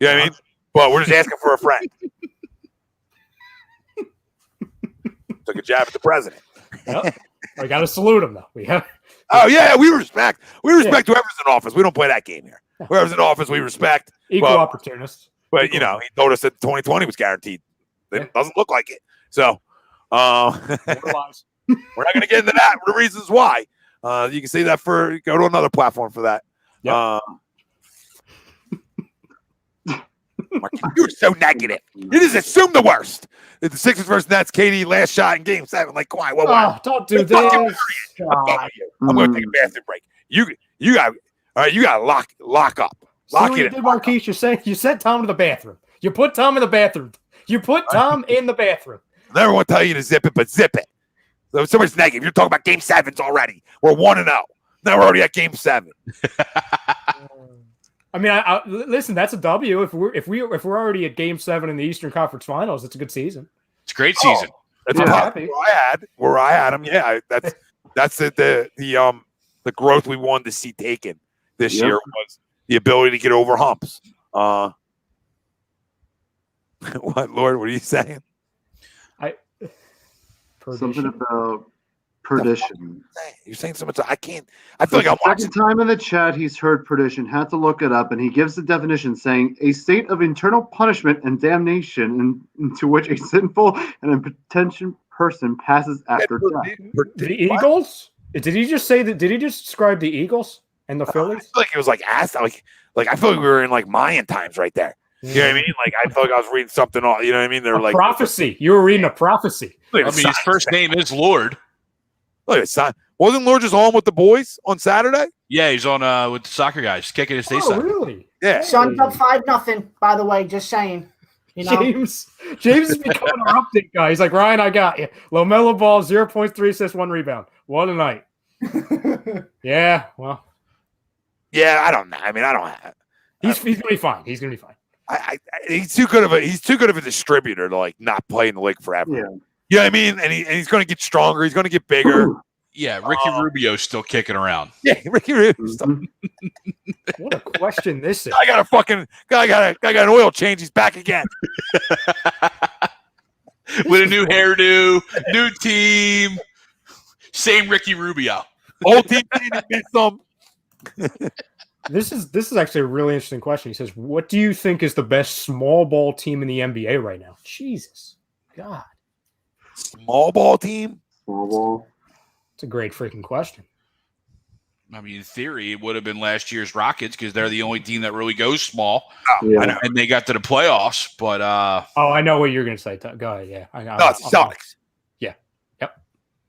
Speaker 5: You know what I mean? But we're just asking for a friend. Took a jab at the president.
Speaker 2: Yep. I got to salute him, though.
Speaker 5: Oh, yeah, we respect. We respect whoever's in office. We don't play that game here. Whoever's in office, we respect.
Speaker 2: Equal opportunists.
Speaker 5: But, he told us that 2020 was guaranteed. It doesn't look like it. So, we're not going to get into that. The reasons why. You can see that go to another platform for that.
Speaker 2: Yep.
Speaker 5: You're so negative. You just assume the worst. The Sixers versus Nets, KD last shot in Game 7. Like, come on, what?
Speaker 2: Don't do this.
Speaker 5: I'm going to take a bathroom break. You got to lock up. Lock it in.
Speaker 2: Marquise, you sent Tom to the bathroom. You put Tom in the bathroom. You put Tom in the bathroom.
Speaker 5: I never want to tell you to zip it, but zip it. So somebody's negative. You're talking about Game 7s already. We're 1-0. Now we're already at Game 7.
Speaker 2: I mean, I listen. That's a W. If we're already at Game 7 in the Eastern Conference Finals, it's a good season.
Speaker 6: It's a great season.
Speaker 5: That's where I had them. Yeah, that's the growth we wanted to see taken this year was the ability to get over humps. What, Lord? What are you saying?
Speaker 7: Something about perdition.
Speaker 5: You're saying so much. I can't. I feel like I'm watching.
Speaker 7: Second time in the chat, he's heard perdition. Had to look it up, and he gives the definition, saying a state of internal punishment and damnation into which a sinful and impenitent person passes after death.
Speaker 2: The Eagles? Did he just say that? Did he just describe the Eagles and the Phillies?
Speaker 5: I feel like it was like I feel like we were in like Mayan times right there. You know what I mean? Like I felt like I was reading something. You know what I mean? They're like
Speaker 2: prophecy. You were reading a prophecy.
Speaker 6: I mean, his first name is Lord.
Speaker 5: Look at son. Wasn't Lord just on with the boys on Saturday?
Speaker 6: Yeah, he's on with the soccer guys, kicking his state side.
Speaker 2: Really?
Speaker 5: Yeah.
Speaker 3: Suns up 5-0. By the way, just saying.
Speaker 2: James is becoming our update guy. He's like, Ryan, I got you. LaMelo Ball, 0.3 assists, 1 rebound. What a night. Yeah. Well.
Speaker 5: Yeah, I don't know. I mean, I don't have.
Speaker 2: He's gonna be fine. He's gonna be fine.
Speaker 5: He's too good of a distributor to like not play in the league forever.
Speaker 7: Yeah.
Speaker 5: You know what I mean? And he's going to get stronger. He's going to get bigger.
Speaker 6: Yeah, Ricky Rubio's still kicking around.
Speaker 5: Yeah, Ricky Rubio.
Speaker 2: What a question this is.
Speaker 5: I got an oil change. He's back again
Speaker 6: with a new hairdo, new team, same Ricky Rubio.
Speaker 5: Old team didn't miss them.
Speaker 2: This is actually a really interesting question. He says, "What do you think is the best small ball team in the NBA right now?" Jesus, God,
Speaker 5: small ball team.
Speaker 7: Small ball.
Speaker 2: It's a great freaking question.
Speaker 6: I mean, in theory, it would have been last year's Rockets because they're the only team that really goes small.
Speaker 5: I know.
Speaker 6: And they got to the playoffs. But
Speaker 2: I know what you're going to say. Go ahead. Yeah, I know.
Speaker 5: No, it's Celtics.
Speaker 2: Yeah. Yep.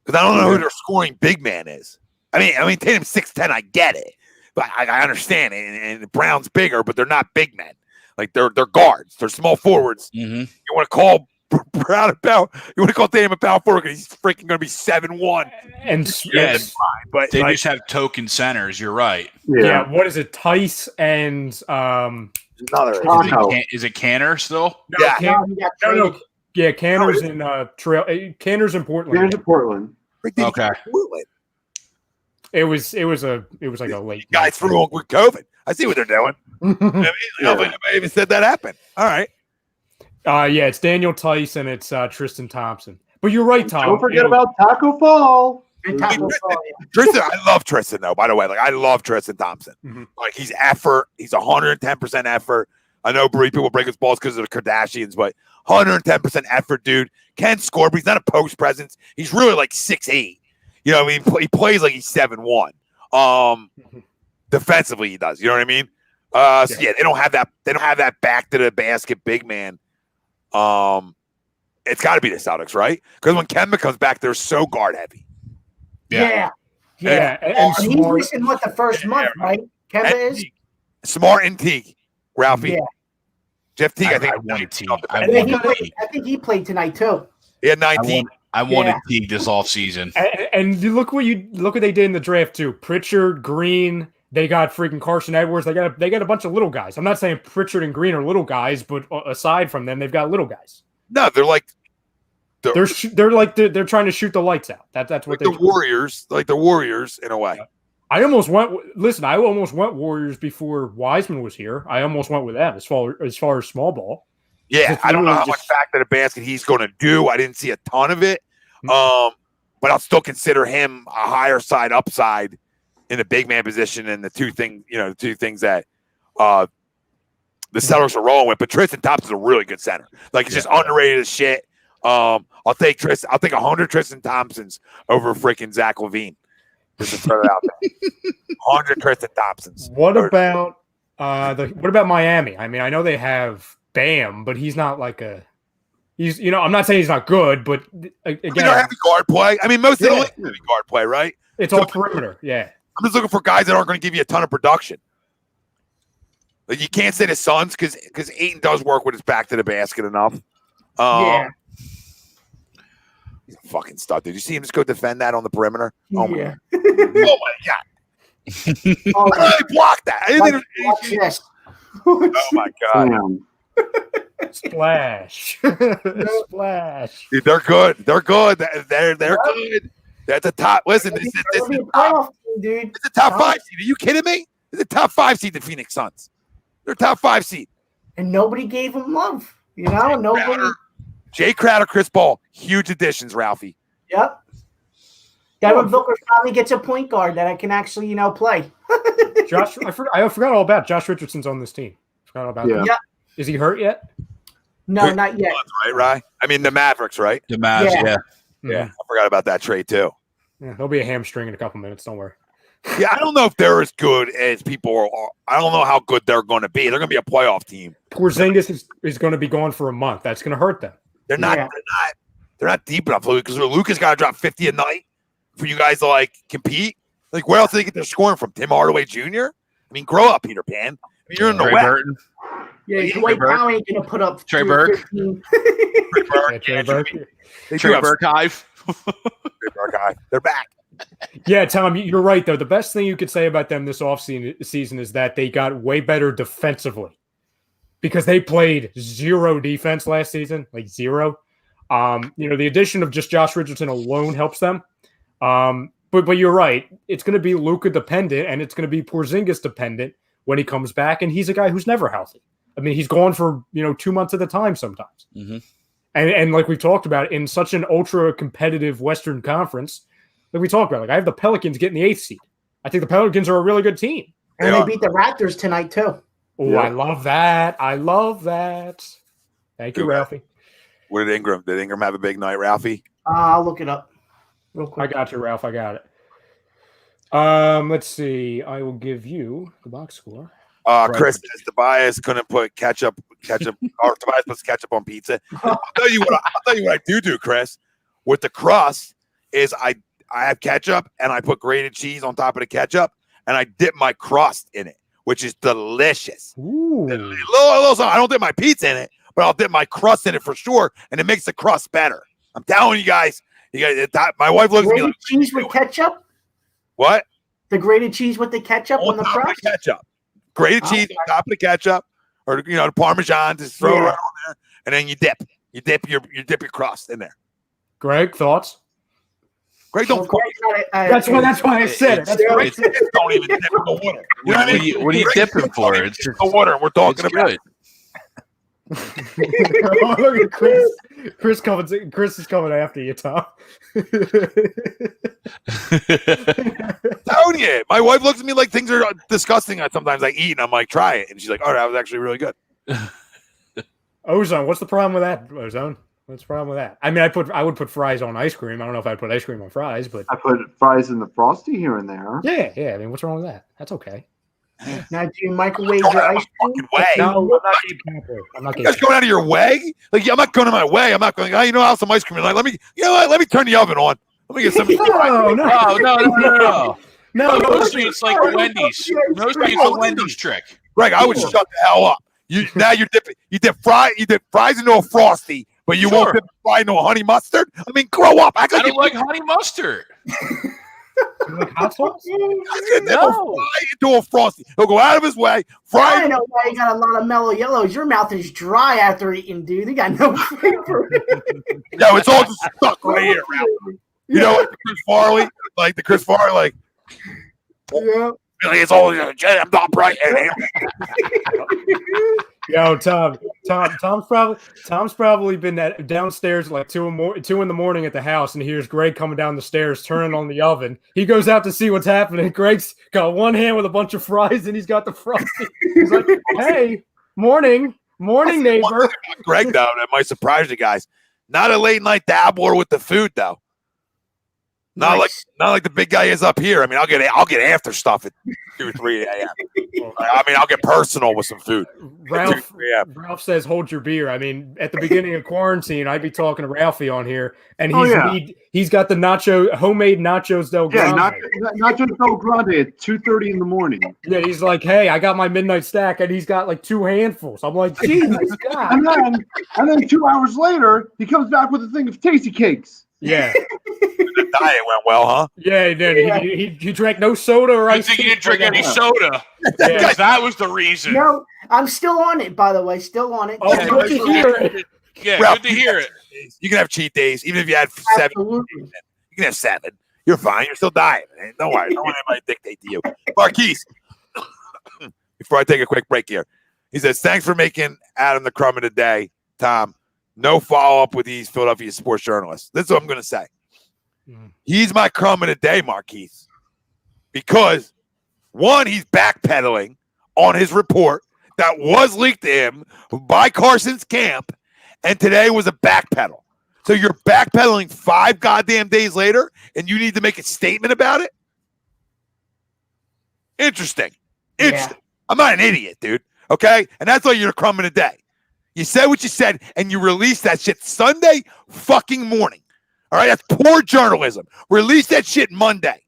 Speaker 5: because I don't know who their scoring big man is. I mean, Tatum's 6'10", I get it, but I understand it. And Brown's bigger, but they're not big men. Like they're guards, they're small forwards.
Speaker 6: Mm-hmm.
Speaker 5: You want to call Brown a power? You want to call Tatum a power forward because he's freaking going to be 7'1".
Speaker 2: And
Speaker 6: Yes,
Speaker 5: but
Speaker 6: they just have token centers. You're right.
Speaker 2: Yeah, what is it? Tice and
Speaker 5: another.
Speaker 6: Is it Canner still?
Speaker 2: No. Yeah, Canner's in Trail. Canner's in Portland.
Speaker 7: Canner's in Portland.
Speaker 6: Okay.
Speaker 2: It was like a late
Speaker 5: guys threw with COVID. I see what they're doing. I even said that happened. All right.
Speaker 2: Yeah, it's Daniel Tice and it's Tristan Thompson. But you're right, Tom.
Speaker 7: Don't forget about Taco Fall.
Speaker 5: Tristan, I love Tristan though. By the way, like I love Tristan Thompson.
Speaker 2: Mm-hmm.
Speaker 5: Like he's effort. He's 110% effort. I know people break his balls because of the Kardashians, but 110% effort, dude. Can score, but he's not a post presence. He's really like 6'8". You know, what I mean, he plays like he's 7'1". Defensively, he does. You know what I mean? So yeah, they don't have that. They don't have that back to the basket big man. It's got to be the Celtics, right? Because when Kemba comes back, they're so guard heavy.
Speaker 3: Yeah.
Speaker 2: And
Speaker 3: he's missing the first month, right? Kemba is
Speaker 5: Smart and Teague, Ralphie.
Speaker 3: Yeah.
Speaker 5: Jeff Teague, I
Speaker 3: think he played tonight too.
Speaker 5: He had 19.
Speaker 6: I wanted Teague this offseason.
Speaker 2: And you look what they did in the draft too. Pritchard, Green, they got freaking Carson Edwards. They got a bunch of little guys. I'm not saying Pritchard and Green are little guys, but aside from them, they've got little guys.
Speaker 5: No, they're like
Speaker 2: they're trying to shoot the lights out. That's what
Speaker 5: like the Warriors, like the Warriors in a way.
Speaker 2: Yeah. I almost went Warriors before Wiseman was here. I almost went with them as far as small ball.
Speaker 5: Yeah, I don't know how much back to the basket he's going to do. I didn't see a ton of it, but I'll still consider him a higher side upside in the big man position. And the two things that the Celtics are rolling with. But Tristan Thompson's a really good center. Like he's just underrated as shit. I'll take 100 Tristan Thompsons over freaking Zach LaVine. Just to throw it out there. 100 Tristan Thompsons.
Speaker 2: What about Miami? I mean, I know they have Bam, but he's not like he's I'm not saying he's not good, but again,
Speaker 5: they're heavy guard play. I mean, most of the league heavy guard play, right?
Speaker 2: It's all perimeter. Yeah.
Speaker 5: I'm just looking for guys that aren't going to give you a ton of production. Like you can't say the Suns because Ayton does work with his back to the basket enough. He's a fucking stud. Did you see him just go defend that on the perimeter? Oh my god! How did he block that? Oh my god!
Speaker 2: Splash! Splash!
Speaker 5: Dude, they're good. They're good. They're good. That's a top. Listen, this is it's a top 5 seed. Are you kidding me? It's a top 5 seed. The Phoenix Suns. They're top 5 seed.
Speaker 3: And nobody gave him love. Nobody.
Speaker 5: Jay Crowder, Chris Paul, huge additions, Ralphie.
Speaker 3: Yep. Devin Booker finally gets a point guard that I can actually, play.
Speaker 2: I forgot all about Josh Richardson's on this team. Forgot all about that.
Speaker 3: Yeah.
Speaker 2: Is he hurt yet?
Speaker 3: No, not yet.
Speaker 5: Right, Rye? I mean, the Mavericks, right?
Speaker 6: The Mavs, yeah.
Speaker 5: Yeah, I forgot about that trade, too.
Speaker 2: Yeah, there'll be a hamstring in a couple minutes. Don't worry.
Speaker 5: Yeah, I don't know if they're as good as people are. I don't know how good they're going to be. They're going to be a playoff team.
Speaker 2: Porzingis is going to be gone for a month. That's going to hurt them.
Speaker 5: They're not deep enough because Luka's got to drop 50 a night for you guys to compete. Like where else do they get their scoring from? Tim Hardaway Jr. I mean, grow up, Peter Pan. I mean, you're in the West.
Speaker 3: Yeah, Dwight Powell ain't gonna put up
Speaker 6: Trey Burke.
Speaker 2: Trey Burke.
Speaker 6: Trey Burke Hive.
Speaker 5: They're back.
Speaker 2: Yeah, Tom, you're right though. The best thing you could say about them this offseason is that they got way better defensively. Because they played zero defense last season, like zero. The addition of just Josh Richardson alone helps them. But you're right. It's going to be Luka dependent, and it's going to be Porzingis dependent when he comes back. And he's a guy who's never healthy. I mean, he's gone for 2 months at a time sometimes.
Speaker 6: Mm-hmm.
Speaker 2: And like we talked about, in such an ultra competitive Western Conference, like we talked about, I have the Pelicans getting the 8th seed. I think the Pelicans are a really good team.
Speaker 3: And they beat the Raptors tonight too.
Speaker 2: Oh, yeah. I love that. Thank you, Ralphie.
Speaker 5: What did Ingram? Did Ingram have a big night, Ralphie?
Speaker 3: I'll look it up real quick.
Speaker 2: I got you, Ralph. I got it. Let's see. I will give you the box score.
Speaker 5: Chris says Tobias couldn't put ketchup, or Tobias puts ketchup on pizza. I'll tell you what I do, Chris. With the crust, is I have ketchup and I put grated cheese on top of the ketchup and I dip my crust in it, which is delicious.
Speaker 2: Ooh.
Speaker 5: I don't dip my pizza in it, but I'll dip my crust in it for sure, and it makes the crust better. I'm telling you guys. My wife looks at me like,
Speaker 3: cheese with ketchup.
Speaker 5: What?
Speaker 3: The grated cheese with the ketchup on the crust.
Speaker 5: Ketchup, grated cheese on top of the ketchup, or the Parmesan. Just throw it right on there, and then you dip your crust in there.
Speaker 2: Greg, thoughts?
Speaker 5: Greg, don't.
Speaker 2: That's why I said it. That's
Speaker 5: Greg don't even dip in the water. You know what I mean?
Speaker 6: What are you dipping for? It's just
Speaker 5: the water. We're talking about.
Speaker 6: Good.
Speaker 2: Oh, look at Chris. Chris is coming after you, Tom.
Speaker 5: Telling you, my wife looks at me like things are disgusting. Sometimes I eat and I'm like, try it, and she's like, "Oh, that was actually really good."
Speaker 2: Ozone, what's the problem with that? Ozone, what's the problem with that? I mean, I would put fries on ice cream. I don't know if I'd put ice cream on fries, but
Speaker 7: I put fries in the Frosty here and there.
Speaker 2: Yeah. I mean, what's wrong with that? That's okay.
Speaker 3: Now, do you microwave your ice cream?
Speaker 2: No, I'm not
Speaker 5: You guys going out of your way? Like, I'm not going out of my way. I'm not going. Oh, I'll have some ice cream. Like, let me turn the oven on. Let me get some.
Speaker 2: No.
Speaker 6: Mostly it's like Wendy's. Mostly it's a Wendy's trick.
Speaker 5: Greg, I would shut the hell up. You dip fries into a Frosty, but you won't dip fry into a honey mustard. I mean, grow up.
Speaker 6: I don't like honey mustard.
Speaker 2: You like hot sauce?
Speaker 5: No. Fry into a Frosty. He'll go out of his way. Fry.
Speaker 3: I know why you got a lot of mellow yellows. Your mouth is dry after eating, dude. You got no flavor.
Speaker 5: No, it's all just stuck right here. You know, like the Chris Farley,
Speaker 3: Yeah.
Speaker 5: It's all I'm not bright.
Speaker 2: Yo, Tom's probably been downstairs at like 2 in the morning at the house, and he hears Greg coming down the stairs, turning on the oven. He goes out to see what's happening. Greg's got one hand with a bunch of fries, and he's got the Frosty. He's like, "Hey, morning, neighbor."
Speaker 5: Greg, though, that might surprise you guys. Not a late night dabbler with the food, though. Not like the big guy is up here. I mean, I'll get after stuff at 2, 3 a.m. I mean, I'll get personal with some food.
Speaker 2: Ralph says, "Hold your beer." I mean, at the beginning of quarantine, I'd be talking to Ralphie on here, and he's got the homemade nachos del grande.
Speaker 7: Yeah, nachos del grande at 2:30 in the morning.
Speaker 2: Yeah, he's like, "Hey, I got my midnight stack," and he's got like 2 handfuls. I'm like, "Jesus God!"
Speaker 7: And then 2 hours later, he comes back with a thing of tasty cakes.
Speaker 2: Yeah.
Speaker 5: The diet went well, huh?
Speaker 2: Yeah, he did. He drank no soda or ice.
Speaker 6: Good thing he didn't drink any soda.
Speaker 2: Yeah.
Speaker 6: That was the reason.
Speaker 3: No, I'm still on it, by the way. Still on it.
Speaker 2: Oh, good to hear it.
Speaker 6: Yeah,
Speaker 5: Ralph,
Speaker 6: good to hear it.
Speaker 5: You can have cheat days, even if you had 7.
Speaker 3: Absolutely.
Speaker 5: You can have 7. You're fine. You're still dieting. Don't worry. Don't let anybody dictate to you. Marquise, before I take a quick break here, he says, "Thanks for making Adam the crumb of the day, Tom. No follow-up with these Philadelphia sports journalists." This is what I'm going to say. He's my crumb of the day, Marquise, because, one, he's backpedaling on his report that was leaked to him by Carson's camp, and today was a backpedal. So you're backpedaling 5 goddamn days later, and you need to make a statement about it? Interesting.
Speaker 3: Yeah.
Speaker 5: I'm not an idiot, dude, okay? And that's why you're a crumb of the day. You said what you said, and you released that shit Sunday fucking morning. All right, that's poor journalism. Release that shit Monday.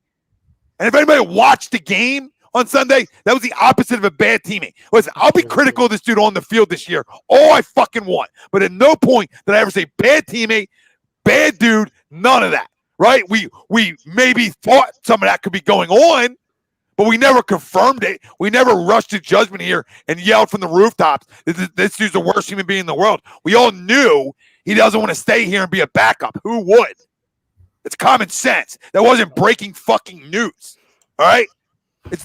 Speaker 5: And if anybody watched the game on Sunday, that was the opposite of a bad teammate. Listen, I'll be critical of this dude on the field this year all I fucking want. But at no point did I ever say bad teammate, bad dude, none of that, right? We maybe thought some of that could be going on, but we never confirmed it. We never rushed to judgment here and yelled from the rooftops, this dude's the worst human being in the world. We all knew he doesn't want to stay here and be a backup. Who would? It's common sense. That wasn't breaking fucking news. All right? It's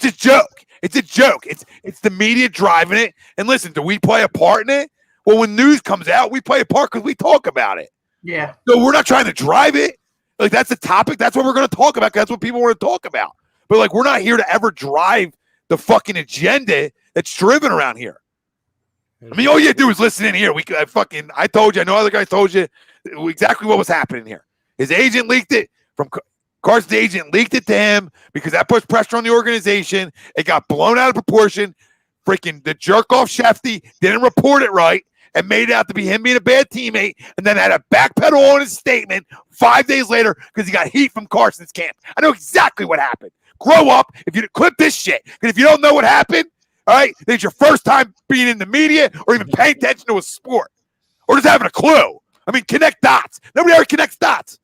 Speaker 5: a joke. It's a joke. It's the media driving it. And listen, do we play a part in it? Well, when news comes out, we play a part because we talk about it.
Speaker 3: Yeah.
Speaker 5: So we're not trying to drive it. Like, that's the topic. That's what we're going to talk about. That's what people want to talk about. But, like, we're not here to ever drive the fucking agenda that's driven around here. I mean, all you do is listen in here. I told you, I know other guys told you exactly what was happening here. His agent leaked it from Carson's agent leaked it to him because that puts pressure on the organization. It got blown out of proportion. Freaking the jerk off Shefty didn't report it right. and made it out to be him being a bad teammate, and then had a backpedal on his statement 5 days later because he got heat from Carson's camp. I know exactly what happened. Grow up. If you clip this shit, because if you don't know what happened, all right, then it's your first time being in the media or even paying attention to a sport or just having a clue. I mean, connect dots. Nobody ever connects dots.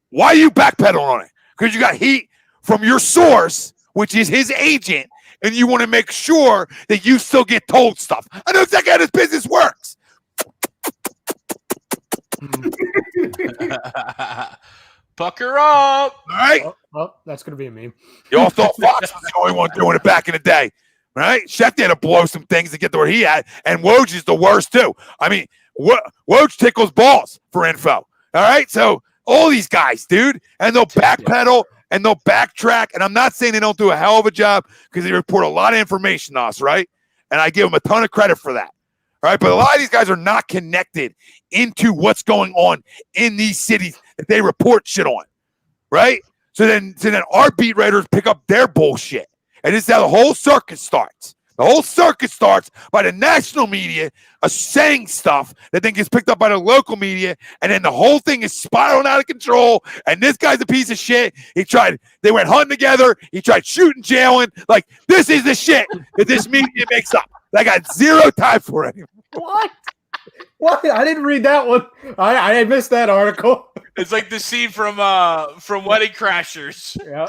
Speaker 5: Why are you backpedaling on it? Because you got heat from your source, which is his agent, and you want to make sure that you still get told stuff. I know exactly how this business works.
Speaker 6: Pucker up.
Speaker 5: All right?
Speaker 2: Oh, that's going to be a meme.
Speaker 5: You all thought Fox was the only one doing it back in the day, right? Shefty had to blow some things to get to where he had, and Woj is the worst too. I mean, Woj tickles balls for info. All right? So all these guys, dude, and they'll backpedal and they'll backtrack, and I'm not saying they don't do a hell of a job because they report a lot of information to us, right? And I give them a ton of credit for that. All right, but a lot of these guys are not connected into what's going on in these cities that they report shit on, right? So then our beat writers pick up their bullshit, and this is how the whole circus starts. The whole circus starts by the national media saying stuff that then gets picked up by the local media, and then the whole thing is spiraling out of control. And this guy's a piece of shit. They went hunting together. He tried shooting, jailing. Like, this is the shit that this media makes up. I got zero time for it.
Speaker 2: What? What? I didn't read that one. I missed that article.
Speaker 6: It's like the scene from Wedding Crashers.
Speaker 2: Yeah.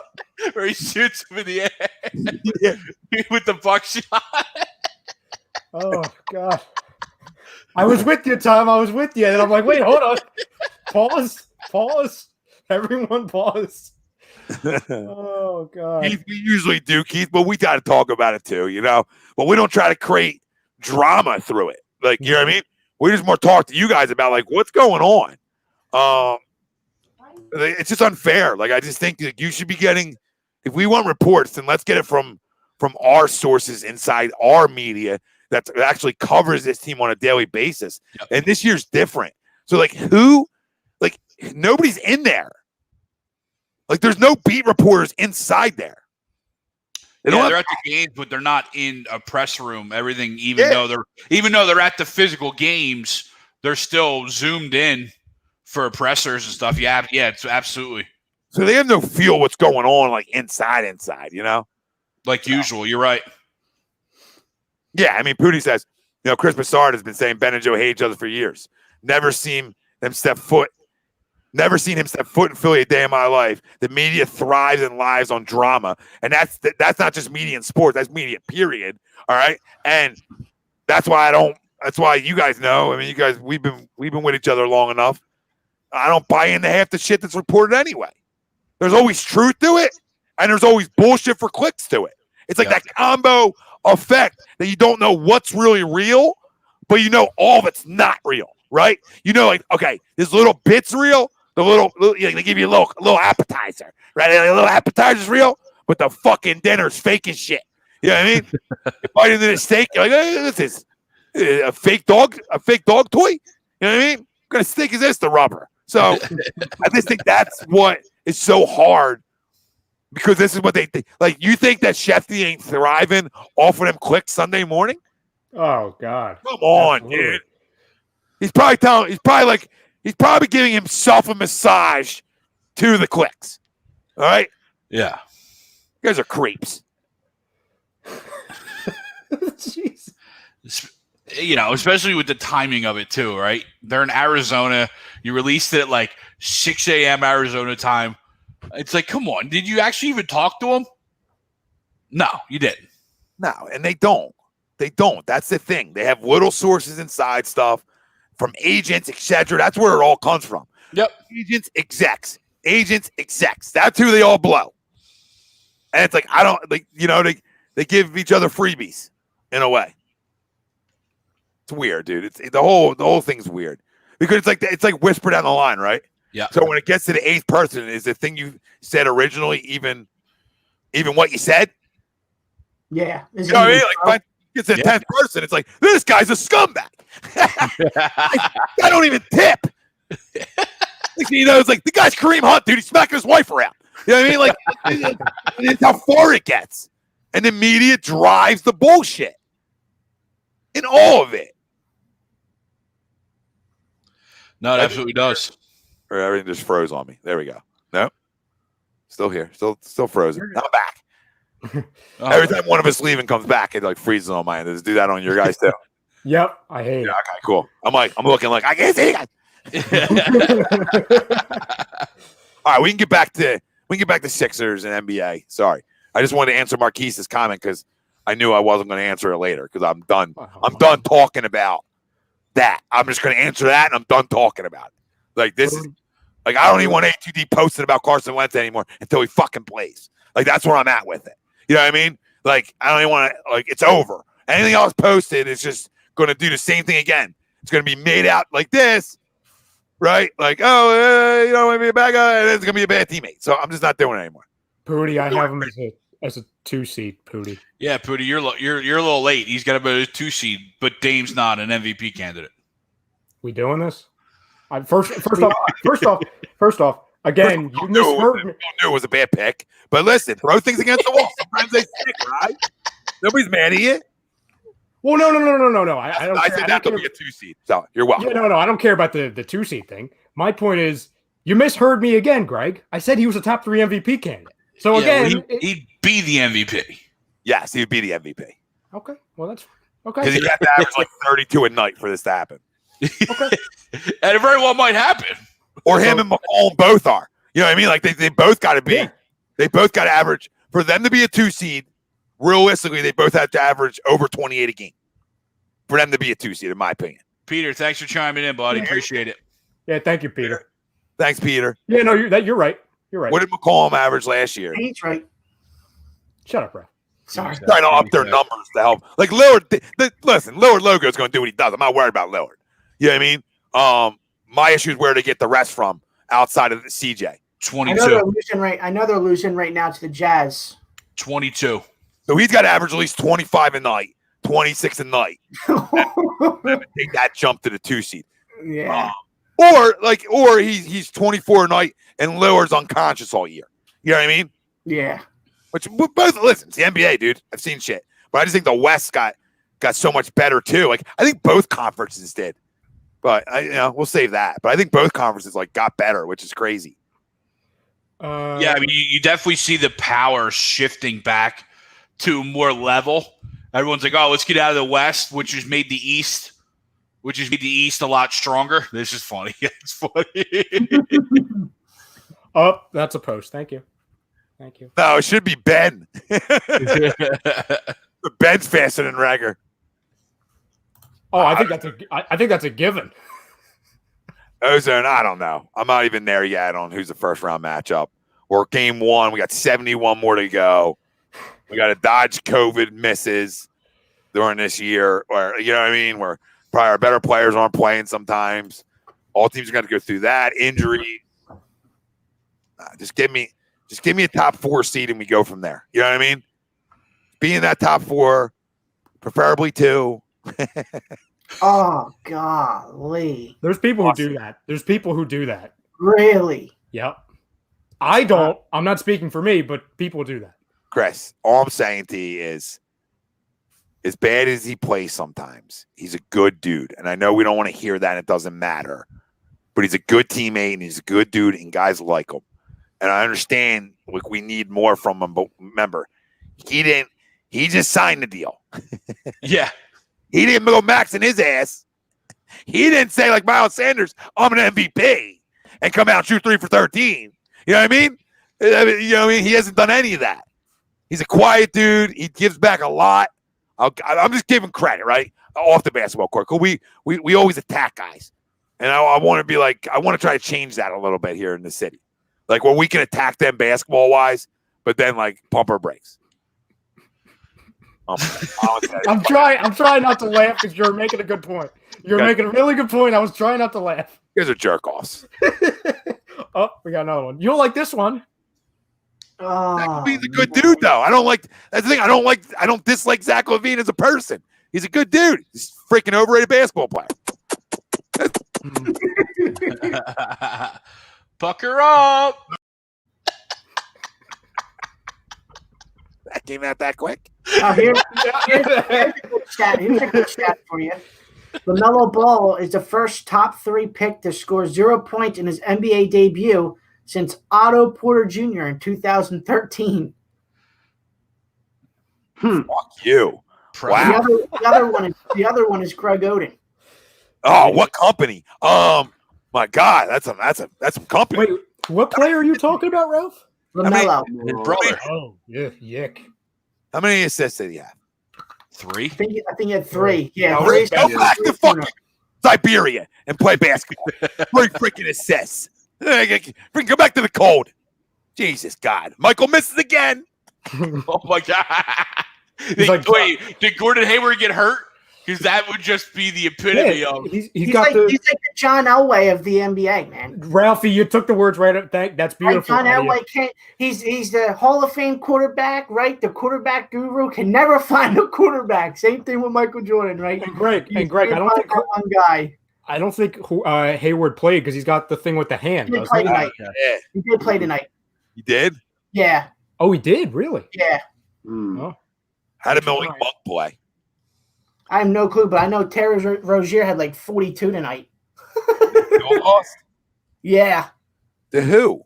Speaker 6: Where he shoots him in the air
Speaker 5: Yeah.
Speaker 6: with the buckshot.
Speaker 2: Oh, God. I was with you, Tom. I was with you. And I'm like, wait, hold on. Pause. Everyone pause. Oh, God.
Speaker 5: Keith, we usually do, Keith, but we got to talk about it too, you know? But we don't try to create drama through it. Like, you know what I mean? We just more talk to you guys about, like, what's going on. It's just unfair. Like, I just think that you should be getting, if we want reports, then let's get it from our sources inside our media that actually covers this team on a daily basis. Yep. And this year's different. So, like, nobody's in there. Like, there's no beat reporters inside there.
Speaker 6: They're at the games, but they're not in a press room. Everything, even though they're at the physical games, they're still zoomed in for pressers and stuff. Yeah, it's absolutely.
Speaker 5: So they have no feel what's going on, like inside, you know?
Speaker 6: Like usual, you're right.
Speaker 5: Yeah, I mean, Pooty says, Chris Broussard has been saying Ben and Joe hate each other for years. Never seen him step foot in Philly a day in my life. The media thrives and lives on drama, and that's not just media in sports. That's media, period. All right, and that's why That's why you guys know. I mean, you guys, we've been with each other long enough. I don't buy into half the shit that's reported anyway. There's always truth to it, and there's always bullshit for clicks to it. It's like that combo effect that you don't know what's really real, but you know all of it's not real, right? You know, like, okay, this little bit's real. The little they give you a little appetizer, right? A little appetizer's real, but the fucking dinner's fake as shit. You know what I mean? You bite into the steak, you're like, hey, this is a fake dog toy. You know what I mean? What kind of steak is this? The rubber. So I just think that's what is so hard, because this is what they think. Like, you think that Shefty ain't thriving off of them clicks Sunday morning?
Speaker 2: Oh God!
Speaker 5: Come on, absolutely, dude. He's probably giving himself a massage to the clicks. All right?
Speaker 6: Yeah.
Speaker 5: You guys are creeps.
Speaker 2: Jeez.
Speaker 6: You know, especially with the timing of it too, right? They're in Arizona. You released it at like 6 a.m. Arizona time. It's like, come on. Did you actually even talk to them? No, you didn't.
Speaker 5: No, and they don't. They don't. That's the thing. They have little sources inside stuff from agents, etc. That's where it all comes from.
Speaker 6: Yep.
Speaker 5: Agents, execs. That's who they all blow. And it's like, I don't, like, you know, they give each other freebies in a way. It's weird, dude. It's the whole thing's weird, because it's like whisper down the line, right?
Speaker 6: Yeah.
Speaker 5: So when it gets to the eighth person, is the thing you said originally even what you said?
Speaker 3: Yeah.
Speaker 5: You know what I mean? Like, when it's the 10th person, it's like, this guy's a scumbag. I don't even tip. You know, it's like, the guy's Kareem Hunt, dude. He's smacking his wife around. You know what I mean? Like, it's how far it gets. And the media drives the bullshit in all of it.
Speaker 6: No, it absolutely does.
Speaker 5: Or everything just froze on me. There we go. No, still here. Still frozen. I'm back. Every time one of us leaving comes back, it like freezes on my end. Does it do that on your guys too?
Speaker 2: Yep, I hate it.
Speaker 5: Okay, cool. I'm looking like I can't see you guys. All right, we can get back to Sixers and NBA. Sorry, I just wanted to answer Marquise's comment because I knew I wasn't going to answer it later because I'm done. I'm done talking about that. I'm just going to answer that, and I'm done talking about it. Like this is like I don't even want A2D posting about Carson Wentz anymore until he fucking plays. Like that's where I'm at with it. You know what I mean? Like I don't even want to. Like it's over. Anything else posted is just going to do the same thing again. It's going to be made out like this. Right? Like, you don't want to be a bad guy, and it's going to be a bad teammate. So I'm just not doing it anymore.
Speaker 2: Pooty, I have him as a 2 seed, Pooty.
Speaker 6: Yeah, Pooty, you're a little late. He's got about a 2 seed, but Dame's not an MVP candidate.
Speaker 2: We doing this? First off, again, you misheard me.
Speaker 5: I knew it was a bad pick, but listen, throw things against the wall. Sometimes they stick, right? Nobody's mad at you.
Speaker 2: Well, no. I
Speaker 5: said that will be a 2 seed. So you're welcome.
Speaker 2: Yeah, no. I don't care about the 2 seed thing. My point is, you misheard me again, Greg. I said he was a top 3 MVP candidate. So again,
Speaker 6: he'd be the MVP.
Speaker 5: Yes, he'd be the MVP.
Speaker 2: Okay, well that's okay.
Speaker 5: Because he'd have to average like 32 a night for this to happen.
Speaker 2: Okay,
Speaker 6: and it very well might happen.
Speaker 5: Or him and McCollum both are. You know what I mean? Like they both got to be. Yeah. They both got to average for them to be a 2 seed. Realistically, they both have to average over 28 a game for them to be a 2 seed, in my opinion.
Speaker 6: Peter, thanks for chiming in, buddy. Appreciate it.
Speaker 2: Yeah, thank you, Peter.
Speaker 5: Thanks, Peter.
Speaker 2: Yeah, no, you're right. You're right.
Speaker 5: What did McCollum average last year?
Speaker 3: He's right.
Speaker 2: Shut up, bro.
Speaker 3: Sorry.
Speaker 5: Trying to up their numbers to help. Like Lillard, listen, Lillard logo is going to do what he does. I'm not worried about Lillard. You know what I mean? My issue is where to get the rest from outside of the CJ.
Speaker 6: 22.
Speaker 3: I know they're losing right now to the Jazz.
Speaker 6: 22.
Speaker 5: So he's got to average at least 25 a night, 26 a night. Take that jump to the 2 seed.
Speaker 3: Yeah.
Speaker 5: Or he's 24 a night and Lillard's unconscious all year. You know what I mean?
Speaker 3: Yeah.
Speaker 5: Which both listen, it's the NBA, dude. I've seen shit. But I just think the West got so much better too. Like I think both conferences did. But we'll save that. But I think both conferences got better, which is crazy.
Speaker 6: Yeah, I mean you definitely see the power shifting back to more level. Everyone's like, "Oh, let's get out of the West," which has made the East a lot stronger. This is funny. It's funny.
Speaker 2: Oh, that's a post. Thank you.
Speaker 5: No, it should be Ben. Ben's faster than Rager.
Speaker 2: Oh, I think that's a given.
Speaker 5: Ozone, I don't know. I'm not even there yet on who's the first round matchup. We're game 1. We got 71 more to go. We got to dodge COVID misses during this year. Or you know what I mean? Where probably our better players aren't playing sometimes. All teams are going to go through that injury. Just give me a top 4 seed and we go from there. You know what I mean? Be in that top 4, preferably 2.
Speaker 3: Oh, golly.
Speaker 2: There's people who do that.
Speaker 3: Really?
Speaker 2: Yep. I don't. I'm not speaking for me, but people do that.
Speaker 5: Chris, all I'm saying to you is, as bad as he plays sometimes, he's a good dude. And I know we don't want to hear that. It doesn't matter. But he's a good teammate, and he's a good dude, and guys like him. And I understand we need more from him. But remember, he just signed the deal.
Speaker 6: Yeah.
Speaker 5: He didn't go maxing his ass. He didn't say, like Miles Sanders, I'm an MVP, and come out and shoot 3 for 13. You know what I mean? You know what I mean? He hasn't done any of that. He's a quiet dude. He gives back a lot. I'm just giving credit, right? Off the basketball court. Because we always attack guys. And I want to be like, I want to try to change that a little bit here in the city. Like, where we can attack them basketball-wise, but then, pump our brakes.
Speaker 2: I'm trying not to laugh because you're making a good point. You're making a really good point. I was trying not to laugh.
Speaker 5: You guys are jerk-offs.
Speaker 2: Oh, we got another one. You don't like this one?
Speaker 5: He's a good dude, though. That's the thing. I don't dislike Zach LaVine as a person. He's a good dude. He's a freaking overrated basketball player.
Speaker 6: Pucker up.
Speaker 5: That came out that quick.
Speaker 3: Here's a good chat for you. LaMelo Ball is the first top 3 pick to score 0 points in his NBA debut since Otto Porter Jr. in 2013.
Speaker 5: Fuck you.
Speaker 6: Proud.
Speaker 5: Wow.
Speaker 3: The other one is Greg Oden.
Speaker 5: Oh, what company? My God, that's some company.
Speaker 2: Wait, what player are you talking about, Ralph?
Speaker 3: LaMelo.
Speaker 6: His brother.
Speaker 2: Oh, yeah, yick.
Speaker 5: How many assists did he have?
Speaker 6: 3.
Speaker 3: I think he had 3. Yeah,
Speaker 2: Oh,
Speaker 3: 3.
Speaker 5: Go back to fucking Siberia and play basketball. 3 freaking assists. Go back to the cold. Jesus God. Michael misses again.
Speaker 6: Oh my God.
Speaker 2: Wait,
Speaker 6: did Gordon Hayward get hurt? Because that would just be the epitome of.
Speaker 3: He's like the John Elway of the NBA, man.
Speaker 2: Ralphie, you took the words right up. That's beautiful.
Speaker 3: John Elway can't. He's the Hall of Fame quarterback, right? The quarterback guru can never find a quarterback. Same thing with Michael Jordan, right?
Speaker 2: And Greg, I don't think
Speaker 3: one guy.
Speaker 2: I don't think Hayward played because he's got the thing with the hand.
Speaker 3: He did play tonight.
Speaker 5: Yeah.
Speaker 3: He did play tonight.
Speaker 5: You did?
Speaker 3: Yeah.
Speaker 2: Oh, he did? Really?
Speaker 3: Yeah.
Speaker 2: Oh.
Speaker 5: How did Malik Monk play?
Speaker 3: I have no clue, but I know Terry Rozier had like 42 tonight.
Speaker 5: Lost?
Speaker 3: Yeah.
Speaker 5: To who?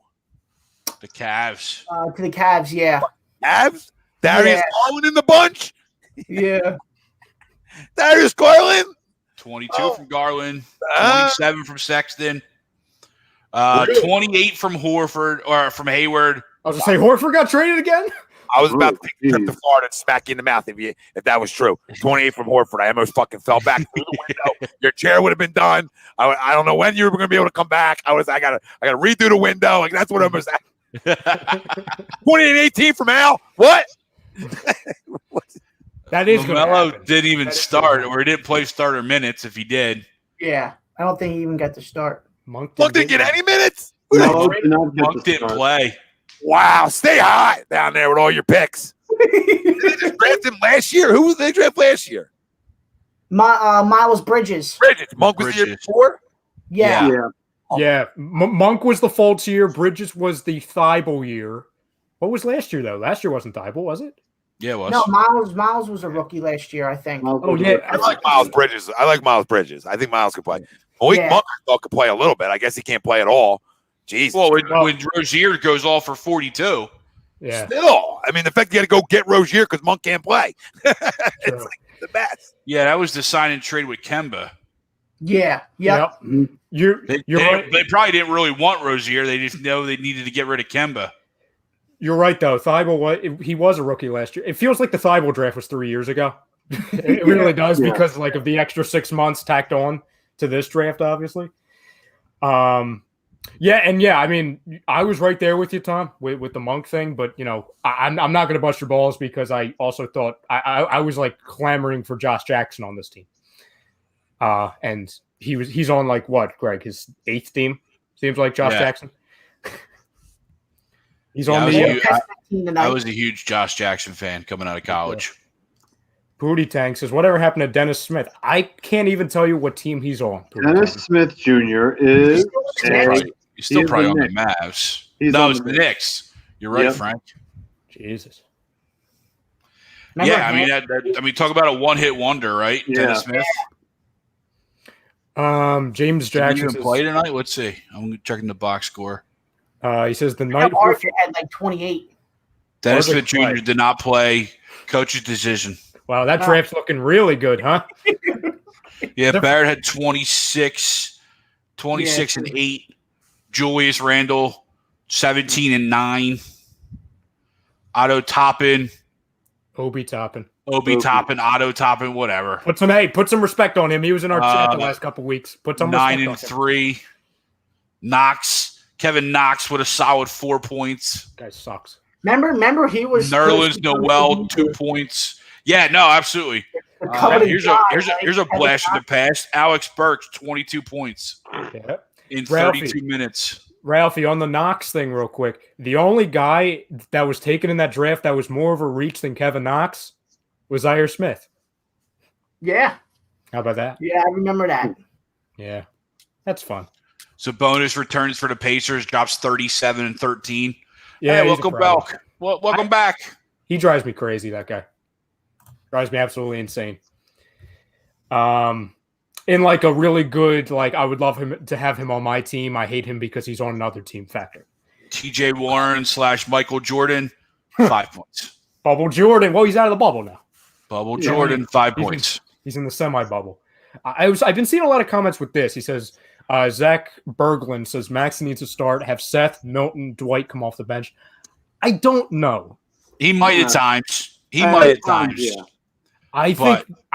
Speaker 6: The Cavs.
Speaker 3: To the Cavs, yeah.
Speaker 5: Cavs? Darius Garland in the bunch?
Speaker 3: Yeah.
Speaker 5: Darius Garland?
Speaker 6: 22 from Garland. 27 from Sexton. 28 from Horford or from Hayward.
Speaker 2: I was going to say, Horford got traded again?
Speaker 5: I was about to take a trip to Florida and smack you in the mouth if that was true. 28 from Horford. I almost fucking fell back through the window. Your chair would have been done. I don't know when you were going to be able to come back. I gotta redo the window. Like that's what I was at. 28-18 from Al. What?
Speaker 2: That is
Speaker 6: LaMelo didn't even start, or he didn't play starter minutes if he did.
Speaker 3: Yeah. I don't think he even got to start.
Speaker 5: Monk didn't get any minutes?
Speaker 7: No,
Speaker 6: Monk didn't play.
Speaker 5: Wow, stay hot down there with all your picks. Did they just draft him last year? Who was they draft last year?
Speaker 3: Miles Bridges.
Speaker 5: Monk was the year before?
Speaker 3: Yeah.
Speaker 2: Yeah. Monk was the Fultz year. Bridges was the Thibault year. What was last year, though? Last year wasn't Thibault, was it?
Speaker 6: Yeah, it was.
Speaker 3: No, Miles was a rookie last year, I think.
Speaker 2: Oh, yeah.
Speaker 5: I like Miles Bridges. I think Miles could play. Monk I thought could play a little bit. I guess he can't play at all. Jesus.
Speaker 6: Well, when Rozier goes off for 42.
Speaker 2: Yeah.
Speaker 5: Still, I mean, the fact you got to go get Rozier because Monk can't play. It's like the best.
Speaker 6: Yeah, that was the sign and trade with Kemba.
Speaker 3: Yeah. Yep.
Speaker 2: You're right.
Speaker 6: They probably didn't really want Rozier. They just know they needed to get rid of Kemba.
Speaker 2: You're right, though. Thibault he was a rookie last year. It feels like the Thibault draft was 3 years ago. It really does because of the extra 6 months tacked on to this draft, obviously. I mean, I was right there with you, Tom, with the Monk thing. But I'm not going to bust your balls because I also thought I was like clamoring for Josh Jackson on this team, and he's on like what, Greg, his 8th team seems like Josh Jackson. He's on
Speaker 6: I was a huge Josh Jackson fan coming out of college.
Speaker 2: Booty Tank says, whatever happened to Dennis Smith? I can't even tell you what team he's on.
Speaker 7: Dennis Smith Jr. is
Speaker 6: he's still probably on the Mavs. No, it's the Knicks. You're right, Frank.
Speaker 2: Jesus.
Speaker 6: Yeah, I mean, talk about a one-hit wonder, right?
Speaker 7: Yeah.
Speaker 6: Dennis Smith.
Speaker 2: James Jackson
Speaker 6: Did he even play tonight? Let's see. I'm checking the box score.
Speaker 2: He says the night
Speaker 3: Arthur had like 28.
Speaker 6: Dennis Smith Jr. did not play. Coach's decision.
Speaker 2: Wow, that draft's looking really good, huh?
Speaker 6: Yeah, Barrett had 26 and 8. Julius Randle, 17 and 9. Otto Toppin.
Speaker 2: Obi Toppin,
Speaker 6: Otto Toppin, whatever.
Speaker 2: Put some respect on him. He was in our chat the last couple weeks. Put some
Speaker 6: 9
Speaker 2: respect
Speaker 6: and 3. Kevin Knox with a solid 4 points.
Speaker 2: Guy sucks.
Speaker 3: Remember he was
Speaker 6: Nerlens Noel 2 points. Yeah, no, absolutely. Here's a blast in the past. Alex Burks 22 points in 32 minutes.
Speaker 2: Ralphie, on the Knox thing real quick, the only guy that was taken in that draft that was more of a reach than Kevin Knox was Zaire Smith.
Speaker 3: Yeah.
Speaker 2: How about that?
Speaker 3: Yeah, I remember that.
Speaker 2: Yeah. That's fun.
Speaker 6: So bonus returns for the Pacers, drops 37 and 13.
Speaker 2: Yeah,
Speaker 6: hey, welcome back. Welcome back.
Speaker 2: He drives me crazy, that guy. Drives me absolutely insane. in like a really good, like I would love him to have him on my team. I hate him because he's on another team factor.
Speaker 6: TJ Warren / Michael Jordan, 5 points.
Speaker 2: Bubble Jordan. Well, he's out of the bubble now.
Speaker 6: Bubble Jordan, 5 points.
Speaker 2: He's in the semi-bubble. I've been seeing a lot of comments with this. He says, Zach Berglund says Maxey needs to start, have Seth, Milton, Dwight come off the bench. I don't know.
Speaker 6: He might at times. Yeah.
Speaker 2: I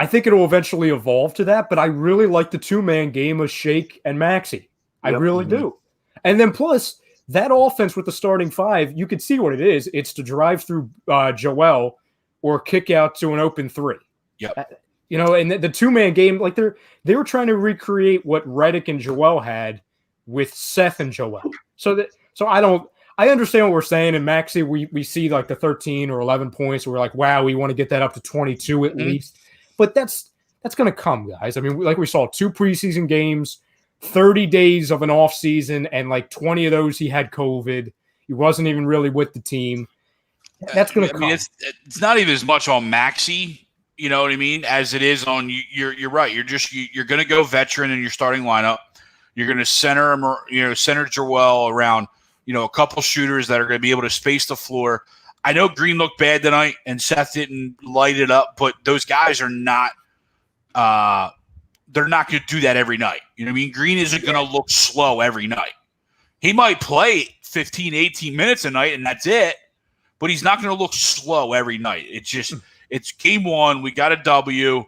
Speaker 2: think it'll eventually evolve to that, but I really like the two-man game of Shake and Maxey. I really do. And then plus, that offense with the starting five, you could see what it is. It's to drive through Joel or kick out to an open three.
Speaker 6: Yep.
Speaker 2: And the two-man game, like they were trying to recreate what Redick and Joel had with Seth and Joel. So I understand what we're saying. And Maxey, we see like the 13 or 11 points. We're like, wow, we want to get that up to 22 at least. But that's going to come, guys. I mean, like we saw 2 preseason games, 30 days of an off season, and like 20 of those he had COVID. He wasn't even really with the team. That's going to come.
Speaker 6: I mean, it's not even as much on Maxey, you know what I mean, as it is on you. You're right. You're going to go veteran in your starting lineup. You're going to center him, center Joel around, a couple shooters that are going to be able to space the floor. I know Green looked bad tonight and Seth didn't light it up, but those guys are not they're not going to do that every night. You know what I mean? Green isn't going to look slow every night. He might play 15, 18 minutes a night and that's it, but he's not going to look slow every night. It's game one. We got a W.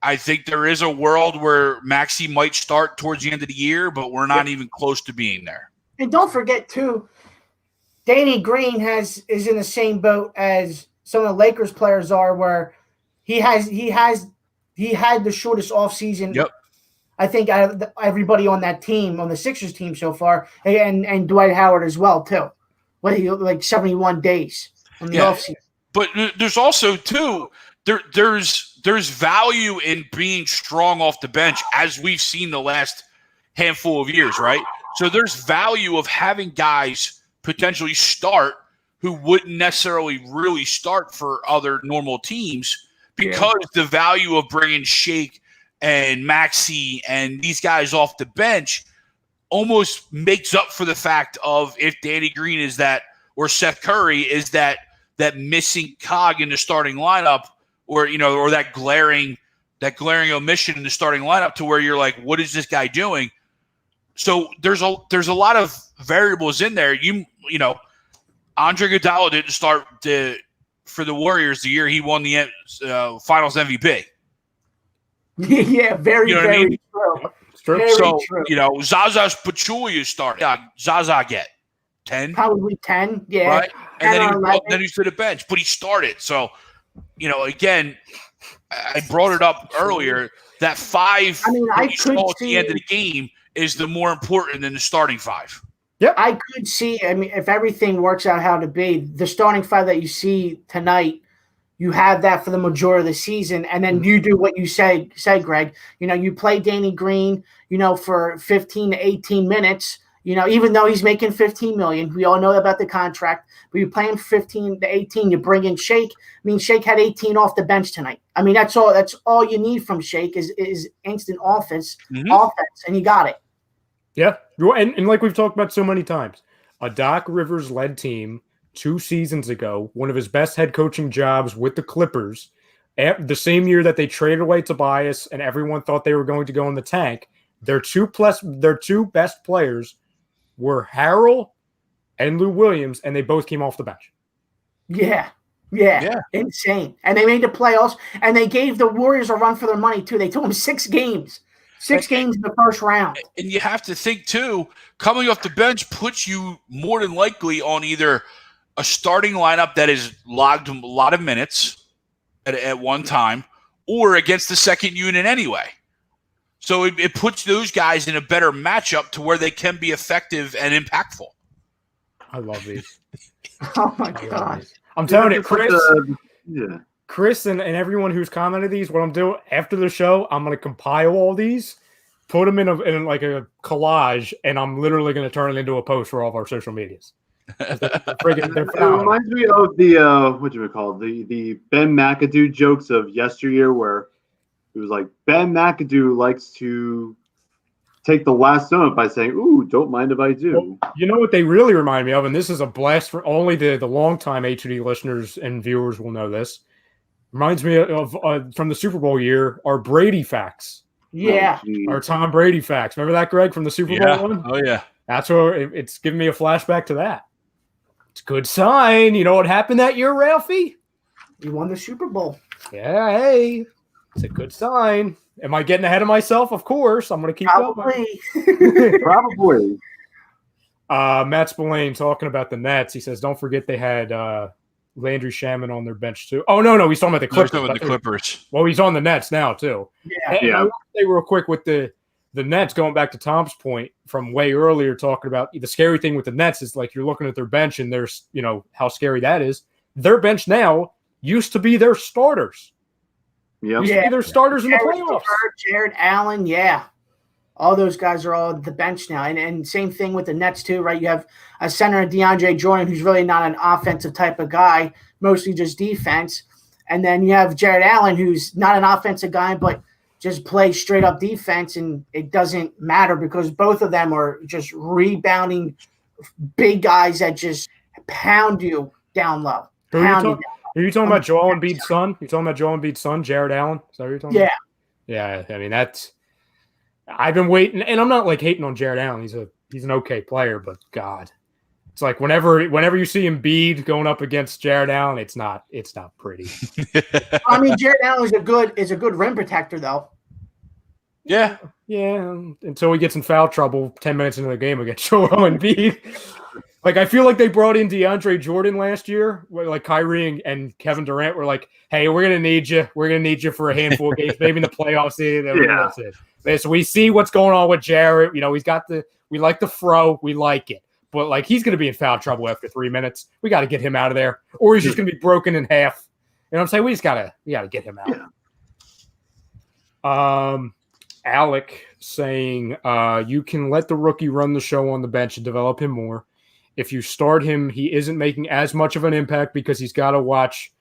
Speaker 6: I think there is a world where Maxey might start towards the end of the year, but we're not even close to being there.
Speaker 3: And don't forget too, Danny Green is in the same boat as some of the Lakers players are, where he had the shortest offseason.
Speaker 6: Yep.
Speaker 3: I think out of everybody on that team, on the Sixers team so far, and Dwight Howard as well too. Like 71 days on the offseason.
Speaker 6: But there's also too there's value in being strong off the bench, as we've seen the last handful of years, right? So there's value of having guys potentially start who wouldn't necessarily really start for other normal teams, because the value of bringing Shake and Maxey and these guys off the bench almost makes up for the fact of if Danny Green is that, or Seth Curry is that missing cog in the starting lineup, or that glaring omission in the starting lineup, to where you're like, what is this guy doing? So there's a lot of variables in there. Andre Iguodala didn't start for the Warriors the year he won the Finals MVP.
Speaker 3: Yeah, very true.
Speaker 6: So true. Zaza Pachulia started. Zaza get 10,
Speaker 3: probably 10. Yeah,
Speaker 6: right. And then he's to the bench, but he started. So again, I brought it up earlier that 5.
Speaker 3: I could
Speaker 6: at the end of the game is the more important than the starting 5.
Speaker 3: Yeah, I could see. I mean, if everything works out how to be, the starting 5 that you see tonight, you have that for the majority of the season, and then you do what you said, Greg. You play Danny Green, for 15 to 18 minutes. Even though he's making $15 million, we all know about the contract. But you play him 15 to 18. You bring in Shake. I mean, Shake had 18 off the bench tonight. I mean, that's all. That's all you need from Shake is instant offense, and you got it.
Speaker 2: Yeah, and like we've talked about so many times, a Doc Rivers-led team 2 seasons ago, one of his best head coaching jobs with the Clippers, the same year that they traded away Tobias and everyone thought they were going to go in the tank, their two best players were Harrell and Lou Williams, and they both came off the bench.
Speaker 3: Yeah. Insane. And they made the playoffs, and they gave the Warriors a run for their money, too. They took them 6 games. 6 games in the first round.
Speaker 6: And you have to think, too, coming off the bench puts you more than likely on either a starting lineup that is logged a lot of minutes at one time, or against the second unit anyway. So it puts those guys in a better matchup to where they can be effective and impactful.
Speaker 2: I love these.
Speaker 3: Oh, my God.
Speaker 2: I'm telling you, Chris and everyone who's commented these, what I'm doing after the show, I'm going to compile all these, put them in like a collage, and I'm literally going to turn it into a post for all of our social medias. They're
Speaker 7: it reminds me of the what do we call the Ben McAdoo jokes of yesteryear, where It was like Ben McAdoo likes to take the last note by saying, "Ooh, don't mind if I do."
Speaker 2: Well, you know what they really remind me of, and this is a blast for only the longtime HOD listeners and viewers will know this. Reminds me of from the Super Bowl year, our Brady facts.
Speaker 3: Yeah.
Speaker 2: Our Tom Brady facts. Remember that, Greg, from the Super Bowl one?
Speaker 6: Oh, yeah.
Speaker 2: That's what it's giving me a flashback to that. It's a good sign. You know what happened that year, Ralphie?
Speaker 3: You won the Super Bowl.
Speaker 2: Yeah, hey. It's a good sign. Am I getting ahead of myself? Of course. I'm going to keep
Speaker 3: Probably.
Speaker 7: Probably.
Speaker 2: Matt Spillane talking about the Nets. He says, don't forget they had Landry Shaman on their bench too. Oh, no. He's talking about the Clippers.
Speaker 6: Talking about the Clippers.
Speaker 2: Well, he's on the Nets now too.
Speaker 3: Yeah.
Speaker 2: And I want to say real quick with the Nets, going back to Tom's point from way earlier, talking about the scary thing with the Nets is like you're looking at their bench and there's, how scary that is. Their bench now used to be their starters.
Speaker 7: Yep.
Speaker 2: Used to be their starters in the playoffs.
Speaker 3: Jared Allen, yeah. All those guys are all at the bench now. And same thing with the Nets too, right? You have a center, DeAndre Jordan, who's really not an offensive type of guy, mostly just defense. And then you have Jared Allen, who's not an offensive guy, but just plays straight up defense, and it doesn't matter because both of them are just rebounding big guys that just pound you down low.
Speaker 2: Are you talking about Joel Embiid's son? You talking about Joel Embiid's son, Jared Allen? Is that what you're talking about? Yeah. I mean, I've been waiting, and I'm not like hating on Jared Allen. He's an okay player, but God, it's like whenever you see Embiid going up against Jared Allen, it's not pretty.
Speaker 3: I mean, Jared Allen is a good rim protector, though.
Speaker 2: Yeah. Until he gets in foul trouble 10 minutes into the game against Joel Embiid. Like, I feel like they brought in DeAndre Jordan last year, where like Kyrie and Kevin Durant were like, "Hey, we're gonna need you. We're gonna need you for a handful of games, maybe in the playoffs." That's it. So we see what's going on with Jared. He's got we like the fro, we like it, but like he's gonna be in foul trouble after 3 minutes. We got to get him out of there, or he's just gonna be broken in half. You know what I'm saying? We gotta get him out.
Speaker 7: Yeah.
Speaker 2: Alec saying, you can let the rookie run the show on the bench and develop him more. If you start him, he isn't making as much of an impact because he's got to watch,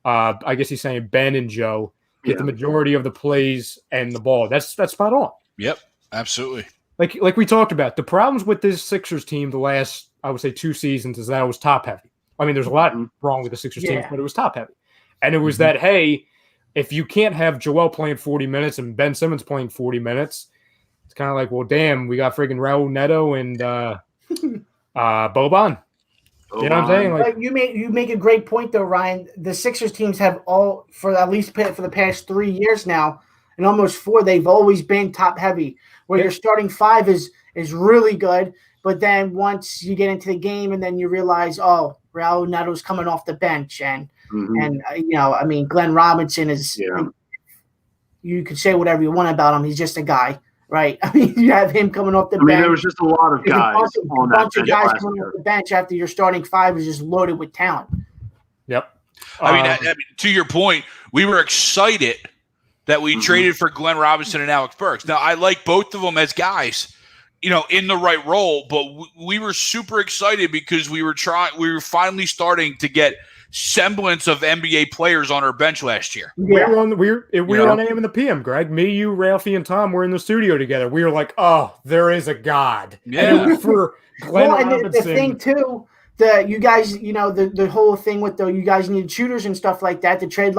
Speaker 2: I guess he's saying Ben and Joe get the majority of the plays and the ball. That's spot on.
Speaker 6: Yep, absolutely.
Speaker 2: Like we talked about, the problems with this Sixers team the last, I would say, 2 seasons is that it was top heavy. I mean, there's a lot wrong with the Sixers team, but it was top heavy. And it was that, hey, if you can't have Joel playing 40 minutes and Ben Simmons playing 40 minutes, it's kind of like, well, damn, we got friggin' Raul Neto and Boban. You know what I'm saying? Like,
Speaker 3: you make a great point though, Ryan. The Sixers teams have all for the past 3 years now, and almost 4, they've always been top heavy. Where your starting 5 is really good, but then once you get into the game and then you realize, oh, Raul Neto's coming off the bench, and I mean, Glenn Robinson is. Yeah. You could say whatever you want about him. He's just a guy. Right. I mean, you have him coming off the bench.
Speaker 7: There was just a lot of guys
Speaker 3: on that bench. Guys coming off the bench after your starting 5 is just loaded with talent.
Speaker 2: Yep.
Speaker 6: I mean, to your point, we were excited that we traded for Glenn Robinson and Alex Burks. Now, I like both of them as guys, in the right role, but we were super excited because we were finally starting to get semblance of NBA players on our bench last year.
Speaker 2: Yeah. We were on AM and the PM, Greg. Me, you, Ralphie, and Tom were in the studio together. We were like, oh, there is a God.
Speaker 6: Yeah.
Speaker 2: And it was for Glenn Robinson.
Speaker 3: And the thing too, you guys, the whole thing with you guys needed shooters and stuff like that. The trade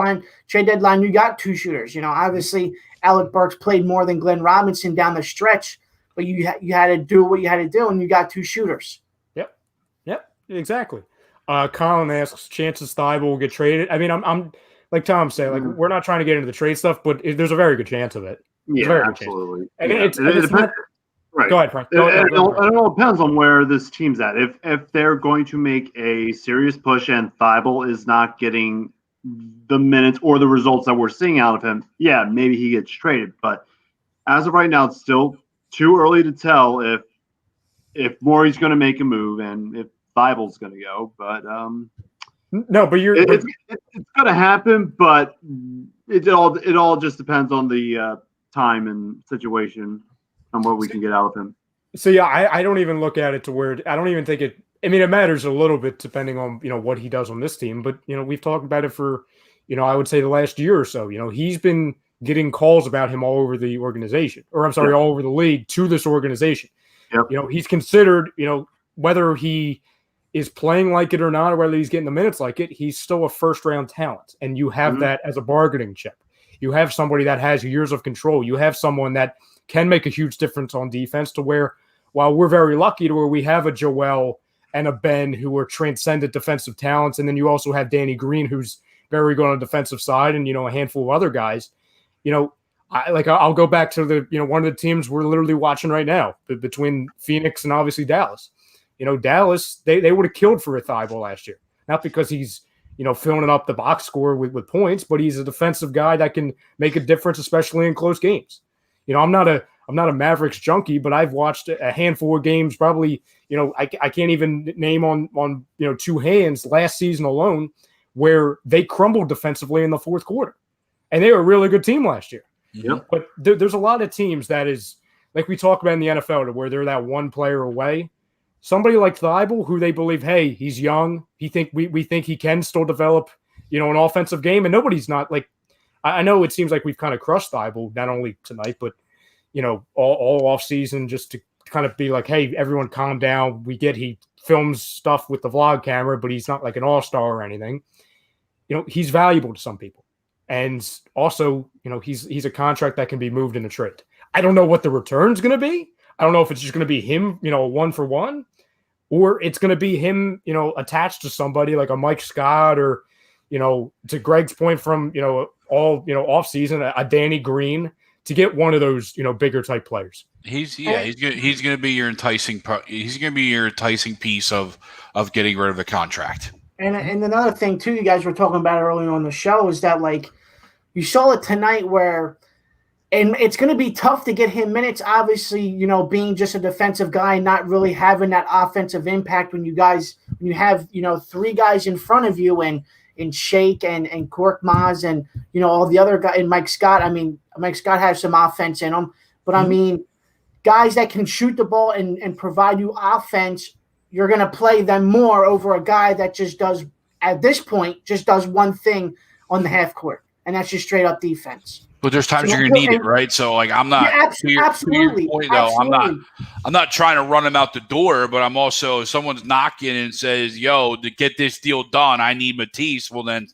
Speaker 3: deadline, you got 2 shooters. Obviously Alec Burks played more than Glenn Robinson down the stretch, but you had to do what you had to do, and you got 2 shooters.
Speaker 2: Yep, exactly. Colin asks, chances Thibault will get traded. I mean, I'm like Tom said, like we're not trying to get into the trade stuff, but there's a very good chance of it.
Speaker 7: Yeah, absolutely.
Speaker 2: And it depends.
Speaker 7: Right.
Speaker 2: Go ahead, Frank.
Speaker 7: It all depends on where this team's at. If they're going to make a serious push and Thibault is not getting the minutes or the results that we're seeing out of him, maybe he gets traded. But as of right now, it's still too early to tell if Morey's going to make a move and if Thibault's going to go. But
Speaker 2: no, but
Speaker 7: it's going to happen. But it all just depends on the time and situation and what we can get out of him.
Speaker 2: So I don't even look at it to where I don't even think it. I mean, it matters a little bit depending on what he does on this team. But we've talked about it for I would say the last year or so. He's been getting calls about him all over the organization, or I'm sorry, all over the league to this organization.
Speaker 7: Yep.
Speaker 2: He's considered, whether he is playing like it or not, or whether he's getting the minutes like it, he's still a first-round talent, and you have that as a bargaining chip. You have somebody that has years of control. You have someone that can make a huge difference on defense, to where, while we're very lucky to where we have a Joel and a Ben who are transcendent defensive talents, and then you also have Danny Green, who's very good on the defensive side, and a handful of other guys. I'll go back to the one of the teams we're literally watching right now, between Phoenix and obviously Dallas. Dallas, they would have killed for a Thibault last year, not because he's filling up the box score with points, but he's a defensive guy that can make a difference, especially in close games. I'm not a Mavericks junkie, but I've watched a handful of games, probably, I can't even name on two hands last season alone, where they crumbled defensively in the fourth quarter. And they were a really good team last year.
Speaker 7: Yep.
Speaker 2: But there's a lot of teams that is, like we talk about in the NFL, to where they're that one player away. Somebody like Thibault, who they believe, hey, he's young. We think he can still develop, an offensive game. And nobody's not like, I know it seems like we've kind of crushed Thibault, not only tonight, but, all off season, just to kind of be like, hey, everyone calm down. We get he films stuff with the vlog camera, but he's not like an all-star or anything. He's valuable to some people. And also, he's a contract that can be moved in a trade. I don't know what the return's going to be. I don't know if it's just going to be him, 1-for-1, or it's going to be him, attached to somebody like a Mike Scott, or, to Greg's point from, all, off season, a Danny Green, to get one of those, bigger type players.
Speaker 6: He's going to be your enticing piece of getting rid of the contract.
Speaker 3: And another thing too, you guys were talking about earlier on the show, is that like you saw it tonight, where, and it's going to be tough to get him minutes. Obviously, being just a defensive guy, not really having that offensive impact when you have three guys in front of you, and Shake and Kork Maz and all the other guys, and Mike Scott. I mean, Mike Scott has some offense in him, but I mean, guys that can shoot the ball and provide you offense. You're going to play them more over a guy that just does, at this point, just does one thing on the half court, and that's just straight up defense.
Speaker 6: But there's times you're going to need it, right? So, like, I'm not
Speaker 3: absolutely.
Speaker 6: To your point, though, I'm not trying to run him out the door, but I'm also, if someone's knocking and says, "Yo, to get this deal done, I need Matisse." Well, then,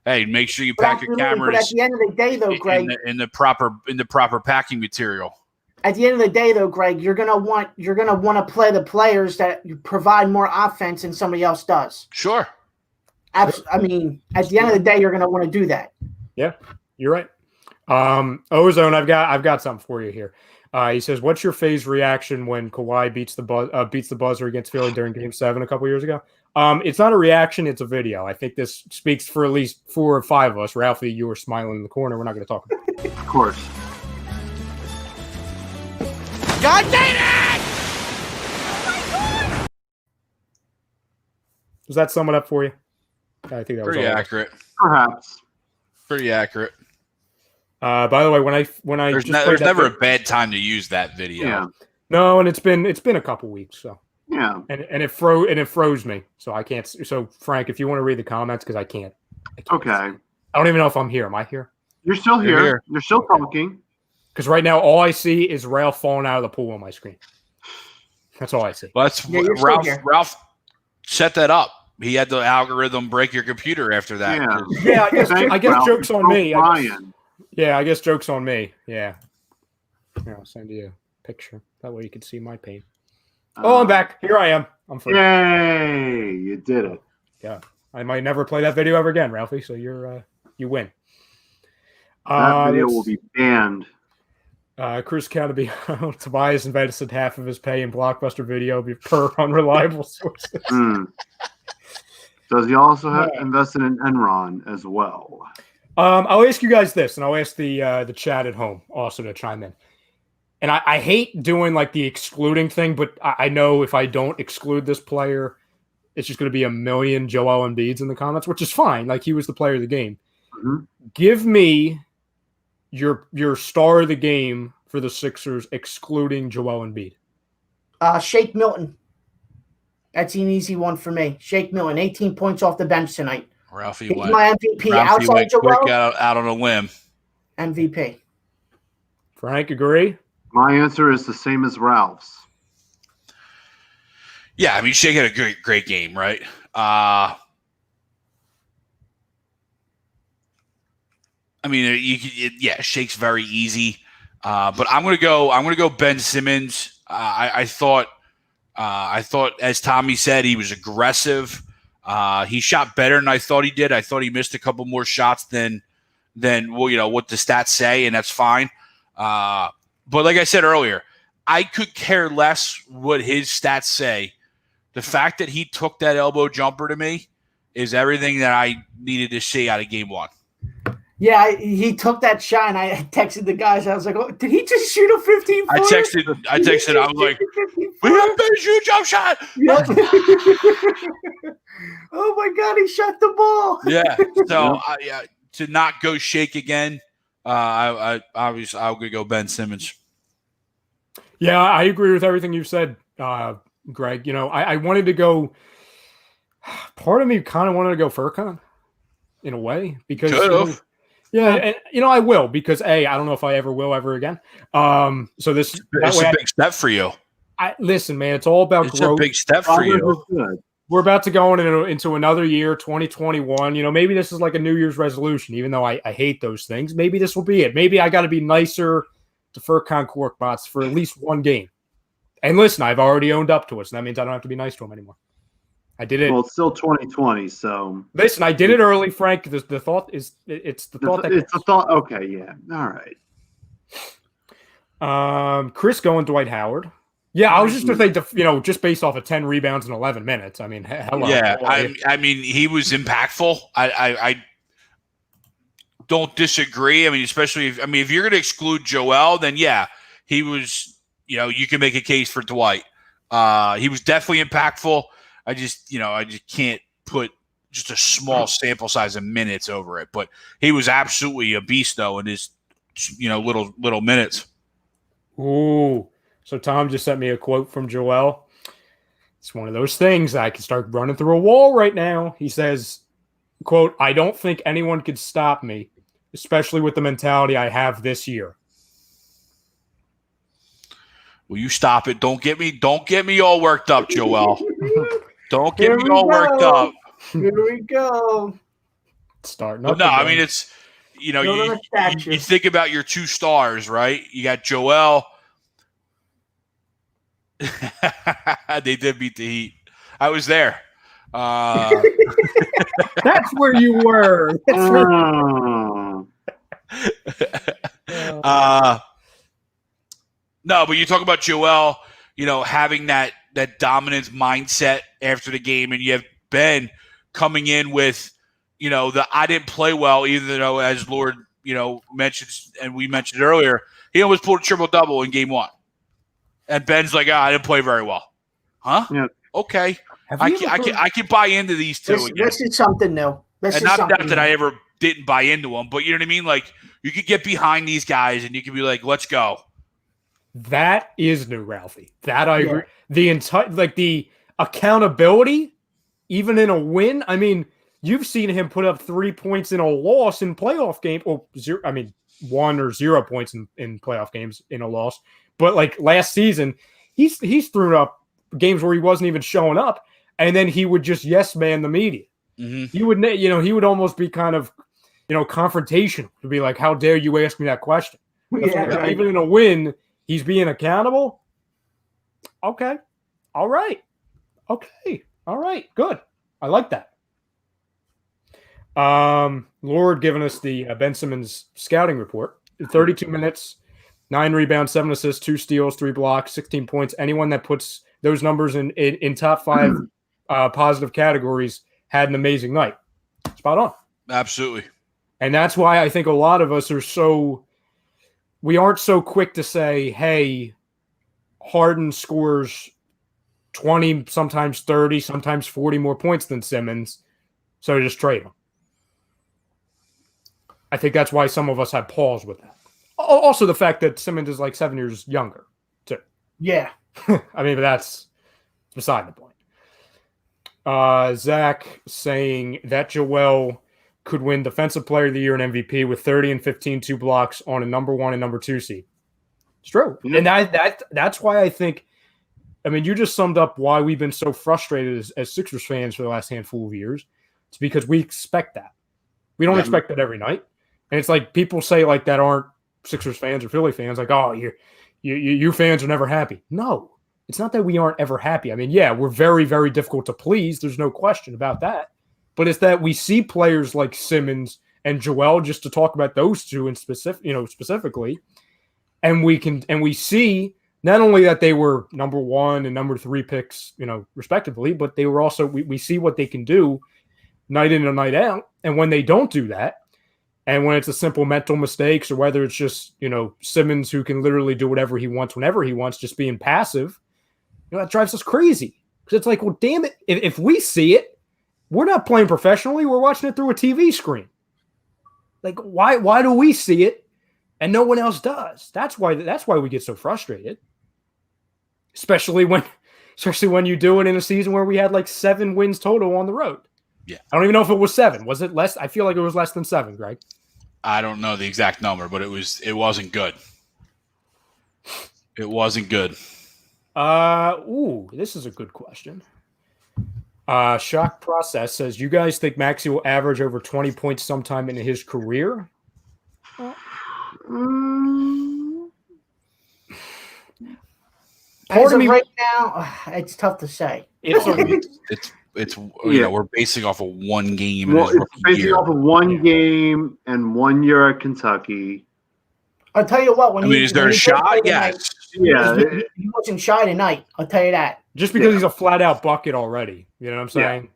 Speaker 6: hey, make sure you pack your cameras.
Speaker 3: But at the end of the day, though, Greg,
Speaker 6: in the proper packing material.
Speaker 3: At the end of the day, though, Greg, you're gonna want to play the players that provide more offense than somebody else does.
Speaker 6: Sure.
Speaker 3: I mean, at the end of the day, you're gonna want to do that.
Speaker 2: Yeah, you're right. Ozone, I've got something for you here. He says, "What's your phase reaction when Kawhi beats the buzzer against Philly during Game 7 a couple years ago?" It's not a reaction; it's a video. I think this speaks for at least 4 or 5 of us. Ralphie, you were smiling in the corner. We're not going to talk about it.
Speaker 7: Of course.
Speaker 1: God damn it!
Speaker 2: Does that sum it up for you? I think that was
Speaker 6: pretty accurate.
Speaker 7: Perhaps.
Speaker 6: Pretty accurate.
Speaker 2: By the way, when I
Speaker 6: there's never a bad time to use that video.
Speaker 7: Yeah.
Speaker 2: No, and it's been a couple weeks, so
Speaker 7: yeah,
Speaker 2: and it froze me, so I can't. So Frank, if you want to read the comments, because I can't.
Speaker 7: Okay.
Speaker 2: I don't even know if I'm here. Am I here?
Speaker 7: You're still here. You're still talking.
Speaker 2: Because right now, all I see is Ralph falling out of the pool on my screen. That's all I see.
Speaker 6: Well, Ralph set that up. He had the algorithm break your computer after that.
Speaker 2: Yeah. I guess joke's on me. I guess joke's on me. Yeah. Here, I'll send you a picture. That way you can see my pain. I'm back. Here I am. I'm free.
Speaker 7: Yay! You did it.
Speaker 2: Yeah. I might never play that video ever again, Ralphie. So you win.
Speaker 7: That video will be banned.
Speaker 2: Chris Cannabee, Tobias invested half of his pay in Blockbuster Video per unreliable sources.
Speaker 7: Does he also have invested in Enron as well?
Speaker 2: I'll ask you guys this, and I'll ask the chat at home also to chime in. And I hate doing like the excluding thing, but I know if I don't exclude this player, it's just going to be a million Joel Embiids in the comments, which is fine. Like, he was the player of the game.
Speaker 7: Mm-hmm.
Speaker 2: Give me your star of the game for the Sixers, excluding Joel Embiid.
Speaker 3: Shake Milton. That's an easy one for me. Shake Milton, 18 points off the bench tonight.
Speaker 6: Ralphie
Speaker 3: He's my MVP. Outside
Speaker 6: went
Speaker 3: Joel,
Speaker 6: quick out on a limb.
Speaker 3: MVP.
Speaker 2: Frank, agree?
Speaker 7: My answer is the same as Ralph's.
Speaker 6: Yeah, I mean, Shake had a great game, right? I mean, Shake's very easy, but I'm gonna go Ben Simmons. I thought, as Tommy said, he was aggressive. He shot better than I thought he did. I thought he missed a couple more shots than what the stats say, and that's fine. But like I said earlier, I could care less what his stats say. The fact that he took that elbow jumper to me is everything that I needed to see out of game one.
Speaker 3: Yeah, he took that shot, and I texted the guys. I was like, "Oh, did he just shoot a 15-footer?"
Speaker 6: I texted. I was like, "We have to shoot a jump shot."
Speaker 3: Yeah. Oh my God, he shot the ball.
Speaker 6: Yeah. So to not go Shake again, I obviously I'll go Ben Simmons.
Speaker 2: Yeah, I agree with everything you said, Greg. I wanted to go. Part of me kind of wanted to go Furkan, in a way, because and I will, because I don't know if I ever will ever again. So it's
Speaker 6: a big step for you.
Speaker 2: Listen, man, it's all about
Speaker 6: growth.
Speaker 2: It's
Speaker 6: a big step for you.
Speaker 2: We're about to go into another year, 2021. Maybe this is like a New Year's resolution, even though I hate those things. Maybe this will be it. Maybe I got to be nicer to Furkan Korkmaz for at least one game. And listen, I've already owned up to it, so that means I don't have to be nice to him anymore. I did it.
Speaker 7: Well, it's still 2020, so
Speaker 2: listen. I did it early, Frank. The thought is, it's the thought.
Speaker 7: It's the thought. Okay, yeah, all
Speaker 2: right. Chris going Dwight Howard. Yeah, I was just going to say, just based off of 10 rebounds in 11 minutes. I mean, hello.
Speaker 6: Yeah, I mean, he was impactful. I don't disagree. I mean, especially if you're going to exclude Joel, then yeah, he was. You can make a case for Dwight. He was definitely impactful. I just can't put just a small sample size of minutes over it. But he was absolutely a beast, though, in his, little minutes.
Speaker 2: Ooh. So Tom just sent me a quote from Joel. It's one of those things I can start running through a wall right now. He says, quote, "I don't think anyone could stop me, especially with the mentality I have this year."
Speaker 6: Will you stop it? Don't get me all worked up, Joel. Don't get me all worked up.
Speaker 3: Here we go.
Speaker 2: Starting up.
Speaker 6: No, I mean, it's, you think about your two stars, right? You got Joel. They did beat the Heat. I was there.
Speaker 2: That's where you were.
Speaker 6: No, but you talk about Joel, having that dominant mindset after the game, and you have Ben coming in with, the I didn't play well, even though, as Lord, mentions, and we mentioned earlier, he almost pulled a triple-double in game one. And Ben's like, I didn't play very well. Huh? Yeah. Okay. I can buy into these two again.
Speaker 3: This is something new.
Speaker 6: Not that I ever didn't buy into them, but you know what I mean? Like, you could get behind these guys and you could be like, let's go.
Speaker 2: That is new, Ralphie. That I agree. The entire, the accountability, even in a win. I mean, you've seen him put up 3 points in a loss in playoff game. Or 1 or 0 points in playoff games in a loss. But last season, he's thrown up games where he wasn't even showing up, and then he would just yes man the media.
Speaker 6: Mm-hmm.
Speaker 2: He would almost be kind of, confrontational to be like, "How dare you ask me that question?"
Speaker 3: Yeah,
Speaker 2: even in a win, he's being accountable. Okay, all right, good. I like that. Lord giving us the Ben Simmons scouting report. 32 minutes. 9 rebounds, 7 assists, 2 steals, 3 blocks, 16 points. Anyone that puts those numbers in top 5 positive categories had an amazing night. Spot on.
Speaker 6: Absolutely.
Speaker 2: And that's why I think a lot of us we aren't so quick to say, hey, Harden scores 20, sometimes 30, sometimes 40 more points than Simmons, so just trade him. I think that's why some of us had pause with that. Also, the fact that Simmons is 7 years younger, too.
Speaker 3: Yeah.
Speaker 2: I mean, but that's beside the point. Zach saying that Joel could win Defensive Player of the Year and MVP with 30 and 15 2 blocks on a number 1 and number 2 seed. It's true. Yeah. And that's why I think, I mean, you just summed up why we've been so frustrated as Sixers fans for the last handful of years. It's because we expect that. We don't expect that every night. And it's like people say like that aren't Sixers fans or Philly fans, like, oh, you fans are never happy. No, it's not that we aren't ever happy. I mean, yeah, we're very, very difficult to please. There's no question about that. But it's that we see players like Simmons and Joel, just to talk about those two in specifically, and we see not only that they were number 1 and number 3 picks, respectively, but they were also we see what they can do night in and night out. And when they don't do that, and when it's a simple mental mistakes, or whether it's just, Simmons who can literally do whatever he wants whenever he wants, just being passive, that drives us crazy. Because it's like, well, damn it, if we see it, we're not playing professionally. We're watching it through a TV screen. Like, why do we see it and no one else does? That's why we get so frustrated. Especially when you do it in a season where we had like 7 wins total on the road.
Speaker 6: Yeah.
Speaker 2: I don't even know if it was 7. Was it less? I feel like it was less than 7, Greg.
Speaker 6: I don't know the exact number, but it wasn't good. It wasn't good.
Speaker 2: This is a good question. Shock Process says, you guys think Maxey will average over 20 points sometime in his career?
Speaker 3: As of right now, it's tough to say.
Speaker 6: We're basing off of one game.
Speaker 7: Well, it's basing off of one game and 1 year at Kentucky.
Speaker 3: I'll tell you what.
Speaker 6: Is there a shot? Yes.
Speaker 3: He wasn't shy tonight. I'll tell you that.
Speaker 2: Just because he's a flat out bucket already. You know what I'm saying?
Speaker 6: Yeah.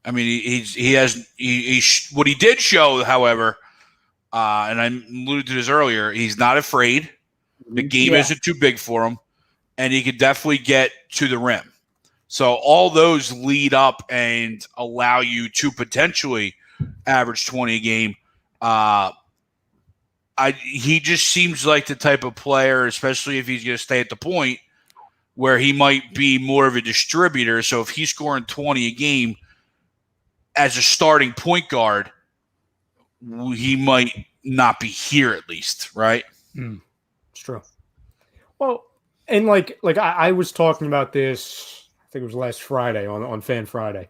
Speaker 6: I mean, he has what he did show, however, and I alluded to this earlier. He's not afraid. The game isn't too big for him, and he could definitely get to the rim. So all those lead up and allow you to potentially average 20 a game. He just seems like the type of player, especially if he's going to stay at the point, where he might be more of a distributor. So if he's scoring 20 a game as a starting point guard, he might not be here at least, right?
Speaker 2: It's true. Well, and like I was talking about this, I think it was last Friday on Fan Friday.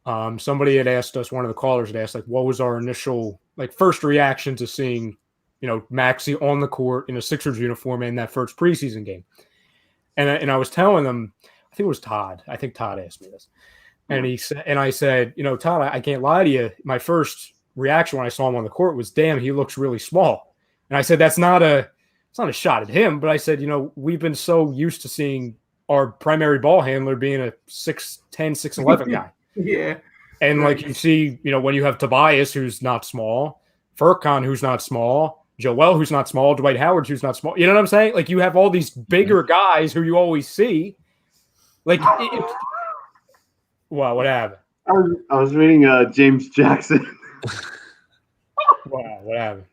Speaker 2: Somebody had asked us, one of the callers had asked, like, what was our initial, first reaction to seeing, Maxey on the court in a Sixers uniform in that first preseason game. And I was telling them, I think it was Todd. I think Todd asked me this. And I said, Todd, I can't lie to you. My first reaction when I saw him on the court was, damn, he looks really small. And I said, it's not a shot at him, but I said, we've been so used to seeing our primary ball handler being a 6'10", 6'11" guy.
Speaker 3: Yeah.
Speaker 2: And you see, when you have Tobias, who's not small, Furkan, who's not small, Joel, who's not small, Dwight Howard, who's not small. You know what I'm saying? You have all these bigger guys who you always see. Wow, what happened?
Speaker 7: I was reading James Jackson.
Speaker 2: Wow, what happened?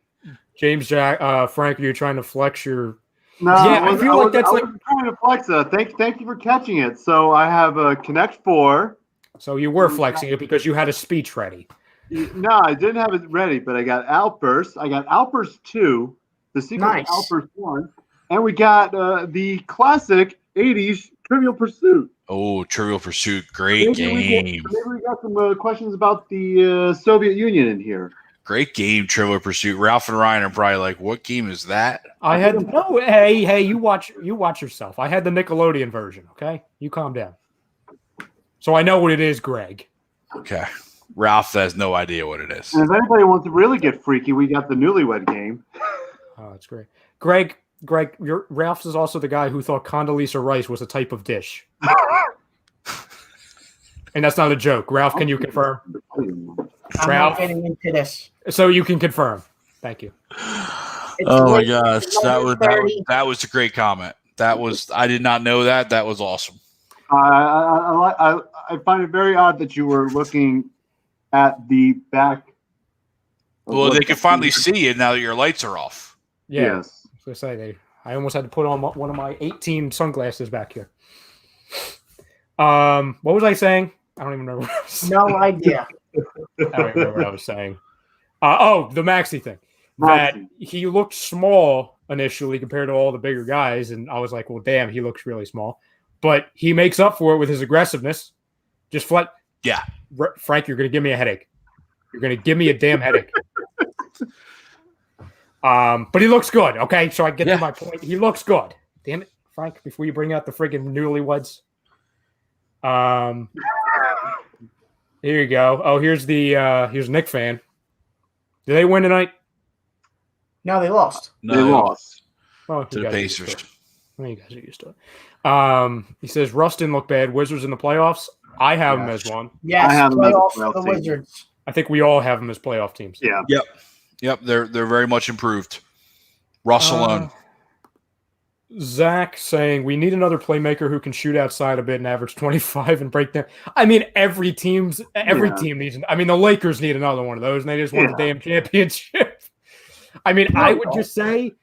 Speaker 2: James Frank, you're trying to flex your.
Speaker 7: No,
Speaker 2: yeah, I feel like that's
Speaker 7: trying to flex that. Thank you for catching it. So I have a Connect 4.
Speaker 2: So you were flexing it because you had a speech ready.
Speaker 7: No, I didn't have it ready, but I got Outburst. I got Outburst 2, the sequel to Outburst 1, and we got the classic 80s Trivial Pursuit.
Speaker 6: Oh, Trivial Pursuit, great game.
Speaker 7: Maybe we got some questions about the Soviet Union in here.
Speaker 6: Great game, Trivial Pursuit. Ralph and Ryan are probably like, "What game is that?"
Speaker 2: I had no. Hey, you watch yourself. I had the Nickelodeon version. Okay, you calm down. So I know what it is, Greg.
Speaker 6: Okay, Ralph has no idea what it is.
Speaker 7: And if anybody wants to really get freaky, we got the Newlywed Game.
Speaker 2: Oh, that's great, Greg. Ralph's is also the guy who thought Condoleezza Rice was a type of dish. And that's not a joke. Ralph, can you confirm?
Speaker 3: I'm not getting into this.
Speaker 2: So you can confirm. Thank you.
Speaker 6: Oh my gosh, that was a great comment. I did not know that. That was awesome.
Speaker 7: I find it very odd that you were looking at the back.
Speaker 6: Well, they can finally see it now that your lights are off.
Speaker 2: Yeah. Yes. I was gonna say I almost had to put on one of my 18 sunglasses back here. What was I saying? I don't even remember.
Speaker 3: No idea.
Speaker 2: don't remember what I was saying. The Maxey thing. That he looked small initially compared to all the bigger guys, and I was like, well, damn, he looks really small. But he makes up for it with his aggressiveness. Just flat.
Speaker 6: Yeah.
Speaker 2: Frank, you're going to give me a headache. You're going to give me a damn headache. But he looks good, okay? So I get to my point. He looks good. Damn it, Frank, before you bring out the friggin' newlyweds. Here you go. Oh, here's Nick fan. Did they win tonight?
Speaker 3: No, they lost.
Speaker 6: No,
Speaker 7: they lost.
Speaker 2: Oh,
Speaker 6: to the Pacers.
Speaker 2: Well, you guys are used to it. He says Russ didn't look bad. Wizards in the playoffs. I have them as one.
Speaker 3: Yes,
Speaker 7: I have them as a
Speaker 3: playoffs for
Speaker 7: playoff
Speaker 3: the
Speaker 7: team.
Speaker 3: Wizards.
Speaker 2: I think we all have them as playoff teams.
Speaker 7: Yeah.
Speaker 6: Yep. They're very much improved. Russ alone.
Speaker 2: Zach saying we need another playmaker who can shoot outside a bit and average 25 and break down. I mean, every team needs. I mean, the Lakers need another one of those, and they just won the damn championship. I mean, I would just say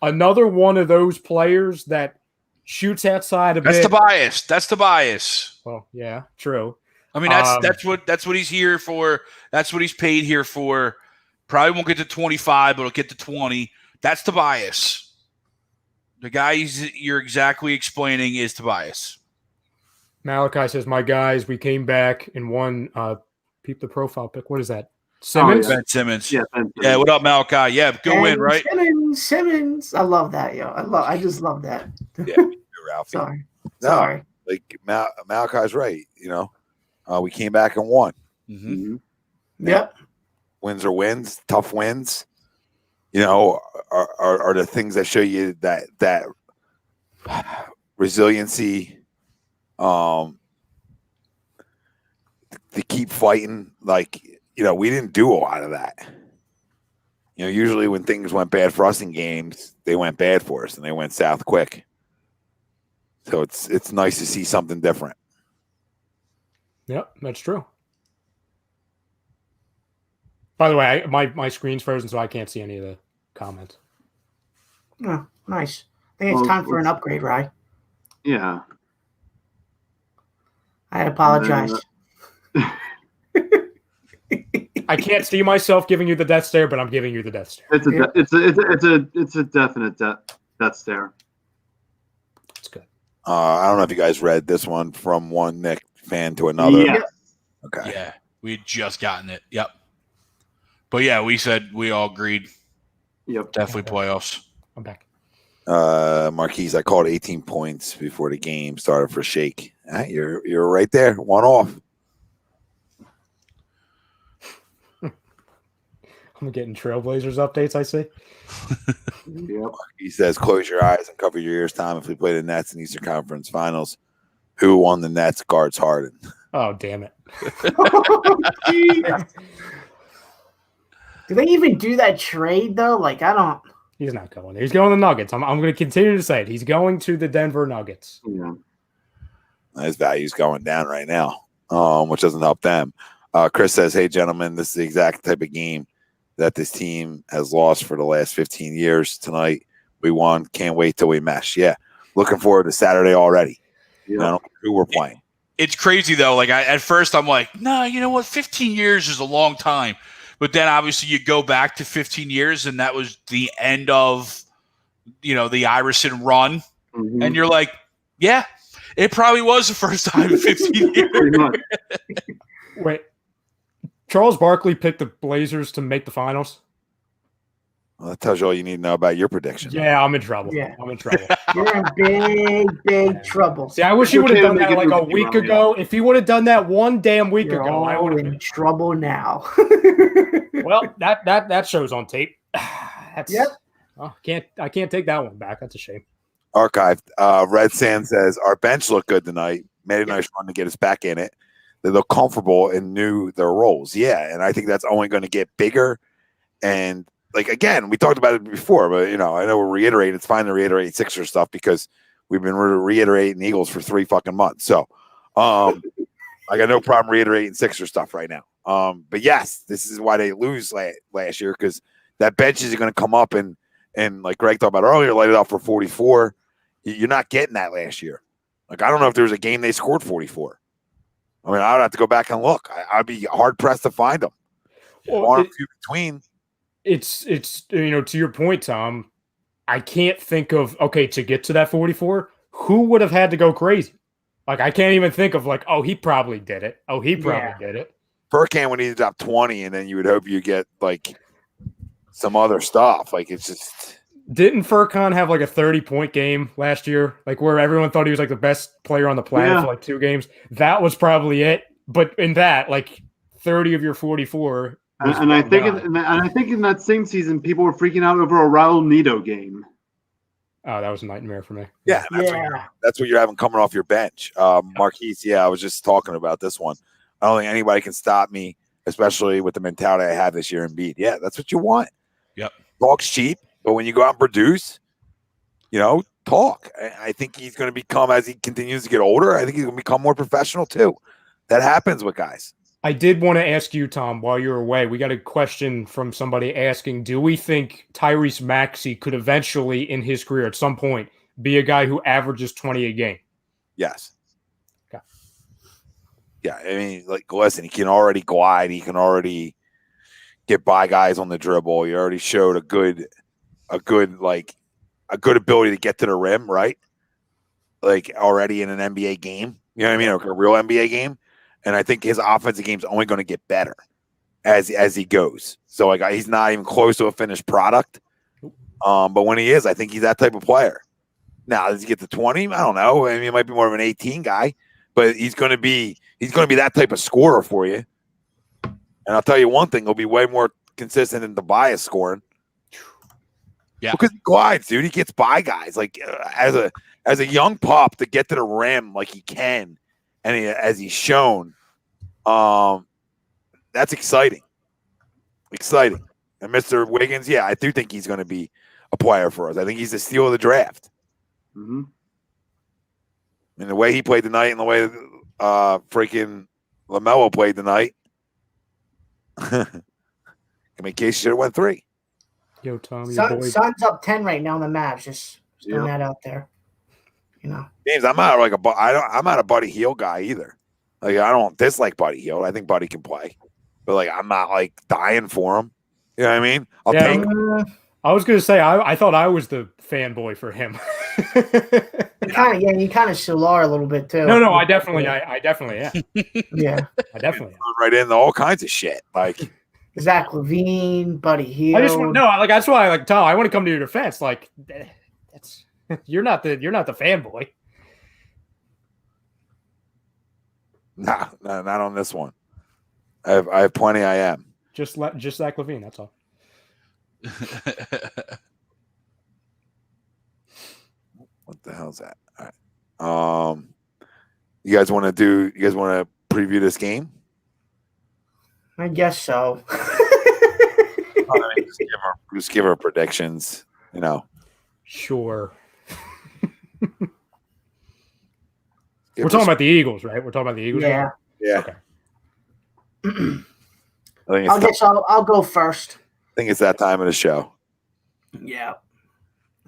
Speaker 2: another one of those players that shoots outside a bit.
Speaker 6: That's the bias.
Speaker 2: Well, yeah, true.
Speaker 6: I mean, that's what he's here for. That's what he's paid here for. Probably won't get to 25, but he'll get to 20. That's Tobias. The guy you're exactly explaining is Tobias.
Speaker 2: Malachi says, my guys, we came back and won. Peep the profile pic. What is that? Simmons?
Speaker 6: Ben Simmons.
Speaker 7: Yeah, Ben Simmons.
Speaker 6: Yeah, what up, Malachi? Yeah, good win, right?
Speaker 3: Simmons. I love that, yo. I just love that.
Speaker 5: Yeah, Ralphie.
Speaker 3: Sorry.
Speaker 5: Like Malachi's right. We came back and won.
Speaker 6: Mm-hmm.
Speaker 3: Yep.
Speaker 5: Wins are wins. Tough wins. Are the things that show you that resiliency. To keep fighting, we didn't do a lot of that. Usually when things went bad for us in games, they went bad for us and they went south quick. So it's nice to see something different.
Speaker 2: Yep, that's true. By the way, my screen's frozen, so I can't see any of the comments.
Speaker 3: Oh, nice. I think it's time for an upgrade, right?
Speaker 7: Yeah.
Speaker 3: I apologize.
Speaker 2: I can't see myself giving you the death stare, but I'm giving you the death stare.
Speaker 7: It's a definite death stare.
Speaker 2: It's good.
Speaker 5: I don't know if you guys read this one from one Nick fan to another.
Speaker 7: Yeah.
Speaker 5: Okay.
Speaker 6: Yeah, we had just gotten it. Yep. But yeah, we all agreed.
Speaker 7: Yep.
Speaker 6: Definitely playoffs.
Speaker 2: I'm back.
Speaker 5: Marquise, I called 18 points before the game started for Shake. You're right there. One off.
Speaker 2: I'm getting Trailblazers updates, I see.
Speaker 7: Yep.
Speaker 5: He says, close your eyes and cover your ears, Tom. If we play the Nets in Eastern Conference Finals, who won the Nets guards Harden?
Speaker 2: Oh, damn it.
Speaker 3: Do they even do that trade, though? I don't.
Speaker 2: He's not going there. He's going to the Nuggets. I'm going to continue to say it. He's going to the Denver Nuggets.
Speaker 7: Yeah.
Speaker 5: His value's going down right now, which doesn't help them. Chris says, hey, gentlemen, this is the exact type of game that this team has lost for the last 15 years. Tonight, we won. Can't wait till we mesh. Yeah. Looking forward to Saturday already.
Speaker 7: Yeah.
Speaker 5: I don't know who we're playing.
Speaker 6: It's crazy, though. At first, I'm like, no, you know what? 15 years is a long time. But then, obviously, you go back to 15 years, and that was the end of, the Iverson run.
Speaker 7: Mm-hmm.
Speaker 6: And you're like, yeah, it probably was the first time in 15 years.
Speaker 2: Wait. Charles Barkley picked the Blazers to make the finals?
Speaker 5: Well, that tells you all you need to know about your prediction.
Speaker 2: Yeah, I'm in trouble.
Speaker 3: Yeah.
Speaker 2: I'm in trouble.
Speaker 3: You're in big trouble.
Speaker 2: See, I wish he would have done that a week ago. If he would have done that one damn week
Speaker 3: You're
Speaker 2: ago, I would have
Speaker 3: in
Speaker 2: been
Speaker 3: trouble now.
Speaker 2: Well, that shows on tape.
Speaker 3: Yep.
Speaker 2: Oh, I can't take that one back. That's a shame.
Speaker 5: Archived. Red Sand says, our bench looked good tonight. Made a nice run to get us back in it. They look comfortable and knew their roles. Yeah, and I think that's only going to get bigger. And, again, we talked about it before, but, I know we're reiterating. It's fine to reiterate Sixers stuff because we've been reiterating Eagles for 3 fucking months. So, I got no problem reiterating Sixers stuff right now. But, yes, this is why they lose last year because that bench is going to come up and like Greg talked about earlier, light it up for 44. You're not getting that last year. I don't know if there was a game they scored 44. I mean, I would have to go back and look. I'd be hard pressed to find them.
Speaker 2: Well,
Speaker 5: Few between.
Speaker 2: It's to your point, Tom. I can't think of to get to that 44. Who would have had to go crazy? Like I can't even think of he probably did it. Oh, he probably did it.
Speaker 5: Furkan would need to drop 20, and then you would hope you get some other stuff. Like it's just.
Speaker 2: Didn't Furkan have a 30-point game last year? Where everyone thought he was the best player on the planet for 2 games. That was probably it. But in that, 30 of your 44.
Speaker 7: And I think in that same season, people were freaking out over a Raul Neto game.
Speaker 2: Oh, that was a nightmare for me.
Speaker 5: Yeah, that's what you're having coming off your bench. Marquise, I was just talking about this one. I don't think anybody can stop me, especially with the mentality I have this year in Embiid. Yeah, that's what you want.
Speaker 6: Yep.
Speaker 5: Talk's cheap, but when you go out and produce, talk. I think he's going to become, as he continues to get older, I think he's going to become more professional too. That happens with guys.
Speaker 2: I did want to ask you, Tom, while you're away, we got a question from somebody asking, do we think Tyrese Maxey could eventually, in his career at some point, be a guy who averages 20 a game?
Speaker 5: Yes.
Speaker 2: Okay.
Speaker 5: Yeah, I mean, listen, he can already glide. He can already get by guys on the dribble. He already showed a good ability to get to the rim, right? Already in an NBA game. You know what I mean? A real NBA game. And I think his offensive game is only going to get better as he goes. So he's not even close to a finished product. But when he is, I think he's that type of player. Now, does he get to 20? I don't know. I mean, it might be more of an 18 guy, but he's going to be that type of scorer for you. And I'll tell you one thing, he'll be way more consistent than Tobias scoring.
Speaker 6: Yeah.
Speaker 5: Because he glides, dude. He gets by guys. As a young pup to get to the rim like he can. And as he's shown, that's exciting. Exciting. And Mr. Wiggins, I do think he's going to be a player for us. I think he's the steal of the draft.
Speaker 7: Mm-hmm.
Speaker 5: And the way he played tonight and the way freaking LaMelo played tonight, I mean, Casey should have went 3.
Speaker 2: Yo, Tom,
Speaker 3: Sun's up 10 right now in the match. Just throwing that out there.
Speaker 5: James, I'm not I'm not a Buddy Hield guy either. I don't dislike Buddy Hield. I think Buddy can play, but I'm not dying for him. You know what I mean? I'll take him.
Speaker 2: I was gonna say I thought I was the fanboy for him.
Speaker 3: You kind of still are a little bit too.
Speaker 2: No, I definitely am.
Speaker 3: Yeah,
Speaker 2: I definitely am.
Speaker 5: Right into all kinds of shit.
Speaker 3: Zach LaVine, Buddy Hield.
Speaker 2: That's why Tom, I want to come to your defense. That's you're not the fanboy.
Speaker 5: Nah, not on this one. I have plenty. I am
Speaker 2: just Zach LaVine. That's all.
Speaker 5: What the hell's that? All right. You guys want to preview this game?
Speaker 3: I guess so.
Speaker 5: Just give her predictions.
Speaker 2: Sure. We're talking about the Eagles, right? We're talking about the Eagles.
Speaker 3: Yeah.
Speaker 5: Yeah.
Speaker 3: Okay. I'll go first.
Speaker 5: I think it's that time of the show.
Speaker 3: Yeah.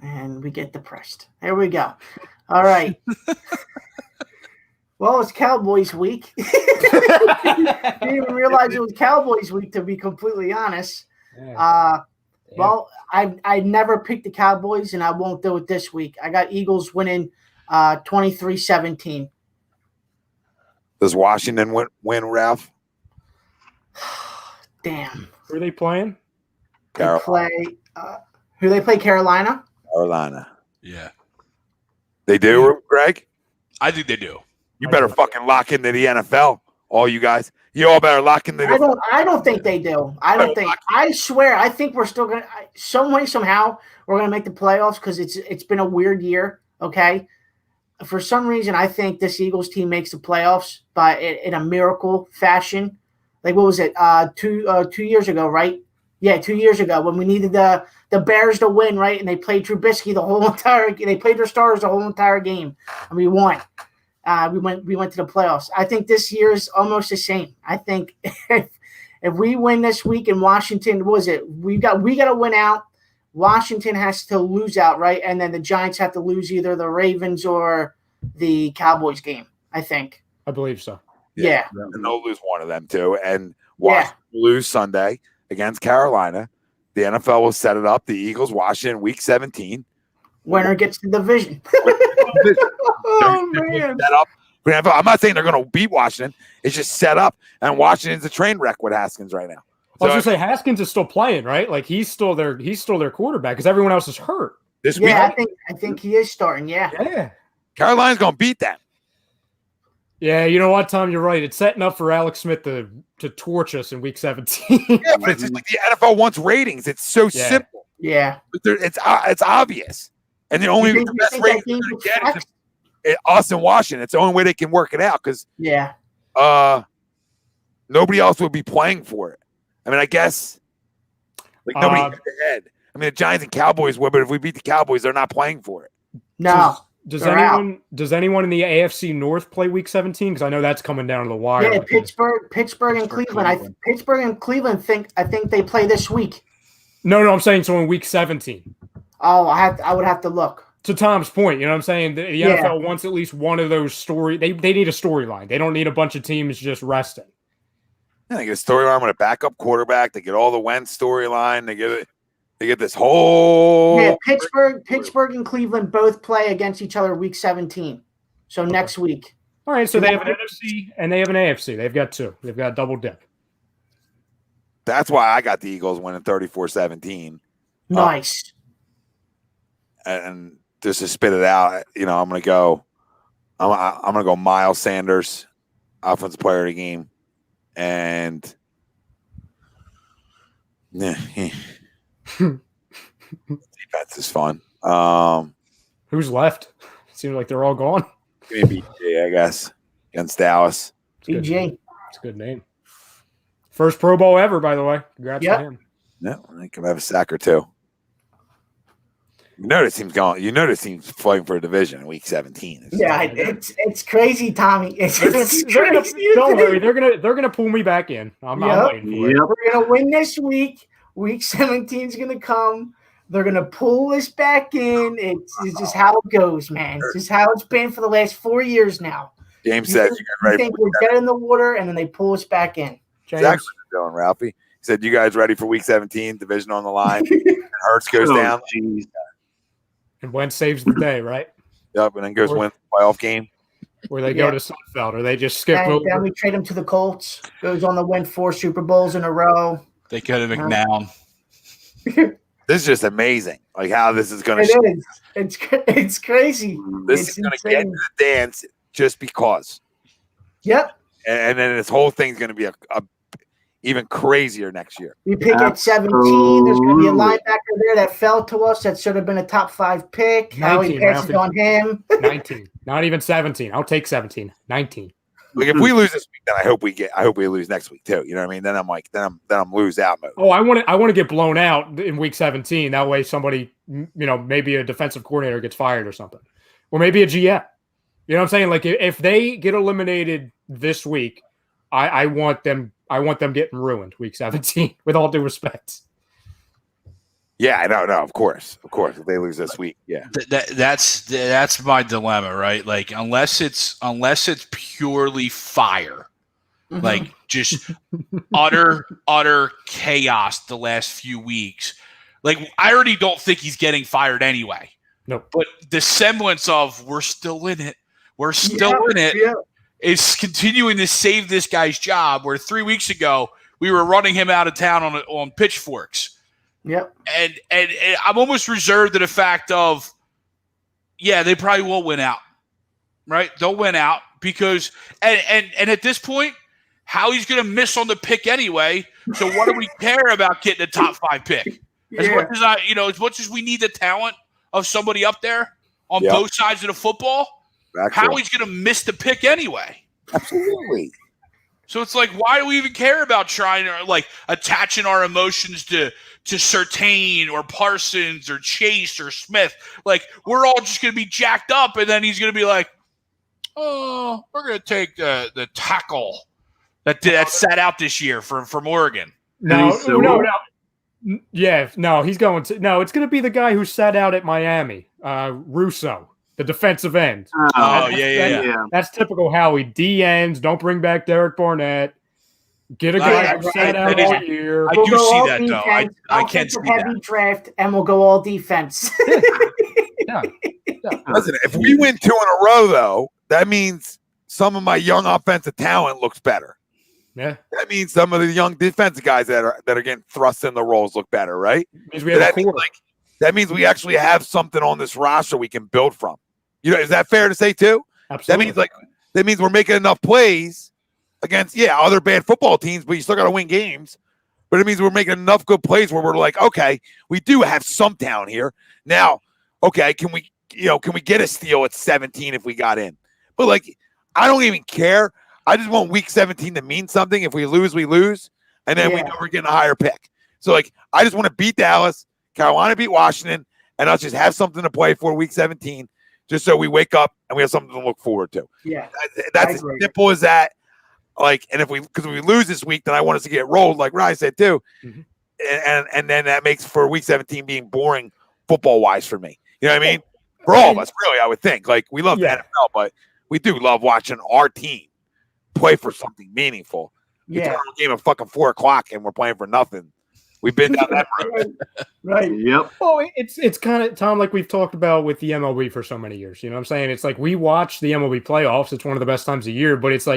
Speaker 3: And we get depressed. There we go. All right. Well, it's Cowboys week. Didn't even realize it was Cowboys week, to be completely honest.
Speaker 2: Yeah.
Speaker 3: Well, I never picked the Cowboys, and I won't do it this week. I got Eagles winning 23-17.
Speaker 5: Does Washington win, Ralph?
Speaker 3: Damn.
Speaker 2: Who are they playing?
Speaker 3: Who they play? Carolina?
Speaker 5: Carolina.
Speaker 6: Yeah.
Speaker 5: They do, Greg?
Speaker 6: I think they do.
Speaker 5: You better fucking lock into the NFL, all you guys. You all better lock into the
Speaker 3: I don't think they do. I swear, I think we're still gonna somehow we're gonna make the playoffs because it's been a weird year. Okay. For some reason, I think this Eagles team makes the playoffs in a miracle fashion. What was it? 2 years ago, right? Yeah, 2 years ago when we needed the Bears to win, right? And they played Trubisky they played their starters the whole entire game, and we won. We went to the playoffs. I think this year is almost the same. I think if we win this week in Washington, what was it? We got to win out. Washington has to lose out, right? And then the Giants have to lose either the Ravens or the Cowboys game, I think.
Speaker 2: I believe so.
Speaker 3: Yeah.
Speaker 5: And they'll lose one of them too. And Washington will lose Sunday against Carolina. The NFL will set it up. The Eagles, Washington, week 17.
Speaker 3: Winner gets the division. Oh, man.
Speaker 5: Set up. I'm not saying they're going to beat Washington. It's just set up. And Washington's a train wreck with Haskins right now.
Speaker 2: I was going to say Haskins is still playing, right? Like he's still their quarterback because everyone else is hurt.
Speaker 5: This week,
Speaker 3: I think he is starting.
Speaker 2: Yeah.
Speaker 5: Carolina's going to beat them.
Speaker 2: Yeah, you know what, Tom? You're right. It's setting up for Alex Smith to torch us in week 17.
Speaker 5: Yeah, but it's just like the NFL wants ratings. It's so simple.
Speaker 3: Yeah.
Speaker 5: It's obvious. And the only the best ratings they're going to get is us and Washington. It's the only way they can work it out because nobody else would be playing for it. I mean, I guess like nobody head to head. I mean, the Giants and Cowboys would, but if we beat the Cowboys, they're not playing for it.
Speaker 3: No.
Speaker 2: Does anyone in the AFC North play Week 17? Because I know that's coming down to the wire.
Speaker 3: Yeah, Pittsburgh and Cleveland. Pittsburgh and Cleveland I think they play this week.
Speaker 2: No, I'm saying so in Week 17.
Speaker 3: Oh, I would have to look.
Speaker 2: To Tom's point, you know what I'm saying? The NFL wants at least one of those story. They need a storyline. They don't need a bunch of teams just resting.
Speaker 5: Yeah, they get a storyline with a backup quarterback. They get all the Wentz storyline. They get this whole
Speaker 3: Pittsburgh and Cleveland both play against each other Week 17. So next week.
Speaker 2: All right, so they have an NFC and they have an AFC. They've got two. They've got a double dip.
Speaker 5: That's why I got the Eagles winning 34-17.
Speaker 3: Nice.
Speaker 5: And just to spit it out, I'm gonna go Miles Sanders, offensive player of the game, and defense is fun.
Speaker 2: Who's left? Seems like they're all gone.
Speaker 5: Maybe BJ, I guess, against Dallas.
Speaker 3: BJ.
Speaker 2: It's a good name. First Pro Bowl ever, by the way. Congrats to him.
Speaker 5: Yeah, I can have a sack or two. You know this team's fighting for a division in Week 17.
Speaker 3: It's crazy, Tommy. It's crazy.
Speaker 2: Don't worry, they're gonna pull me back in. I'm not waiting for it.
Speaker 3: We're gonna win this week. Week 17 is gonna come. They're gonna pull us back in. It's just how it goes, man. It's just how it's been for the last 4 years now.
Speaker 5: James says you guys ready.
Speaker 3: Think we're dead in the water, and then they pull us back in.
Speaker 5: Exactly what you're doing, Ralphie. He said, "You guys ready for Week 17? Division on the line. Hurts goes down."
Speaker 7: Geez.
Speaker 2: And Wentz saves the day, right?
Speaker 5: Yep, and then goes win the playoff game.
Speaker 2: Where they go to Seinfeld, or they just skip over.
Speaker 3: Then we trade him to the Colts. Goes on to win 4 Super Bowls in a row.
Speaker 6: They could have McNown.
Speaker 5: This is just amazing, like how this is going to.
Speaker 3: It is. It's crazy.
Speaker 5: This is going to get into the dance just because.
Speaker 3: Yep.
Speaker 5: And then this whole thing's going to be a even crazier next year.
Speaker 3: We pick at 17. There's going to be a linebacker there that fell to us that should have been a top 5 pick. Now he passes on him.
Speaker 2: 19. Not even 17. I'll take 17. 19.
Speaker 5: Like if we lose this week, then I hope we lose next week too. You know what I mean? Then I'm like, then I'm lose out mode.
Speaker 2: Oh, I want to get blown out in Week 17. That way, somebody, maybe a defensive coordinator gets fired or something, or maybe a GM. You know what I'm saying? Like if they get eliminated this week, I want them getting ruined Week 17. With all due respect.
Speaker 5: Yeah, I don't know. Of course, if they lose this week, yeah.
Speaker 6: That's my dilemma, right? Like unless it's purely fire, like just utter chaos the last few weeks. Like I already don't think he's getting fired anyway.
Speaker 2: No,
Speaker 6: but the semblance of we're still in it. We're still in it. Yeah. Is continuing to save this guy's job. Where 3 weeks ago we were running him out of town on pitchforks.
Speaker 3: Yep.
Speaker 6: And I'm almost reserved to the fact of, they probably will win out, right? They'll win out because and at this point, Howie's going to miss on the pick anyway. So what do we care about getting a top 5 pick? As much as we need the talent of somebody up there on both sides of the football, Howie's going to miss the pick anyway.
Speaker 5: Absolutely.
Speaker 6: So it's like, why do we even care about trying to like attaching our emotions to Surtain or Parsons or Chase or Smith? Like we're all just going to be jacked up, and then he's going to be like, "Oh, we're going to take the tackle that sat out this year from Oregon."
Speaker 2: No. Yeah, no, he's going to. No, it's going to be the guy who sat out at Miami, Russo. the defensive end.
Speaker 6: Oh, yeah.
Speaker 2: That's typical Howie. D ends, don't bring back Derek Barnett. Get a guy who sat out all year.
Speaker 6: I do see that, though. I can't see
Speaker 3: heavy
Speaker 6: that.
Speaker 3: draft, and we'll go all defense.
Speaker 2: Yeah.
Speaker 5: Listen, if we win 2 in a row, though, that means some of my young offensive talent looks better.
Speaker 2: Yeah.
Speaker 5: That means some of the young defensive guys that are getting thrust in the roles look better, right? That means we actually have something on this roster we can build from. Is that fair to say too?
Speaker 2: Absolutely.
Speaker 5: That means we're making enough plays against other bad football teams, but you still got to win games. But it means we're making enough good plays where we're like, okay, we do have some talent here. Now, okay, can we get a steal at 17 if we got in? But I don't even care. I just want week 17 to mean something. If we lose, we lose. And then we know we're getting a higher pick. So, I just want to beat Dallas, Carolina beat Washington, and I'll just have something to play for week 17, just so we wake up and we have something to look forward to.
Speaker 3: Yeah.
Speaker 5: That's as simple as that. And because we lose this week, then I want us to get rolled, like Rye said too. Mm-hmm. And then that makes for week 17 being boring football-wise for me. You know what I mean? For all of us, really, I would think. We love the NFL, but we do love watching our team play for something meaningful. We turn on a game at fucking 4:00 and we're playing for nothing. We've been down that road.
Speaker 3: Right.
Speaker 7: Yep.
Speaker 2: Oh, it's kind of, Tom, like we've talked about with the MLB for so many years. You know what I'm saying? It's we watch the MLB playoffs. It's one of the best times of year, but it's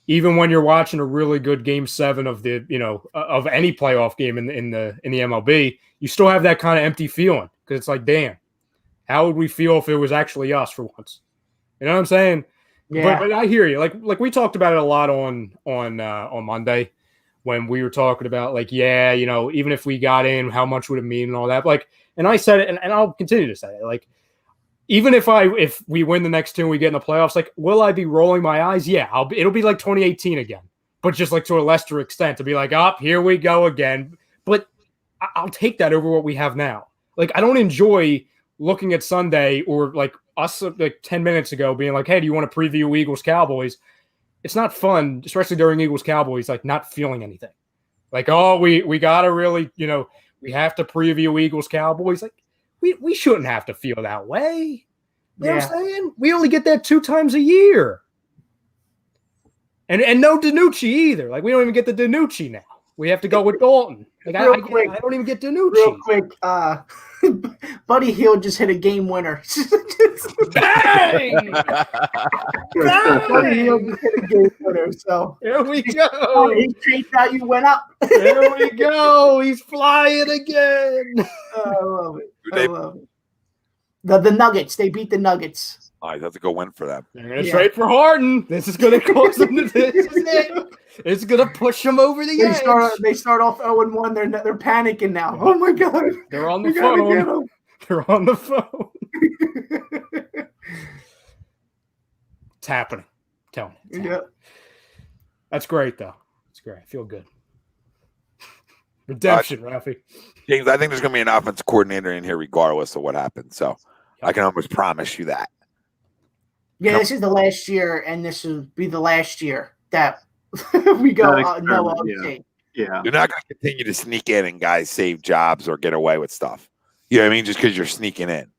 Speaker 2: even when you're watching a really good Game 7 of the of any playoff game in the MLB, you still have that kind of empty feeling because it's damn, how would we feel if it was actually us for once? You know what I'm saying? Yeah. But I hear you. Like we talked about it a lot on Monday when we were talking about even if we got in, how much would it mean and all that. And I said it, and I'll continue to say it. Even if we win the next 2 and we get in the playoffs, will I be rolling my eyes? Yeah, it'll be like 2018 again, but just to a lesser extent to be here we go again. But I'll take that over what we have now. I don't enjoy looking at Sunday or us 10 minutes ago being hey, do you want to preview Eagles Cowboys? It's not fun, especially during Eagles Cowboys, not feeling anything. We gotta really, we have to preview Eagles Cowboys. We shouldn't have to feel that way. You know what I'm saying? We only get that 2 times a year. And no DiNucci either. We don't even get the DiNucci now. We have to go with Dalton. I don't even get DiNucci.
Speaker 3: Real quick, Buddy Hield just hit a game winner.
Speaker 2: Bang!
Speaker 3: Buddy Hield just hit a game winner. So
Speaker 2: here we go.
Speaker 3: His trade value went up.
Speaker 2: Here we go. He's flying again.
Speaker 3: I love it. The Nuggets. They beat the Nuggets.
Speaker 5: All right, that's a good win for them.
Speaker 2: They're going to trade for Harden. This is going to cause them to. This is it. It's going to push them over the edge.
Speaker 3: They start off 0-1. They're panicking now. Oh my god!
Speaker 2: They're on the phone. They're on the phone. It's happening. Tell me.
Speaker 3: Yeah.
Speaker 2: That's great, though. It's great. I feel good. Redemption, Rafi.
Speaker 5: James, I think there's going to be an offensive coordinator in here regardless of what happens. So I can almost promise you that.
Speaker 3: Yeah, this is the last year, and this will be the last year that we go no update.
Speaker 7: Yeah.
Speaker 5: You're not going to continue to sneak in and guys save jobs or get away with stuff. You know what I mean? Just because you're sneaking in.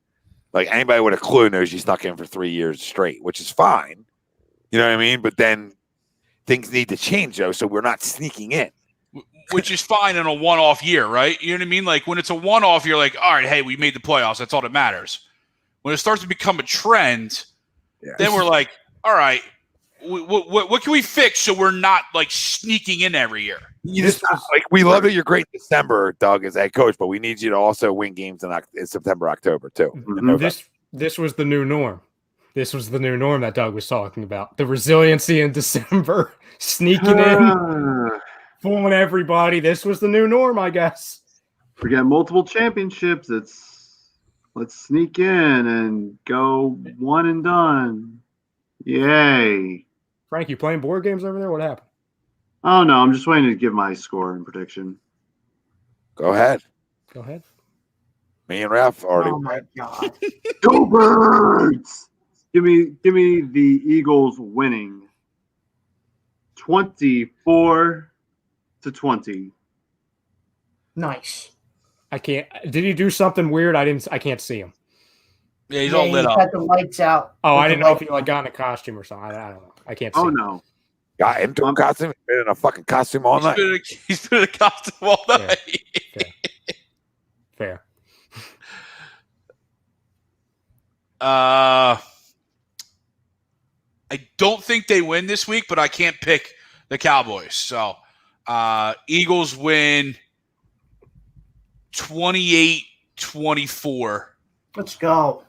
Speaker 5: Anybody with a clue knows you snuck in for 3 years straight, which is fine. You know what I mean? But then things need to change, though, so we're not sneaking in.
Speaker 6: Which is fine in a one-off year, right? You know what I mean? When it's a one-off, you're all right, hey, we made the playoffs. That's all that matters. When it starts to become a trend, then we're all right, what can we fix so we're not sneaking in every year?
Speaker 5: You just we love that you're great in December, Doug, as head coach, but we need you to also win games in September, October too.
Speaker 2: This was the new norm. This was the new norm that Doug was talking about. The resiliency in December, sneaking in, fooling everybody. This was the new norm, I guess.
Speaker 7: Forget multiple championships. Let's sneak in and go one and done. Yay.
Speaker 2: Frank, you playing board games over there? What happened?
Speaker 7: Oh, no. I'm just waiting to give my score and prediction.
Speaker 5: Go ahead. Me and Ralph already.
Speaker 3: Oh, my God.
Speaker 7: Go Birds! Give me the Eagles winning 24-20.
Speaker 3: Nice.
Speaker 2: I can't. Did he do something weird? I can't see him.
Speaker 6: Yeah, he's all lit up.
Speaker 3: Got the lights out.
Speaker 2: Oh, I didn't know if he got in a costume or something. I don't know. I can't see.
Speaker 7: Oh no.
Speaker 5: Got him to a costume. Been in a fucking costume all night.
Speaker 6: He's been in a costume all night.
Speaker 2: Fair.
Speaker 6: I don't think they win this week, but I can't pick the Cowboys. So Eagles win 28-24.
Speaker 3: Let's go.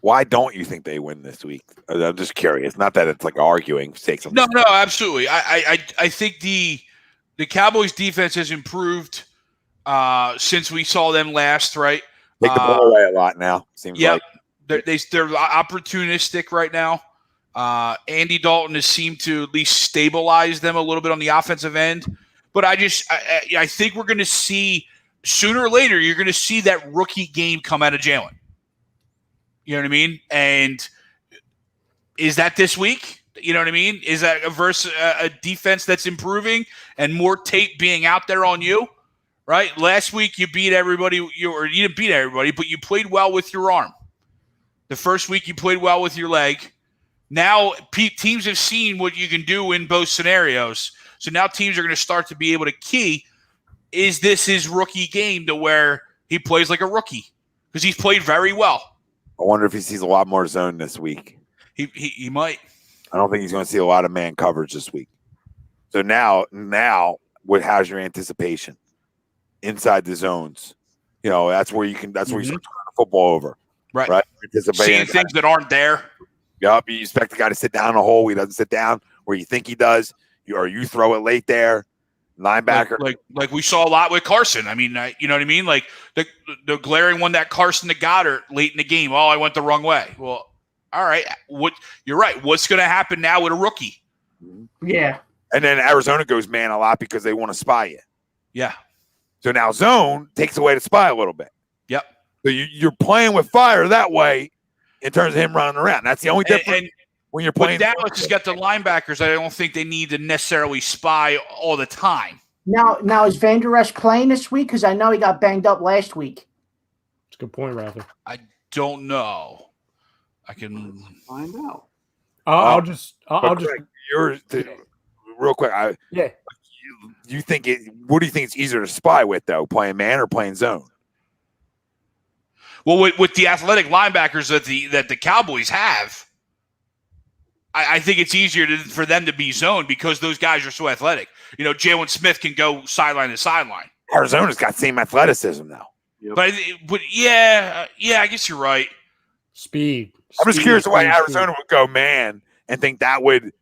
Speaker 5: Why don't you think they win this week? I'm just curious. Not that it's like arguing stakes.
Speaker 6: No, absolutely. I think the Cowboys defense has improved since we saw them last, right?
Speaker 5: Take the ball away a lot now. Seems like
Speaker 6: they're opportunistic right now. Andy Dalton has seemed to at least stabilize them a little bit on the offensive end. But I think we're going to see sooner or later. You're going to see that rookie game come out of Jalen. You know what I mean? And is that this week? You know what I mean? Is that versus a defense that's improving and more tape being out there on you? Right? Last week you beat everybody, you didn't beat everybody, but you played well with your arm. The first week you played well with your leg. Now teams have seen what you can do in both scenarios. So now teams are going to start to be able to key, is this his rookie game to where he plays like a rookie? Because he's played very well.
Speaker 5: I wonder if he sees a lot more zone this week.
Speaker 6: He might.
Speaker 5: I don't think he's going to see a lot of man coverage this week. So now, how's your anticipation inside the zones? You know, that's where you can. That's where you start turning the football over. Right.
Speaker 6: Seeing things that aren't there.
Speaker 5: Yep. You expect the guy to sit down in a hole. He doesn't sit down where you think he does. You throw it late there. Linebacker,
Speaker 6: like we saw a lot with Carson. I mean, you know what I mean? Like the glaring one that Carson to Goddard late in the game. Oh, I went the wrong way. Well, all right. You're right. What's going to happen now with a rookie?
Speaker 3: Yeah.
Speaker 5: And then Arizona goes man a lot because they want to spy you.
Speaker 6: Yeah.
Speaker 5: So now zone takes away the spy a little bit.
Speaker 6: Yep.
Speaker 5: So you're playing with fire that way in terms of him running around. That's the only difference. When you're playing,
Speaker 6: Dallas has got the linebackers. I don't think they need to necessarily spy all the time.
Speaker 3: Now is Van Der Esch playing this week? Because I know he got banged up last week.
Speaker 2: That's a good point, Rafi.
Speaker 6: I don't know. I can
Speaker 7: find out.
Speaker 2: I'll just.
Speaker 5: Real quick. You think it? What do you think it's easier to spy with though, playing man or playing zone?
Speaker 6: Well, with the athletic linebackers that the Cowboys have. I think it's easier for them to be zoned because those guys are so athletic. You know, Jalen Smith can go sideline to sideline.
Speaker 5: Arizona's got same athleticism now.
Speaker 6: Yep. But yeah, I guess you're right.
Speaker 2: Speed.
Speaker 5: I'm just curious why Arizona would go man and think that would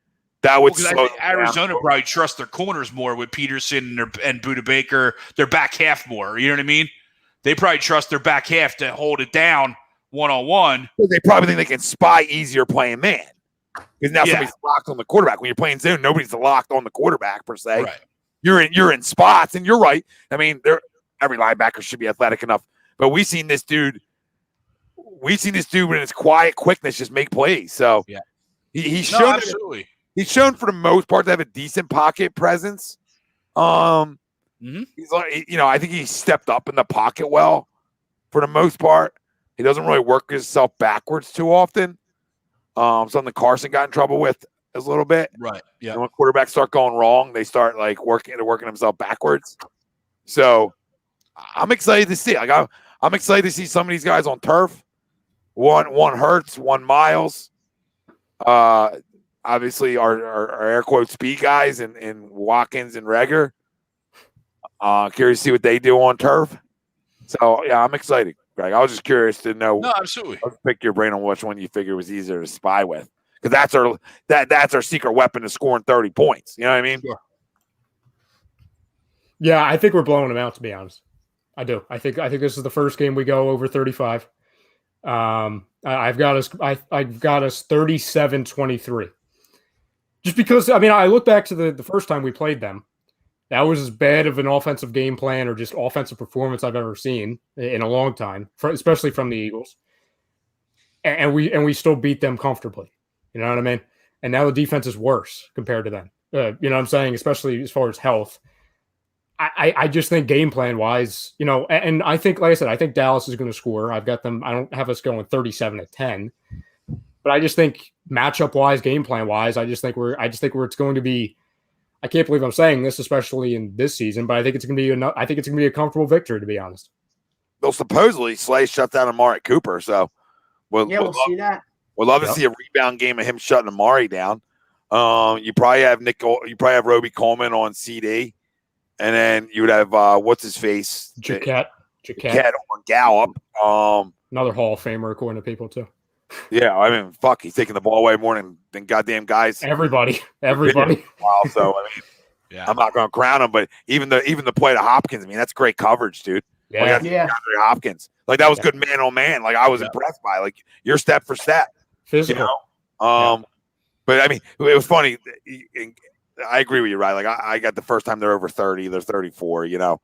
Speaker 5: slow
Speaker 6: Arizona down. Probably trust their corners more with Peterson and Budda Baker, their back half more. You know what I mean? They probably trust their back half to hold it down one-on-one.
Speaker 5: They probably think they can spy easier playing man. Because now somebody's locked on the quarterback. When you're playing zone, nobody's locked on the quarterback per se.
Speaker 6: Right.
Speaker 5: You're in spots, and you're right. I mean, every linebacker should be athletic enough. But we've seen this dude with his quiet quickness just make plays. So he's shown
Speaker 6: absolutely.
Speaker 5: He's shown for the most part to have a decent pocket presence. He's like, I think he stepped up in the pocket well for the most part. He doesn't really work himself backwards too often. Something Carson got in trouble with a little bit.
Speaker 6: Right. Yeah.
Speaker 5: When quarterbacks start going wrong, they start like working themselves backwards. So I'm excited to see. Like I'm excited to see some of these guys on turf. One Hurts, one Miles. Obviously our air quote speed guys in Watkins and Reagor. Curious to see what they do on turf. So yeah, I'm excited. Greg, I was just curious to know.
Speaker 6: No, absolutely.
Speaker 5: Let's pick your brain on which one you figure was easier to spy with, because that's our secret weapon to scoring 30 points. You know what I mean?
Speaker 6: Sure.
Speaker 2: Yeah, I think we're blowing them out. To be honest, I do. I think this is the first game we go over 35. I've got us 37-23. Just because I look back to the first time we played them. That was as bad of an offensive game plan or just offensive performance I've ever seen in a long time, especially from the Eagles. And we still beat them comfortably. You know what I mean? And now the defense is worse compared to them. You know what I'm saying? Especially as far as health. I just think game plan wise, and I think, like I said, I think Dallas is going to score. I've got them. I don't have us going 37-10, but I just think matchup wise, game plan wise, I just think where it's going to be. I can't believe I'm saying this, especially in this season, but I think it's going to be a comfortable victory, to be honest.
Speaker 5: Well, supposedly Slay shut down Amari Cooper, so
Speaker 3: we'll see that.
Speaker 5: We'd love to see a rebound game of him shutting Amari down. You probably have Roby Coleman on CD. And then you would have what's his face?
Speaker 2: Jaquette
Speaker 5: on Gallup.
Speaker 2: Another Hall of Famer according to people too.
Speaker 5: Yeah, I mean, fuck, he's taking the ball away more than goddamn guys.
Speaker 2: Everybody.
Speaker 5: Wow, so I mean, yeah. I'm not going to crown him, but even the play to Hopkins, I mean, that's great coverage, dude.
Speaker 2: Yeah,
Speaker 5: like, Hopkins, like that was good man on man. Like I was impressed by like your step for step,
Speaker 2: physical.
Speaker 5: But I mean, it was funny. I agree with you, right? Like I got the first time they're over 30, they're 34. I'm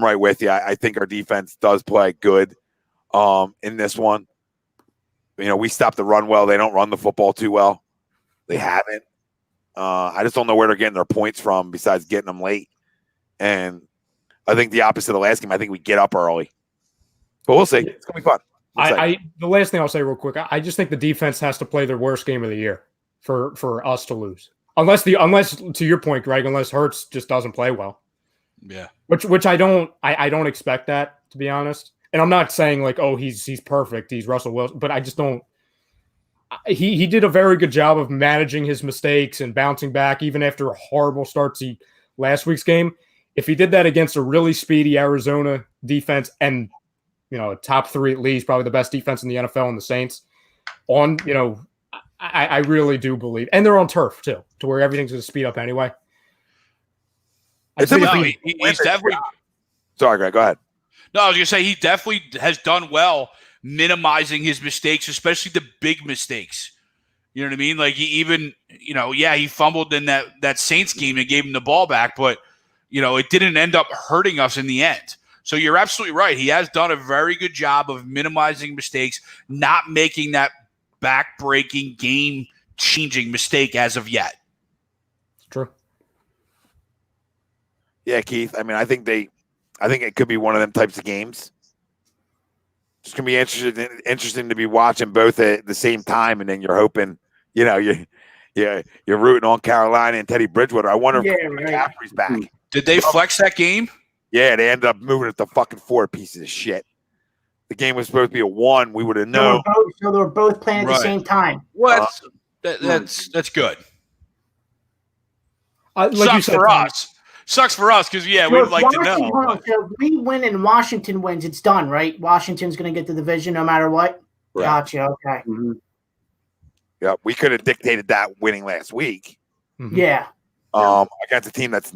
Speaker 5: right with you. I think our defense does play good in this one. We stop the run well. They don't run the football too well. They haven't. I just don't know where they're getting their points from besides getting them late. And I think the opposite of the last game. I think we get up early. But we'll see. It's going to be fun.
Speaker 2: The last thing I'll say real quick, I just think the defense has to play their worst game of the year for us to lose. Unless to your point, Greg, unless Hurts just doesn't play well.
Speaker 6: Yeah.
Speaker 2: Which I don't expect that, to be honest. And I'm not saying like, oh, he's perfect, he's Russell Wilson, but I just don't. He did a very good job of managing his mistakes and bouncing back even after a horrible start to last week's game. If he did that against a really speedy Arizona defense and a top 3 at least, probably the best defense in the NFL and the Saints, I really do believe, and they're on turf too, to where everything's going to speed up anyway.
Speaker 6: He's definitely.
Speaker 5: Sorry, Greg. Go ahead.
Speaker 6: No, I was going to say he definitely has done well minimizing his mistakes, especially the big mistakes. You know what I mean? Like he even, he fumbled in that Saints game and gave him the ball back, but it didn't end up hurting us in the end. So you're absolutely right. He has done a very good job of minimizing mistakes, not making that back-breaking, game-changing mistake as of yet.
Speaker 2: True.
Speaker 5: Yeah, Keith. I mean, I think it could be one of them types of games. It's gonna be interesting to be watching both at the same time, and then you're hoping, you're rooting on Carolina and Teddy Bridgewater. I wonder if McCaffrey's back.
Speaker 6: Did they flex that game?
Speaker 5: Yeah, they ended up moving it to fucking 4 pieces of shit. The game was supposed to be a 1. We would have known.
Speaker 3: So they were both playing at the same time.
Speaker 6: Well, that's good.
Speaker 2: Like
Speaker 6: Sucks for us. Sucks for us because, we'd like to know.
Speaker 3: So we win and Washington wins. It's done, right? Washington's going to get the division no matter what? Right. Gotcha. Okay.
Speaker 5: Mm-hmm. Yeah, we could have dictated that winning last week.
Speaker 2: Mm-hmm.
Speaker 3: Yeah.
Speaker 5: Against a team that's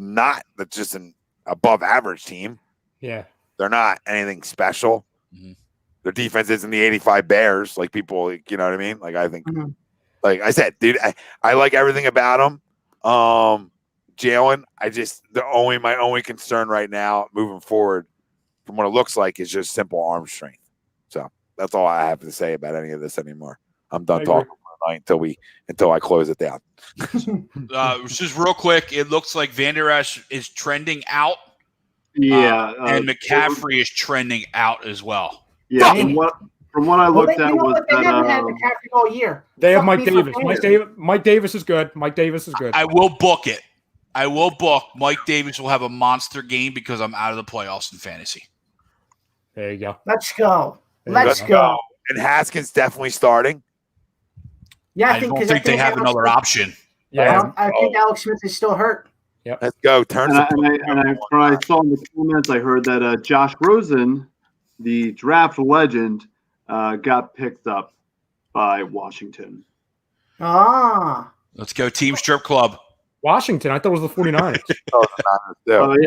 Speaker 5: just an above-average team.
Speaker 2: Yeah.
Speaker 5: They're not anything special.
Speaker 6: Mm-hmm.
Speaker 5: Their defense isn't the 85 Bears. Like people, you know what I mean? Like I think, like I said, dude, I like everything about them. Jalen, my only concern right now moving forward from what it looks like is just simple arm strength. So that's all I have to say about any of this anymore. I'm done talking for tonight until I close it down.
Speaker 6: Just real quick, it looks like Van Der Esch is trending out.
Speaker 7: Yeah.
Speaker 6: And McCaffrey is trending out as well.
Speaker 7: Yeah. From what I looked at was
Speaker 3: they haven't had McCaffrey all year.
Speaker 2: They have Mike Davis. Mike Davis is good. Mike Davis is good.
Speaker 6: I will book it. I will book. Mike Davis will have a monster game because I'm out of the playoffs in fantasy.
Speaker 2: There you go.
Speaker 3: Let's go. Let's go.
Speaker 5: And Haskins definitely starting.
Speaker 3: Yeah,
Speaker 6: I don't think they have another option.
Speaker 2: Yeah,
Speaker 3: I think Alex Smith is still hurt.
Speaker 2: Yep.
Speaker 5: Let's go.
Speaker 7: When I saw in the comments, I heard that Josh Rosen, the draft legend, got picked up by Washington.
Speaker 6: Let's go Team Strip Club.
Speaker 2: Washington. I thought it was the 49ers.
Speaker 7: It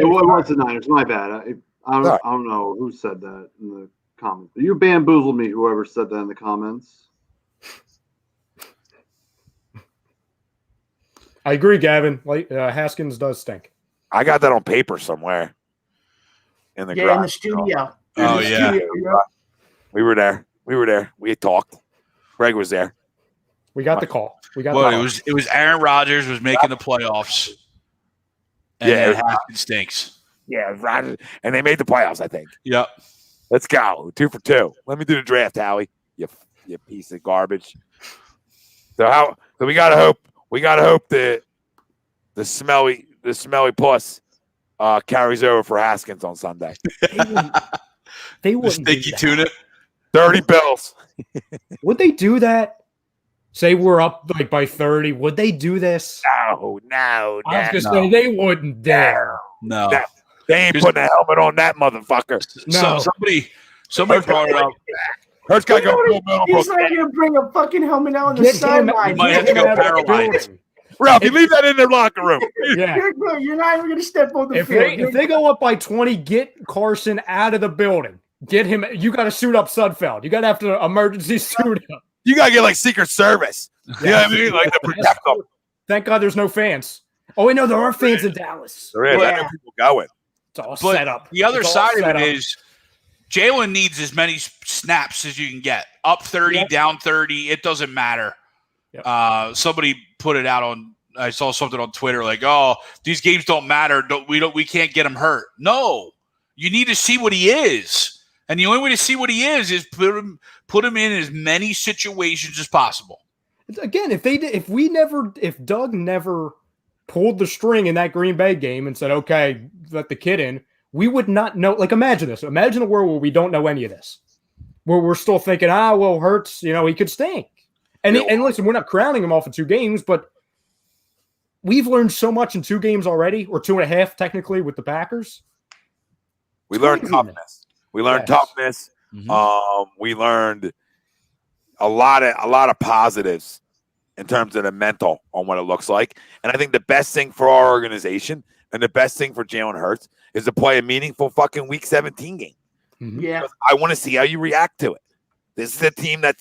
Speaker 7: was the Niners. My bad. I don't know who said that in the comments. You bamboozled me, whoever said that in the comments.
Speaker 2: I agree, Gavin. Haskins does stink.
Speaker 5: I got that on paper somewhere. In the garage.
Speaker 3: In the studio.
Speaker 6: Oh, yeah.
Speaker 5: We were there. We had talked. Greg was there.
Speaker 2: We got the call.
Speaker 6: It was Aaron Rodgers was making the playoffs. And Haskins stinks.
Speaker 5: Yeah, Rodgers, and they made the playoffs. I think.
Speaker 6: Yep.
Speaker 5: Let's go. 2 for 2. Let me do the draft, Howie. You piece of garbage. So we gotta hope. We gotta hope that the smelly plus carries over for Haskins on Sunday.
Speaker 2: They wouldn't do
Speaker 6: Sticky
Speaker 2: that.
Speaker 6: tuna.
Speaker 5: 30 bills.
Speaker 2: Would they do that? Say we're up like by 30. Would they do this?
Speaker 5: No.
Speaker 2: I was gonna say they wouldn't dare.
Speaker 6: No.
Speaker 5: They ain't putting a helmet on that motherfucker.
Speaker 2: No.
Speaker 6: Somebody brought it up.
Speaker 5: Hurts got to go.
Speaker 3: He's not going to bring a fucking helmet out on the
Speaker 2: Get him-
Speaker 3: sideline.
Speaker 6: You might have to go paralyzed.
Speaker 5: Ralph, you leave that in their locker room.
Speaker 2: Yeah.
Speaker 3: You're good. You're not even going to step on the
Speaker 2: If
Speaker 3: field.
Speaker 2: they, if they go up by 20, get Carson out of the building. Get him. You got to suit up Sudfeld. You got to have to emergency suit up.
Speaker 5: You got to get like Secret Service. You know what I mean? Like to protect them.
Speaker 2: Thank God there's no fans. Oh, wait, no, there are fans in Dallas.
Speaker 5: There is. I know people going.
Speaker 2: It's all
Speaker 6: But
Speaker 2: set up.
Speaker 6: the other
Speaker 2: It's all
Speaker 6: side of
Speaker 2: set
Speaker 6: it
Speaker 2: up.
Speaker 6: is Jalen needs as many snaps as you can get. Up 30, down 30, it doesn't matter.
Speaker 2: Yep.
Speaker 6: Somebody put it out on. I saw something on Twitter like, "Oh, these games don't matter. We can't get him hurt." No, you need to see what he is, and the only way to see what he is put him in as many situations as possible.
Speaker 2: Again, if Doug never pulled the string in that Green Bay game and said, "Okay, let the kid in," we would not know. Like, imagine this. Imagine a world where we don't know any of this, where we're still thinking, well, Hurts, he could stink. And listen, we're not crowning him off in 2 games, but we've learned so much in 2 games already, or 2.5 technically with the Packers.
Speaker 5: We learned toughness. We learned toughness.
Speaker 6: Mm-hmm.
Speaker 5: We learned a lot of positives in terms of the mental on what it looks like. And I think the best thing for our organization and the best thing for Jalen Hurts is to play a meaningful fucking Week 17 game.
Speaker 3: Yeah.
Speaker 5: I want to see how you react to it. This is a team that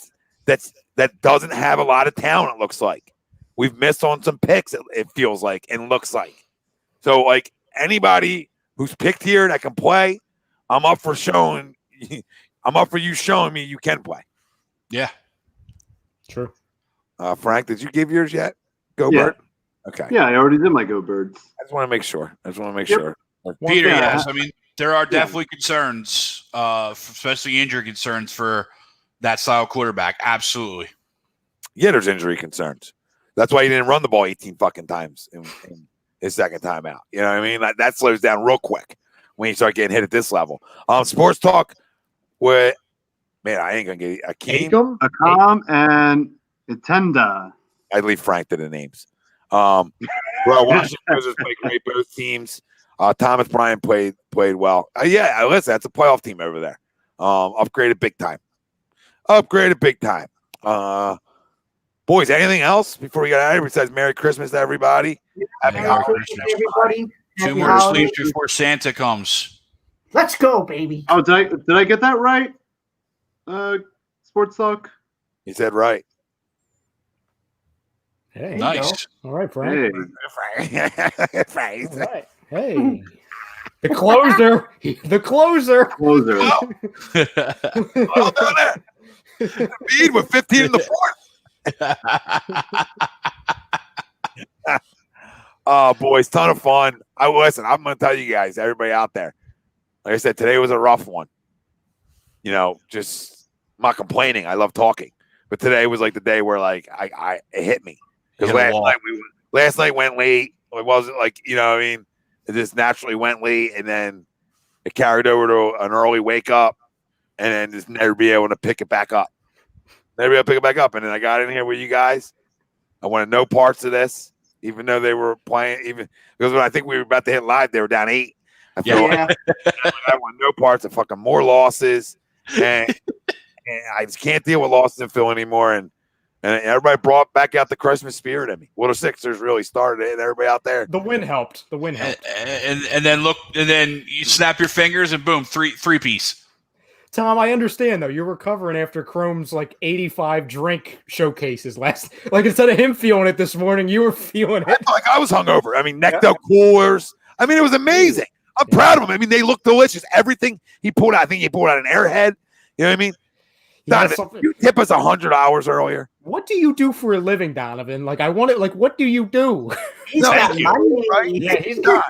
Speaker 5: doesn't have a lot of talent, it looks like. We've missed on some picks, it feels like, and looks like. So, like, anybody who's picked here that can play, I'm up for you showing me you can play.
Speaker 6: Yeah.
Speaker 2: True.
Speaker 5: Frank, did you give yours yet? Go
Speaker 7: Yeah.
Speaker 5: Bird. Okay.
Speaker 7: Yeah, I already did my Go Birds.
Speaker 5: I just want to make sure.
Speaker 7: Yep.
Speaker 6: Peter,
Speaker 7: Yeah.
Speaker 6: yes. I mean, there are definitely concerns, especially injury concerns for that style quarterback. Absolutely.
Speaker 5: Yeah, there's injury concerns. That's why he didn't run the ball 18 fucking times in his second time out. You know what I mean? That slows down real quick when you start getting hit at this level. Sports talk with, man, I ain't going to get Akeem.
Speaker 7: Akam and Itenda.
Speaker 5: I'd leave Frank to the names. Bro, Washington Wizards played great. Both teams. Thomas Bryant played well. Listen, that's a playoff team over there. Upgraded big time. Boys, anything else before we get out of here besides Merry Christmas to everybody?
Speaker 3: Happy holidays, everybody.
Speaker 6: 2
Speaker 3: Happy
Speaker 6: more
Speaker 3: holidays.
Speaker 6: sleeps before Santa comes.
Speaker 3: Let's go, baby.
Speaker 7: Oh, did I get that right? Sports talk.
Speaker 5: He said right.
Speaker 2: Hey,
Speaker 6: Nice.
Speaker 2: all right, Frank.
Speaker 7: Hey,
Speaker 5: Frank.
Speaker 2: All right. Hey. The closer.
Speaker 7: closer.
Speaker 5: Well done there. Embiid with 15 in the fourth. Boys, ton of fun. I'm going to tell you guys, everybody out there. Like I said, today was a rough one. Just I'm not complaining. I love talking. But today was like the day where it hit me. Because last night went late. It wasn't it just naturally went late, and then it carried over to an early wake up, and then just never be able to pick it back up. And then I got in here with you guys. I wanted no parts of this, even though they were playing. Because when I think we were about to hit live, they were down 8. I feel like I want no parts of fucking more losses, and I just can't deal with losses in Phil anymore. And everybody brought back out the Christmas spirit in me. Well, the Sixers really started it, and everybody out there.
Speaker 2: The win helped.
Speaker 6: And then you snap your fingers and boom, three piece.
Speaker 2: Tom, I understand though. You're recovering after Chrome's 85 drink showcases last. Instead of him feeling it this morning, you were feeling it.
Speaker 5: I was hungover. Necto coolers. It was amazing. I'm proud of him. They look delicious. Everything he pulled out. I think he pulled out an Airhead. You know what I mean? Donovan, did you tip us 100 hours earlier?
Speaker 2: What do you do for a living, Donovan? Like, I want it. Like, what do you do?
Speaker 3: He's
Speaker 5: No,
Speaker 3: got
Speaker 5: thank you.
Speaker 3: money.
Speaker 5: Right?
Speaker 2: Yeah, he's
Speaker 5: Don,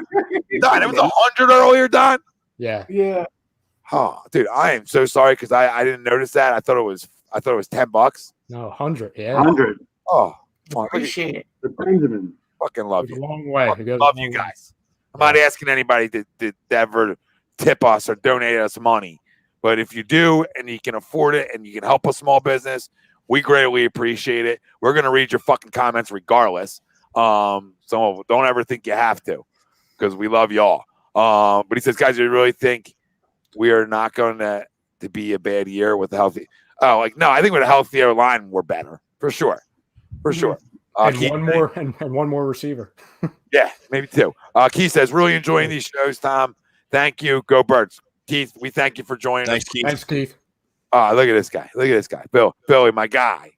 Speaker 5: it was 100 earlier, Don.
Speaker 2: Yeah.
Speaker 3: Yeah.
Speaker 5: Oh, dude, I am so sorry because I didn't notice that. I thought it was $10.
Speaker 2: No, 100. Yeah.
Speaker 7: 100.
Speaker 5: Oh,
Speaker 3: Appreciate it.
Speaker 7: The Benjamin.
Speaker 5: fucking love
Speaker 2: Goes
Speaker 5: you.
Speaker 2: a long way. It goes a
Speaker 5: Love
Speaker 2: long
Speaker 5: you
Speaker 2: way.
Speaker 5: guys. I'm not asking anybody to ever tip us or donate us money, but if you do and you can afford it and you can help a small business, we greatly appreciate it. We're gonna read your fucking comments regardless. So don't ever think you have to, because we love y'all. But he says, guys, you really think we are not going to be a bad year with a healthy? Oh, like no, I think with a healthier line, we're better for sure, for sure.
Speaker 2: And
Speaker 5: Keith,
Speaker 2: one more receiver.
Speaker 5: yeah, maybe two. Keith says, really enjoying these shows, Tom. Thank you. Go Birds. Keith, we thank you for joining us.
Speaker 2: Thanks, Keith.
Speaker 5: Look at this guy. Look at this guy. Billy, my guy.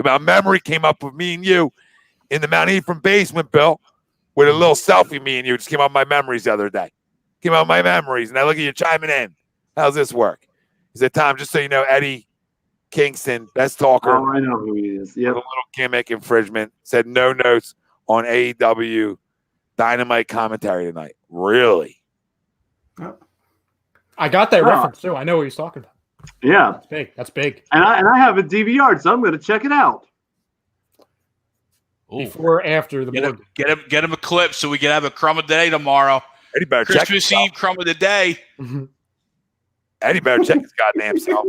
Speaker 5: My memory came up with me and you in the Mount Ephraim basement, Bill, with a little selfie. Me and you just came out of my memories the other day. Came out of my memories, and I look at you chiming in. How's this work? He said, Tom, just so you know, Eddie Kingston, best talker.
Speaker 7: Oh, I know who he is. Yeah.
Speaker 5: A little gimmick infringement. Said no notes on AEW Dynamite commentary tonight. Really?
Speaker 2: I got that reference too. I know what he's talking about.
Speaker 7: Yeah.
Speaker 2: That's big.
Speaker 7: And I have a DVR, so I'm going to check it out.
Speaker 6: Ooh.
Speaker 2: Before or after the board.
Speaker 6: Get him a clip so we can have a crumb of the day tomorrow.
Speaker 5: Eddie better check
Speaker 6: Christmas
Speaker 5: himself.
Speaker 6: Eve crumb of the day.
Speaker 5: Eddie better check his goddamn self.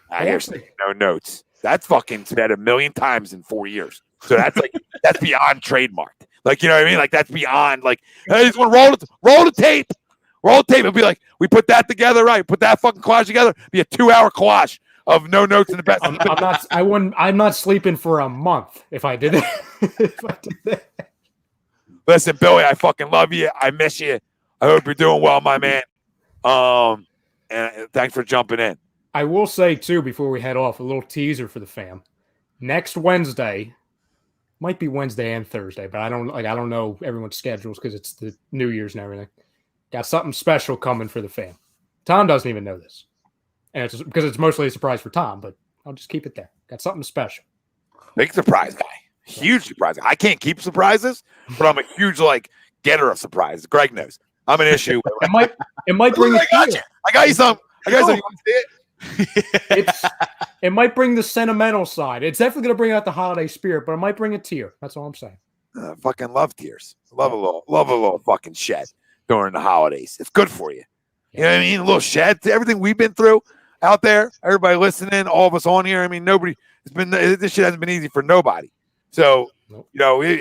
Speaker 5: I hear no notes. That's fucking said a million times in 4 years. So that's like that's beyond trademarked. Like, you know what I mean? Like that's beyond like, hey, just want to roll the tape. Roll the tape. It'll be like, we put that together, right? Put that fucking collage together. Be a 2-hour collage of no notes in the best.
Speaker 2: I'm not sleeping for a month if I did that.
Speaker 5: Listen, Billy, I fucking love you. I miss you. I hope you're doing well, my man. And thanks for jumping in.
Speaker 2: I will say too, before we head off, a little teaser for the fam. Next Wednesday, might be Wednesday and Thursday, but I don't know everyone's schedules because it's the New Year's and everything. Got something special coming for the fam. Tom doesn't even know this, and it's because it's mostly a surprise for Tom. But I'll just keep it there. Got something special.
Speaker 5: Big surprise guy. Huge surprise. I can't keep surprises, but I'm a huge getter of surprises. Greg knows. I'm an issue.
Speaker 2: It might bring
Speaker 5: I got you some. You want to see it?
Speaker 2: It might bring the sentimental side. It's definitely going to bring out the holiday spirit, but it might bring a tear. That's all I'm saying.
Speaker 5: Fucking love tears. Love a little fucking shed during the holidays. It's good for you. You know what I mean? A little shed to everything we've been through out there. Everybody listening, all of us on here. I mean, this shit hasn't been easy for nobody. So,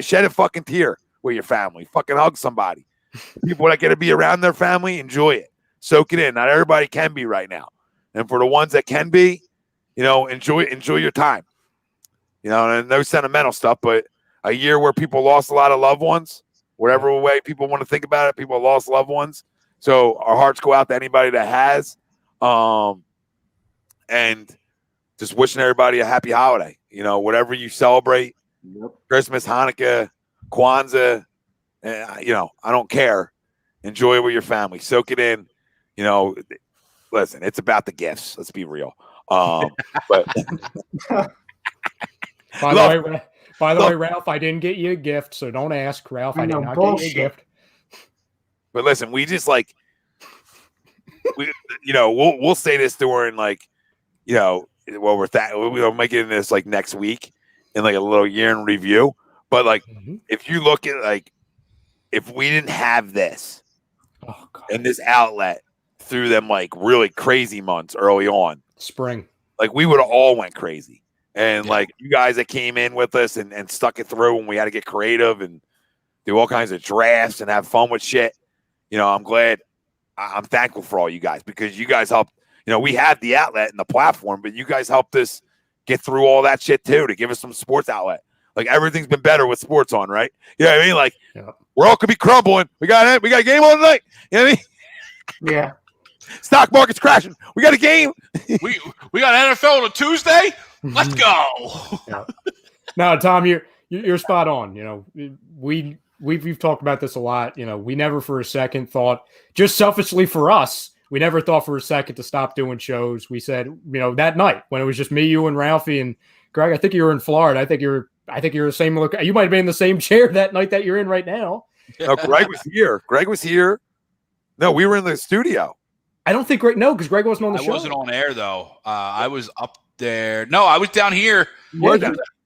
Speaker 5: shed a fucking tear with your family. Fucking hug somebody. People that get to be around their family, enjoy it. Soak it in. Not everybody can be right now. And for the ones that can be, enjoy your time. And no sentimental stuff, but a year where people lost a lot of loved ones, whatever way people want to think about it, people lost loved ones. So our hearts go out to anybody that has. And just wishing everybody a happy holiday. Whatever you celebrate, Christmas, Hanukkah, Kwanzaa, I don't care. Enjoy it with your family. Soak it in. Listen, it's about the gifts. Let's be real. But
Speaker 2: By the way, Ralph, I didn't get you a gift, so don't ask, Ralph. I did not get you a gift.
Speaker 5: But listen, we just we'll say this during we'll make it in this next week in a little year in review. But if you look at if we didn't have this and this outlet through them really crazy months early on,
Speaker 2: spring,
Speaker 5: we would have all went crazy. And you guys that came in with us and stuck it through when we had to get creative and do all kinds of drafts and have fun with shit. I'm glad. I'm thankful for all you guys because you guys helped. We had the outlet and the platform, but you guys helped us get through all that shit too to give us some sports outlet. Everything's been better with sports on, right? You know what I mean? We're all could be crumbling. We got a game on tonight. You know what I mean?
Speaker 3: Yeah.
Speaker 5: Stock market's crashing. We got a game.
Speaker 6: we got NFL on a Tuesday. Let's go.
Speaker 2: No, Tom, you're spot on. We've talked about this a lot. We never for a second thought, just selfishly for us, We never thought for a second to stop doing shows. We said, that night when it was just me, you, and Ralphie and Greg. I think you were in Florida. I think you're the same look. You might have been in the same chair that night that you're in right now.
Speaker 5: No, Greg was here. Greg was here. No, we were in the studio.
Speaker 2: I don't think Greg. No, because Greg wasn't on the show.
Speaker 6: I wasn't on air though. I was up there. No, I was down here.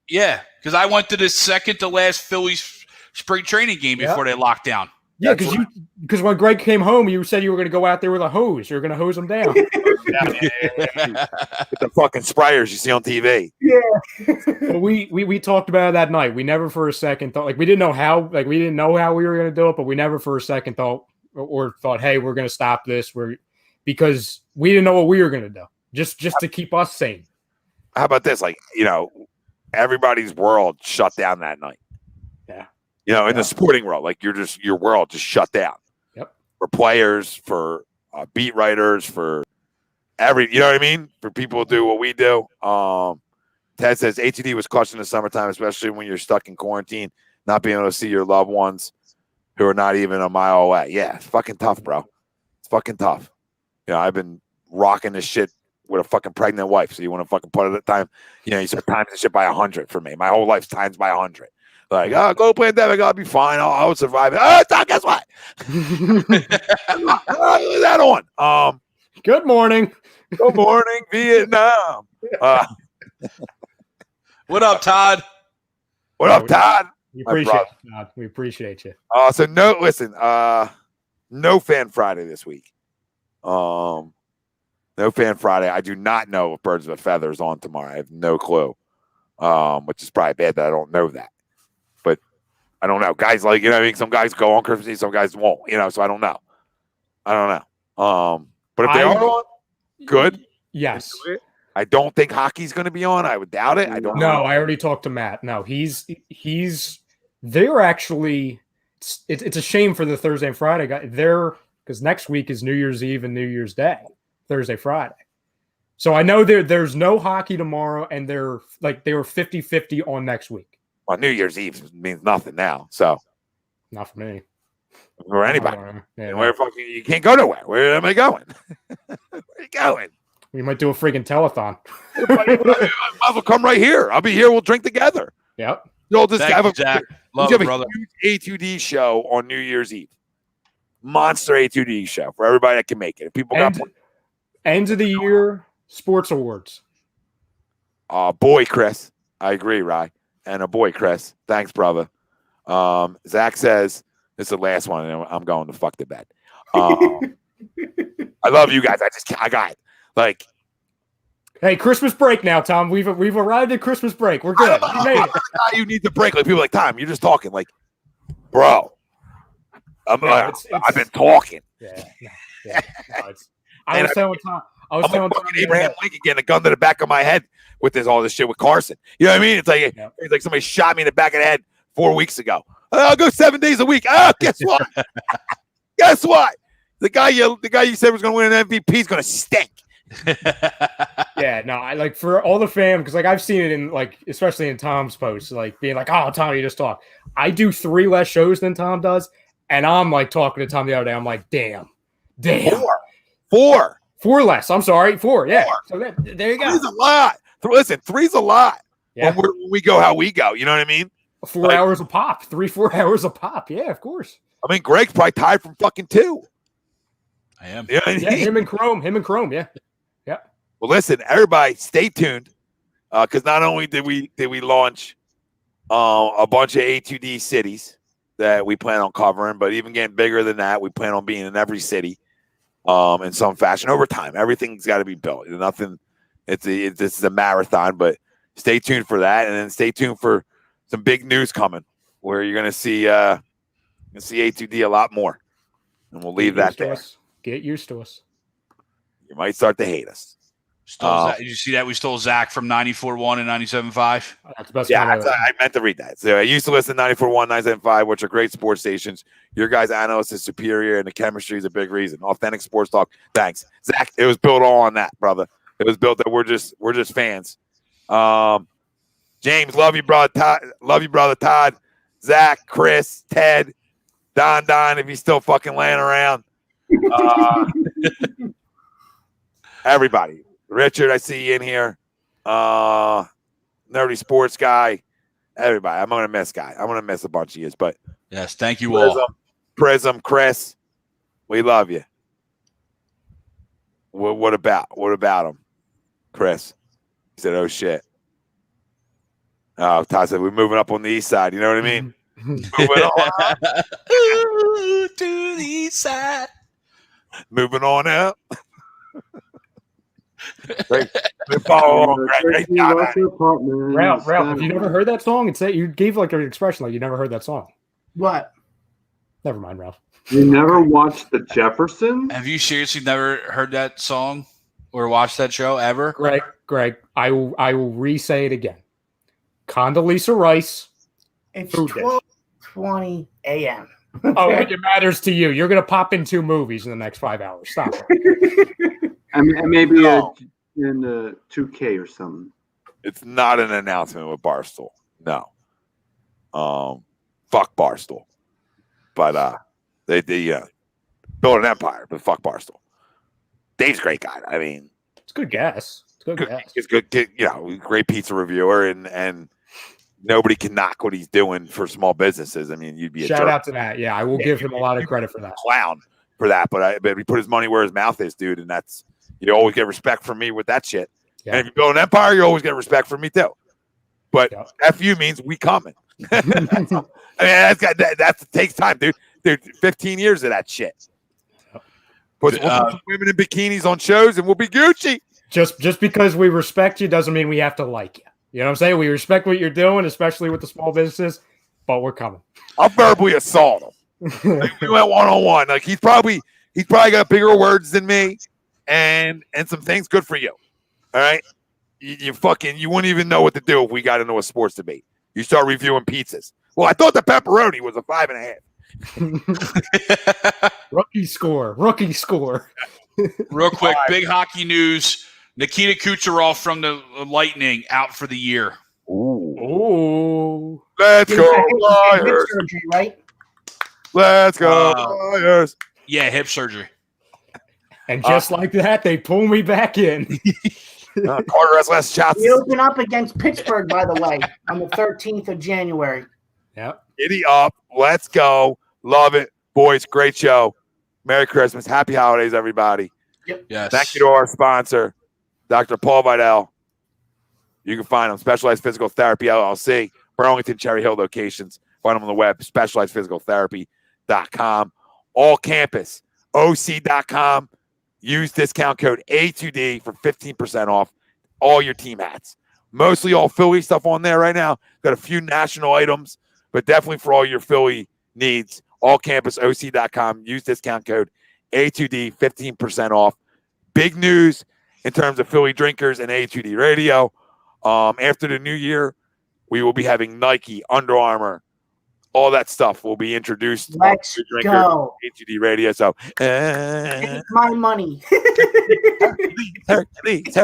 Speaker 6: Yeah, because I went to the second to last Phillies spring training game before they locked down.
Speaker 2: Yeah, because when Greg came home, you said you were going to go out there with a hose. You were going to hose him down.
Speaker 5: With the fucking sprayers you see on TV.
Speaker 3: Yeah.
Speaker 2: we talked about it that night. We never for a second thought, we didn't know how we were going to do it, but we never for a second thought, hey, we're going to stop this. Because we didn't know what we were going to do, just to keep us sane.
Speaker 5: How about this? Everybody's world shut down that night.
Speaker 2: Yeah.
Speaker 5: In the sporting world, your world just shut down.
Speaker 2: Yep.
Speaker 5: For players, for beat writers, for you know what I mean? For people to do what we do. Ted says ATD was clutch in the summertime, especially when you're stuck in quarantine, not being able to see your loved ones who are not even a mile away. Yeah, it's fucking tough, bro. It's fucking tough. I've been rocking this shit with a fucking pregnant wife. So you want to fucking put it at time, you start timing this shit by 100 for me. My whole life's times by 100. Go pandemic, I'll be fine. I'll survive it. Oh, guess what? That on.
Speaker 2: Good morning.
Speaker 5: Good morning, Vietnam.
Speaker 6: What up, Todd?
Speaker 5: What up, Todd?
Speaker 2: We appreciate you, Todd. We appreciate you.
Speaker 5: So no Fan Friday this week. No Fan Friday. I do not know if Birds of a Feather is on tomorrow. I have no clue. Which is probably bad that I don't know that. But I don't know. Guys some guys go on Christmas Eve, some guys won't, so I don't know. But if they are on, good.
Speaker 2: Yes.
Speaker 5: I don't think hockey's going to be on. I would doubt it. I don't know.
Speaker 2: No, I already talked to Matt. No, they're actually, it's a shame for the Thursday and Friday guy. Because next week is New Year's Eve and New Year's Day, Thursday, Friday. So I know there's no hockey tomorrow, and they were 50-50 on next week.
Speaker 5: Well, New Year's Eve means nothing now. So
Speaker 2: not for me.
Speaker 5: Or anybody. You can't go nowhere. Where am I going? Where are you going?
Speaker 2: We might do a freaking telethon.
Speaker 5: I might as well come right here. I'll be here. We'll drink together.
Speaker 2: Yep.
Speaker 5: You'll just have a
Speaker 6: Zach. Love it, brother.
Speaker 5: Huge A2D show on New Year's Eve. Monster A2D show for everybody that can make it. If people got
Speaker 2: end of the year sports awards.
Speaker 5: Boy, Chris. I agree, Rye. And a boy, Chris. Thanks, brother. Zach says, this is the last one, and I'm going to fuck the bed. I love you guys. I got it.
Speaker 2: Hey, Christmas break now, Tom. We've arrived at Christmas break. We're good. You made it.
Speaker 5: You need the break. People are like, Tom, you're just talking. Bro, I've been talking.
Speaker 2: Yeah. I was telling Tom.
Speaker 5: Abraham Lincoln getting a gun to the back of my head with all this shit with Carson. You know what I mean? It's like somebody shot me in the back of the head 4 weeks ago. I'll go 7 days a week. Guess what? Guess what? The guy you said was going to win an MVP is going to stink.
Speaker 2: Yeah, no, I for all the fam, because I've seen it in especially in Tom's posts, being oh, Tom, you just talk. I do 3 less shows than Tom does, and I'm talking to Tom the other day. I'm like, damn. 4 less. I'm sorry, 4. Yeah. 4. So there you go.
Speaker 5: 3's a lot. Listen, 3's a lot.
Speaker 2: Yeah.
Speaker 5: When we go how we go. You know what I mean?
Speaker 2: 4 hours a pop. 4 hours a pop. Yeah, of course.
Speaker 5: I mean, Greg's probably tied from fucking 2.
Speaker 6: I am.
Speaker 5: You know what I mean?
Speaker 2: Him and Chrome. Yeah. Yeah.
Speaker 5: Well, listen, everybody, stay tuned, because not only did we launch a bunch of A2D cities that we plan on covering, but even getting bigger than that, we plan on being in every city in some fashion over time. Everything's got to be built. Nothing. This is a marathon, but stay tuned for that, and then stay tuned for some big news coming where you're going to see A2D a lot more, and we'll leave that there.
Speaker 2: Get used to us.
Speaker 5: You might start to hate us.
Speaker 6: Did you see that we stole Zach from 94.1 and 97.5?
Speaker 2: That's the best.
Speaker 5: Yeah, I meant to read that. So I used to listen to 94.1, 97.5, which are great sports stations. Your guys' analyst is superior, and the chemistry is a big reason. Authentic sports talk. Thanks, Zach. It was built all on that, brother. It was built that we're just fans. James, love you, brother. Todd, love you, brother. Todd, Zach, Chris, Ted, Don, if he's still fucking laying around. Everybody. Richard, I see you in here. Nerdy sports guy. Everybody. I'm going to miss guy. I'm going to miss a bunch of yous, but
Speaker 6: Yes, thank you all.
Speaker 5: Prism, Chris, we love you. What about him? Chris. He said, oh, shit. Oh, Todd said, we're moving up on the east side. You know what I mean? Moving on.
Speaker 6: Ooh, to the east side.
Speaker 5: Moving on up. Great. Great job,
Speaker 2: Ralph, have you never heard that song? You gave like an expression like you never heard that song.
Speaker 3: What?
Speaker 2: Never mind, Ralph.
Speaker 7: You never watched the Jeffersons?
Speaker 6: Have you seriously never heard that song or watched that show ever?
Speaker 2: Greg, I will re-say it again. Condoleezza Rice.
Speaker 3: It's 12:20 a.m.
Speaker 2: Oh, it matters to you. You're going to pop in 2 movies in the next 5 hours. Stop it.
Speaker 7: I mean, maybe in 2K or something.
Speaker 5: It's not an announcement with Barstool. No. Fuck Barstool. But they build an empire, but fuck Barstool. Dave's a great guy. I mean,
Speaker 2: it's a good guess.
Speaker 5: He's good. Great pizza reviewer, and nobody can knock what he's doing for small businesses. I mean, you'd be a
Speaker 2: shout
Speaker 5: jerk.
Speaker 2: out to that. Yeah, I will give him a lot of credit for that.
Speaker 5: Clown for that, but he put his money where his mouth is, dude, and that's you always get respect from me with that shit. Yeah. And if you build an empire, you always get respect from me too. But FU means we coming. I mean, that takes time, dude. 15 years of that shit. Put women in bikinis on shows, and we'll be Gucci.
Speaker 2: Just because we respect you doesn't mean we have to like you. You know what I'm saying? We respect what you're doing, especially with the small businesses, but we're coming.
Speaker 5: I'll verbally assault him. We went one-on-one. Like he's probably got bigger words than me, and some things good for you. All right, you wouldn't even know what to do if we got into a sports debate. You start reviewing pizzas. Well, I thought the pepperoni was a 5.5.
Speaker 2: Rookie score.
Speaker 6: Real quick, big hockey news. Nikita Kucherov from the Lightning out for the year.
Speaker 2: Ooh.
Speaker 5: Let's go Flyers.
Speaker 3: Surgery, right?
Speaker 5: Let's go Flyers.
Speaker 6: Yeah, hip surgery.
Speaker 2: And just like that, they pull me back in.
Speaker 5: Carter has less shots.
Speaker 3: We open up against Pittsburgh, by the way, on the 13th of January.
Speaker 2: Yep.
Speaker 5: Giddy up. Let's go. Love it. Boys, great show. Merry Christmas. Happy holidays, everybody.
Speaker 3: Yep.
Speaker 6: Yes.
Speaker 5: Thank you to our sponsor, Dr. Paul Vidal. You can find him, Specialized Physical Therapy, LLC, Burlington, Cherry Hill locations. Find him on the web, specializedphysicaltherapy.com. All campus, OC.com. Use discount code A2D for 15% off all your team hats. Mostly all Philly stuff on there right now. Got a few national items, but definitely for all your Philly needs, all campus, OC.com. Use discount code A2D, 15% off. Big news in terms of Philly drinkers and A2D radio. After the new year, we will be having Nike, Under Armour, all that stuff will be introduced.
Speaker 3: Let's go.
Speaker 5: A2D radio. So,
Speaker 3: take my money.
Speaker 5: Hercules.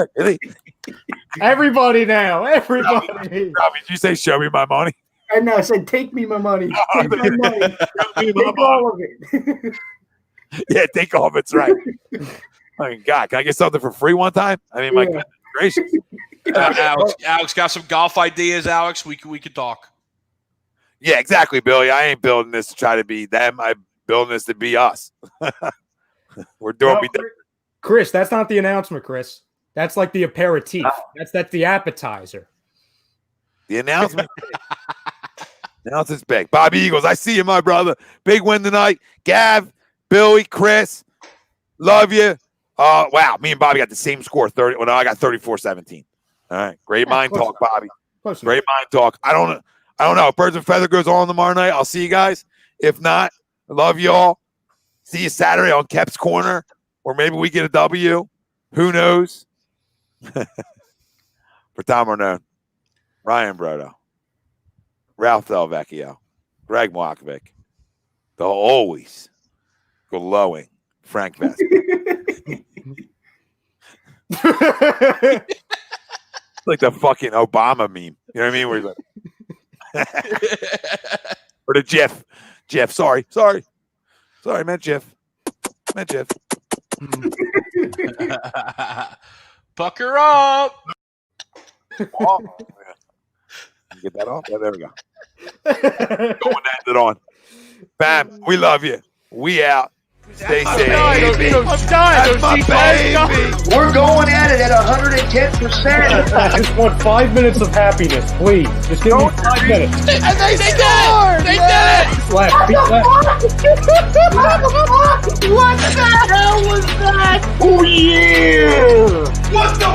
Speaker 2: Everybody now. Everybody.
Speaker 5: Robbie, did you say show me my money?
Speaker 3: I know. I said take me my money. Take my money. Take all of it.
Speaker 5: Yeah, take all of it's right. I mean, God, can I get something for free one time? I mean, my goodness gracious.
Speaker 6: Alex got some golf ideas, Alex. We could talk.
Speaker 5: Yeah, exactly, Billy. I ain't building this to try to be them. I'm building this to be us. We're doing
Speaker 2: Chris, that's not the announcement, Chris. That's like the aperitif. That's the appetizer.
Speaker 5: The announcement. Announcement's big. Bobby Eagles, I see you, my brother. Big win tonight. Gav, Billy, Chris, love you. Wow, me and Bobby got the same score. 30. Well, no, I got 34-17. All right, great mind talk, Bobby. Great mind talk. I don't know. If Birds of Feather goes on tomorrow night, I'll see you guys. If not, I love you all. See you Saturday on Kep's Corner, or maybe we get a W. Who knows? For Tom Arnone, Ryan Brodo, Ralph Del Vecchio, Greg Moakovic, the always glowing Frank Vest. Like the fucking Obama meme. You know what I mean? Where he's like, or the GIF. Sorry, man, GIF.
Speaker 6: Pucker up.
Speaker 5: Oh, yeah. Get that off? Yeah, there we go. Going to end it on. Bam, we love you. We out. Stay safe.
Speaker 1: I'm dying.
Speaker 8: We're going at it at 110%.
Speaker 2: I just want 5 minutes of happiness, please. Just give me 5 minutes.
Speaker 1: And they did it! They did it!
Speaker 2: Just laugh.
Speaker 3: What the hell was that?
Speaker 8: Oh, yeah.
Speaker 1: What the